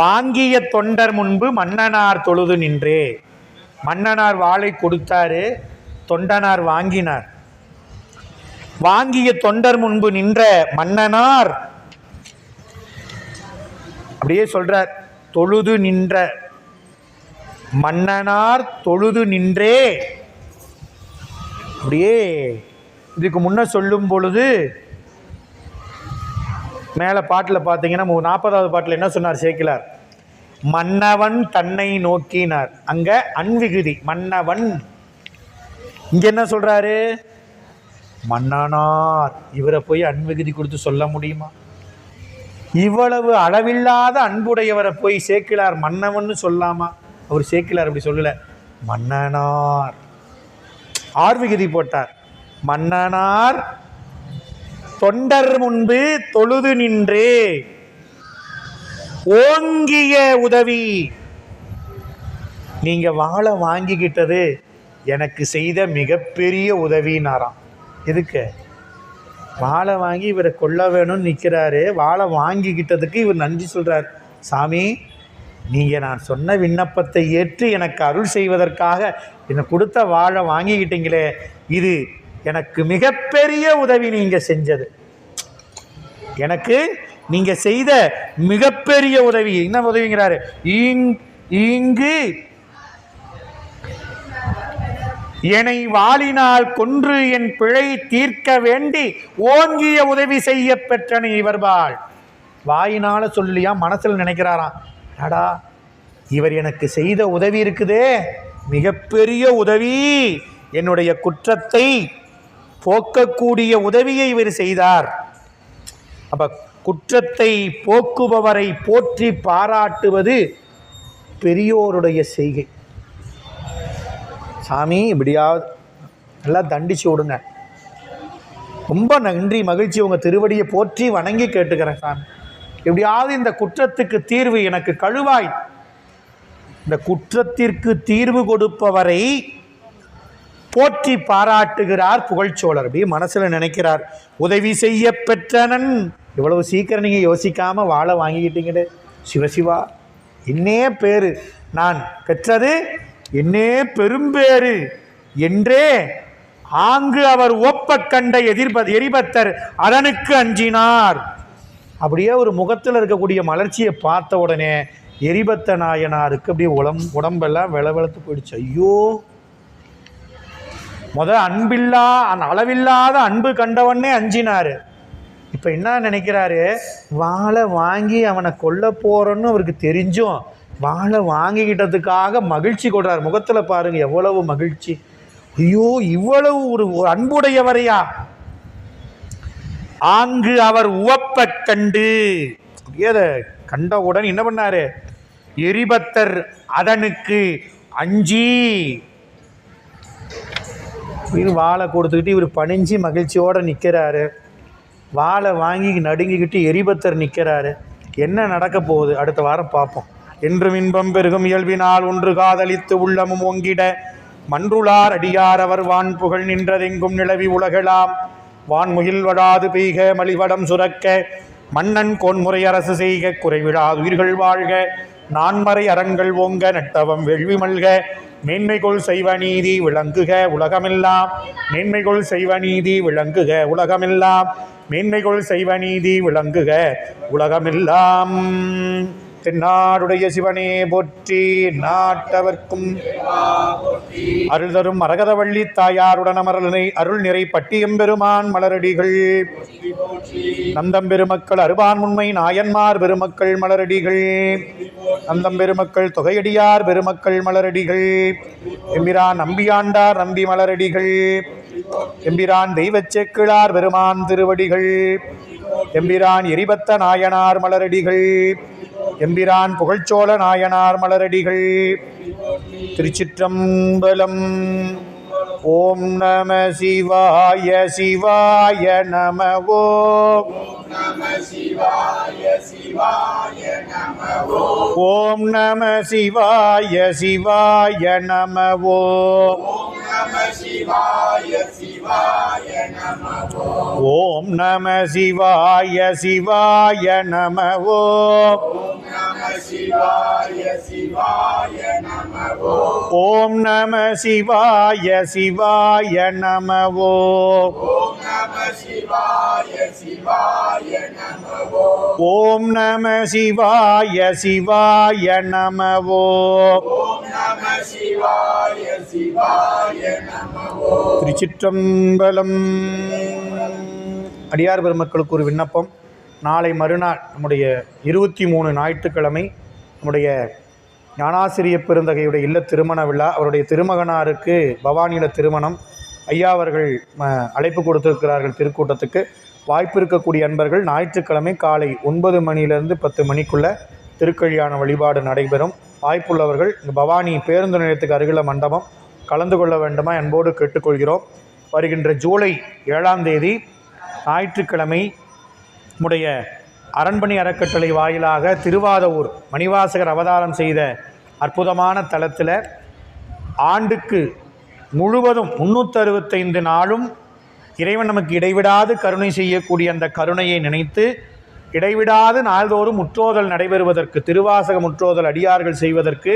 A: வாங்கிய தொண்டர் முன்பு மன்னனார் தொழுது நின்றே. மன்னனார் வாளை கொடுத்தாரு, தொண்டனார் வாங்கினார். வாங்கிய தொண்டர் முன்பு நின்ற மன்னனார் அப்படியே சொல்றார், தொழுது நின்ற மன்னனார் தொழுது நின்றே. அப்படியே இதுக்கு முன்ன சொல்லும் பொழுது மேல பாட்டில் பார்த்தீங்கன்னா 40வது பாட்டில் என்ன சொன்னார் சேக்கிலார்? மன்னவன் தன்னை நோக்கினார். அங்க அன்விகுதி மன்னவன். இங்க என்ன சொல்றாரு? மன்னனார். இவரை போய் அன்விகுதி கொடுத்து சொல்ல முடியுமா? இவ்வளவு அளவில்லாத அன்புடையவரை போய் சேக்கிலார் மன்னவன் சொல்லாமா? அவர் சேக்கிலார் அப்படி சொல்லல, மன்னனார் ஆர்விகுதி போட்டார். மன்னனார் தொண்டர் முன்பு தொழுது நின்றே ஓங்கிய உதவி. நீங்க வாழை வாங்கிக்கிட்டது எனக்கு செய்த மிகப்பெரிய உதவினாராம். எதுக்கு? வாழை வாங்கி இவரை கொல்ல வேணும்னு நிற்கிறாரு. வாழை வாங்கிக்கிட்டதுக்கு இவர் நன்றி சொல்றார். சாமி, நீங்க நான் சொன்ன விண்ணப்பத்தை ஏற்று எனக்கு அருள் செய்வதற்காக என்னை கொடுத்த வாழை வாங்கிக்கிட்டீங்களே, இது எனக்கு மிகப்பெரிய உதவி. நீங்க செஞ்சது எனக்கு நீங்க செய்த மிகப்பெரிய உதவி. என்ன உதவிங்கிறாரு? இங்கு என்னை வாளினால் கொன்று என் பிழை தீர்க்க வேண்டி ஓங்கிய உதவி செய்ய பெற்றனை இவர்பால். வாயினால சொல்லியா, மனசில் நினைக்கிறாராம், அடா இவர் எனக்கு செய்த உதவி இருக்குதே, மிகப்பெரிய உதவி, என்னுடைய குற்றத்தை போக்கக்கூடிய உதவியை இவர் செய்தார். அப்ப குற்றத்தை போக்குபவரை போற்றி பாராட்டுவது பெரியோருடைய செய்கை. சாமி இப்படியாவது நல்லா தண்டிச்சு விடுங்க, ரொம்ப நன்றி மகிழ்ச்சி, உங்கள் திருவடியை போற்றி வணங்கி கேட்டுக்கிறேன் சாமி, எப்படியாவது இந்த குற்றத்துக்கு தீர்வு எனக்கு கழுவாய். இந்த குற்றத்திற்கு தீர்வு கொடுப்பவரை போற்றி பாராட்டுகிறார் புகழ்ச்சோழர். அப்படியே மனசில் நினைக்கிறார், உதவி செய்ய பெற்றனன். இவ்வளவு சீக்கிரம் நீங்கள் யோசிக்காமல் வாழை வாங்கிக்கிட்டீங்களே, சிவசிவா என்னே பேரு, நான் பெற்றது என்னே பெரும்பேறு என்றே ஆங்கு அவர் ஒப்ப கண்ட எரிபத்தர் அதனுக்கு அஞ்சினார். அப்படியே ஒரு முகத்தில் இருக்கக்கூடிய மலர்ச்சியை பார்த்த உடனே எரிபத்த நாயனாருக்கு அப்படியே உடம்பெல்லாம் வெளவெளத்து போயிடுச்சு. ஐயோ, அன்பில்லா அளவில்லாத அன்பு கண்டவனே அஞ்சினாரு. இப்போ என்ன நினைக்கிறாரு? வாழை வாங்கி அவனை கொல்ல போறோன்னு அவருக்கு தெரிஞ்சும் வாழை வாங்கிக்கிட்டதுக்காக மகிழ்ச்சி கொள்றார். முகத்தில் பாருங்க எவ்வளவு மகிழ்ச்சி. ஐயோ, இவ்வளவு ஒரு அன்புடையவரையா? ஆங்கு அவர் உவப்ப கண்டு, அதை கண்டவுடன் என்ன பண்ணாரு? எரிபத்தர் அதனுக்கு அஞ்சி, வாழை கொடுத்துக்கிட்டு இவர் பணிஞ்சு மகிழ்ச்சியோடு நிற்கிறாரு. வாழை வாங்கி நடுங்கிக்கிட்டு எரிபத்தர் நிற்கிறாரு. என்ன நடக்க போகுது அடுத்த வாரம் பார்ப்போம். என்றும் இன்பம் பெருகும் இயல்பினால் ஒன்று காதலித்து உள்ளமும் ஓங்கிட மன்றுளார் அடியார் அவர் வான் புகழ் நின்றதெங்கும் நிலவி உலகலாம் வான்முகில் வடாது பெய்க மலிவடம் சுரக்க மன்னன் கோன்முறை அரசு செய்க குறைவிடாது உயிர்கள் வாழ்க நான்மறை அறங்கள் ஓங்க நட்டவம் வெள்வி மல்க மேன்மைகொள் செய்வ நீதி விளங்குக உலகமெல்லாம் மேன்மைகொள் செய்வ நீதி விளங்குக உலகமெல்லாம் மேன்மைகொள் செய்வ நீதி விளங்குக உலகமெல்லாம். தென்னாடுடைய சிவனே போற்றி. நாட்டவர்க்கும் அருள் தரும் மரகதவள்ளி தாயாருடன் அருள் நிறை பட்டியம்பெருமான் மலரடிகள். நந்தம் பெருமக்கள் அருபான் முன்மை நாயன்மார் பெருமக்கள் மலரடிகள். நந்தம் பெருமக்கள் தொகையடியார் பெருமக்கள் மலரடிகள். எம்பிரான் நம்பியாண்டார் நம்பி மலரடிகள். எம்பிரான் தெய்வச் சேக்கிழார் பெருமான் திருவடிகள். எம்பிரான் எரிபத்த நாயனார் மலரடிகள். எம்பிரான் புகழ்ச்சோழ நாயனார் மலரடிகள். திருச்சிற்றம்பலம். ஓம் நம சிவாய சிவாய நம. ஓம் நம சிவாய சிவாய நம. ஓம் நம சிவாய சிவாய நம. ஓம் நம சிவாய சிவாய நம. ஓம் நம சிவாய சிவாய நம. ஓம் நம சிவாய சிவாய நம. ஓம் நம சிவாய சிவாய நம. ஓம் நம சிவாய சிவாய நம. ஓம் நம சிவாய சிவாய நம. ஓம் நம சிவாய சிவாய நம. திருச்சிற்றம்பலம். அடியார் பெருமக்களுக்கு ஒரு விண்ணப்பம். நாளை மறுநாள் நம்முடைய 23 ஞாயிற்றுக்கிழமை நம்முடைய ஞானாசிரிய பெருந்தகையுடைய இல்ல திருமண விழா. அவருடைய திருமகனாருக்கு பவானியில திருமணம். ஐயா அவர்கள் அழைப்பு கொடுத்திருக்கிறார்கள் திருக்கூட்டத்துக்கு. வாய்ப்பு இருக்கக்கூடிய அன்பர்கள் ஞாயிற்றுக்கிழமை காலை 9 மணியிலிருந்து 10 மணிக்குள்ள திருக்கல்யாண வழிபாடு நடைபெறும். வாய்ப்புள்ளவர்கள் இந்த பவானி பேருந்து நிலையத்துக்கு அருகில் மண்டபம் கலந்து கொள்ள வேண்டுமா என்போடு கேட்டுக்கொள்கிறோம். வருகின்ற ஜூலை 7ஆம் தேதி ஞாயிற்றுக்கிழமை நம்முடைய அரண்மனை அறக்கட்டளை வாயிலாக திருவாதவூர் மணிவாசகர் அவதாரம் செய்த அற்புதமான தலத்தில் ஆண்டுக்கு முழுவதும் 365 நாளும் இறைவன் நமக்கு இடைவிடாது கருணை செய்யக்கூடிய அந்த கருணையை நினைத்து இடைவிடாது நாள்தோறும் முற்றோதல் நடைபெறுவதற்கு, திருவாசக முற்றோதல் அடியார்கள் செய்வதற்கு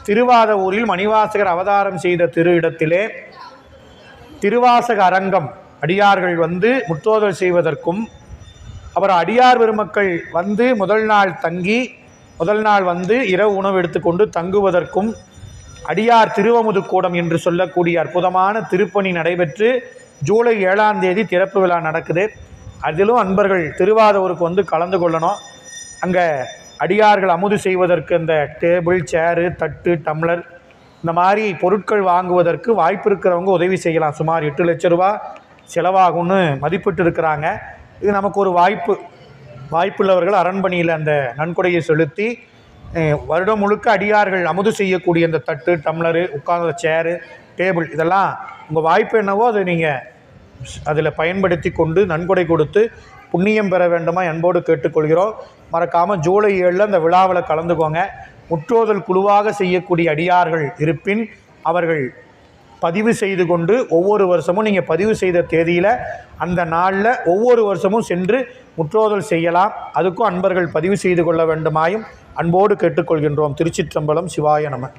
A: திருவாதவூரில் மணிவாசகர் அவதாரம் செய்த திரு இடத்திலே திருவாசக அரங்கம் அடியார்கள் வந்து முற்றோதல் செய்வதற்கும், அப்புறம் அடியார் பெருமக்கள் வந்து முதல் நாள் தங்கி முதல் நாள் வந்து இரவு உணவு எடுத்துக்கொண்டு தங்குவதற்கும் அடியார் திருவமுது கூடம் என்று சொல்லக்கூடிய அற்புதமான திருப்பணி நடைபெற்று ஜூலை 7ஆம் தேதி திறப்பு விழா நடக்குது. அதிலும் அன்பர்கள் திருவாதவூருக்கு வந்து கலந்து கொள்ளணும். அங்கே அடியார்கள் அமுது செய்வதற்கு அந்த டேபிள், சேரு, தட்டு, டம்ளர் இந்த மாதிரி பொருட்கள் வாங்குவதற்கு வாய்ப்பு இருக்கிறவங்க உதவி செய்யலாம். சுமார் 8 லட்சம் ரூபா செலவாகும்னு மதிப்பிட்டு இருக்கிறாங்க. இது நமக்கு ஒரு வாய்ப்புள்ளவர்கள் அரண்மனையில் அந்த நன்கொடையை செலுத்தி வருடம் முழுக்க அடியார்கள் அமுது செய்யக்கூடிய அந்த தட்டு, டம்ளரு, உட்கார்ந்த சேரு, டேபிள் இதெல்லாம் உங்கள் வாய்ப்பு என்னவோ அதை நீங்கள் அதில் பயன்படுத்தி கொண்டு நன்கொடை கொடுத்து புண்ணியம் பெற வேண்டுமா என்போடு கேட்டுக்கொள்கிறோம். மறக்காமல் ஜூலை 7 அந்த விழாவில் கலந்துக்கோங்க. முற்றோதல் குழுவாக செய்யக்கூடிய அடியார்கள் இருப்பின் அவர்கள் பதிவு செய்து கொண்டு ஒவ்வொரு வருஷமும் நீங்கள் பதிவு செய்த தேதியில் அந்த நாளில் ஒவ்வொரு வருஷமும் சென்று முற்றோதல் செய்யலாம். அதுக்கும் அன்பர்கள் பதிவு செய்து கொள்ள வேண்டுமாயும் அன்போடு கேட்டுக்கொள்கின்றோம். திருச்சிற்றம்பலம். சிவாய நம.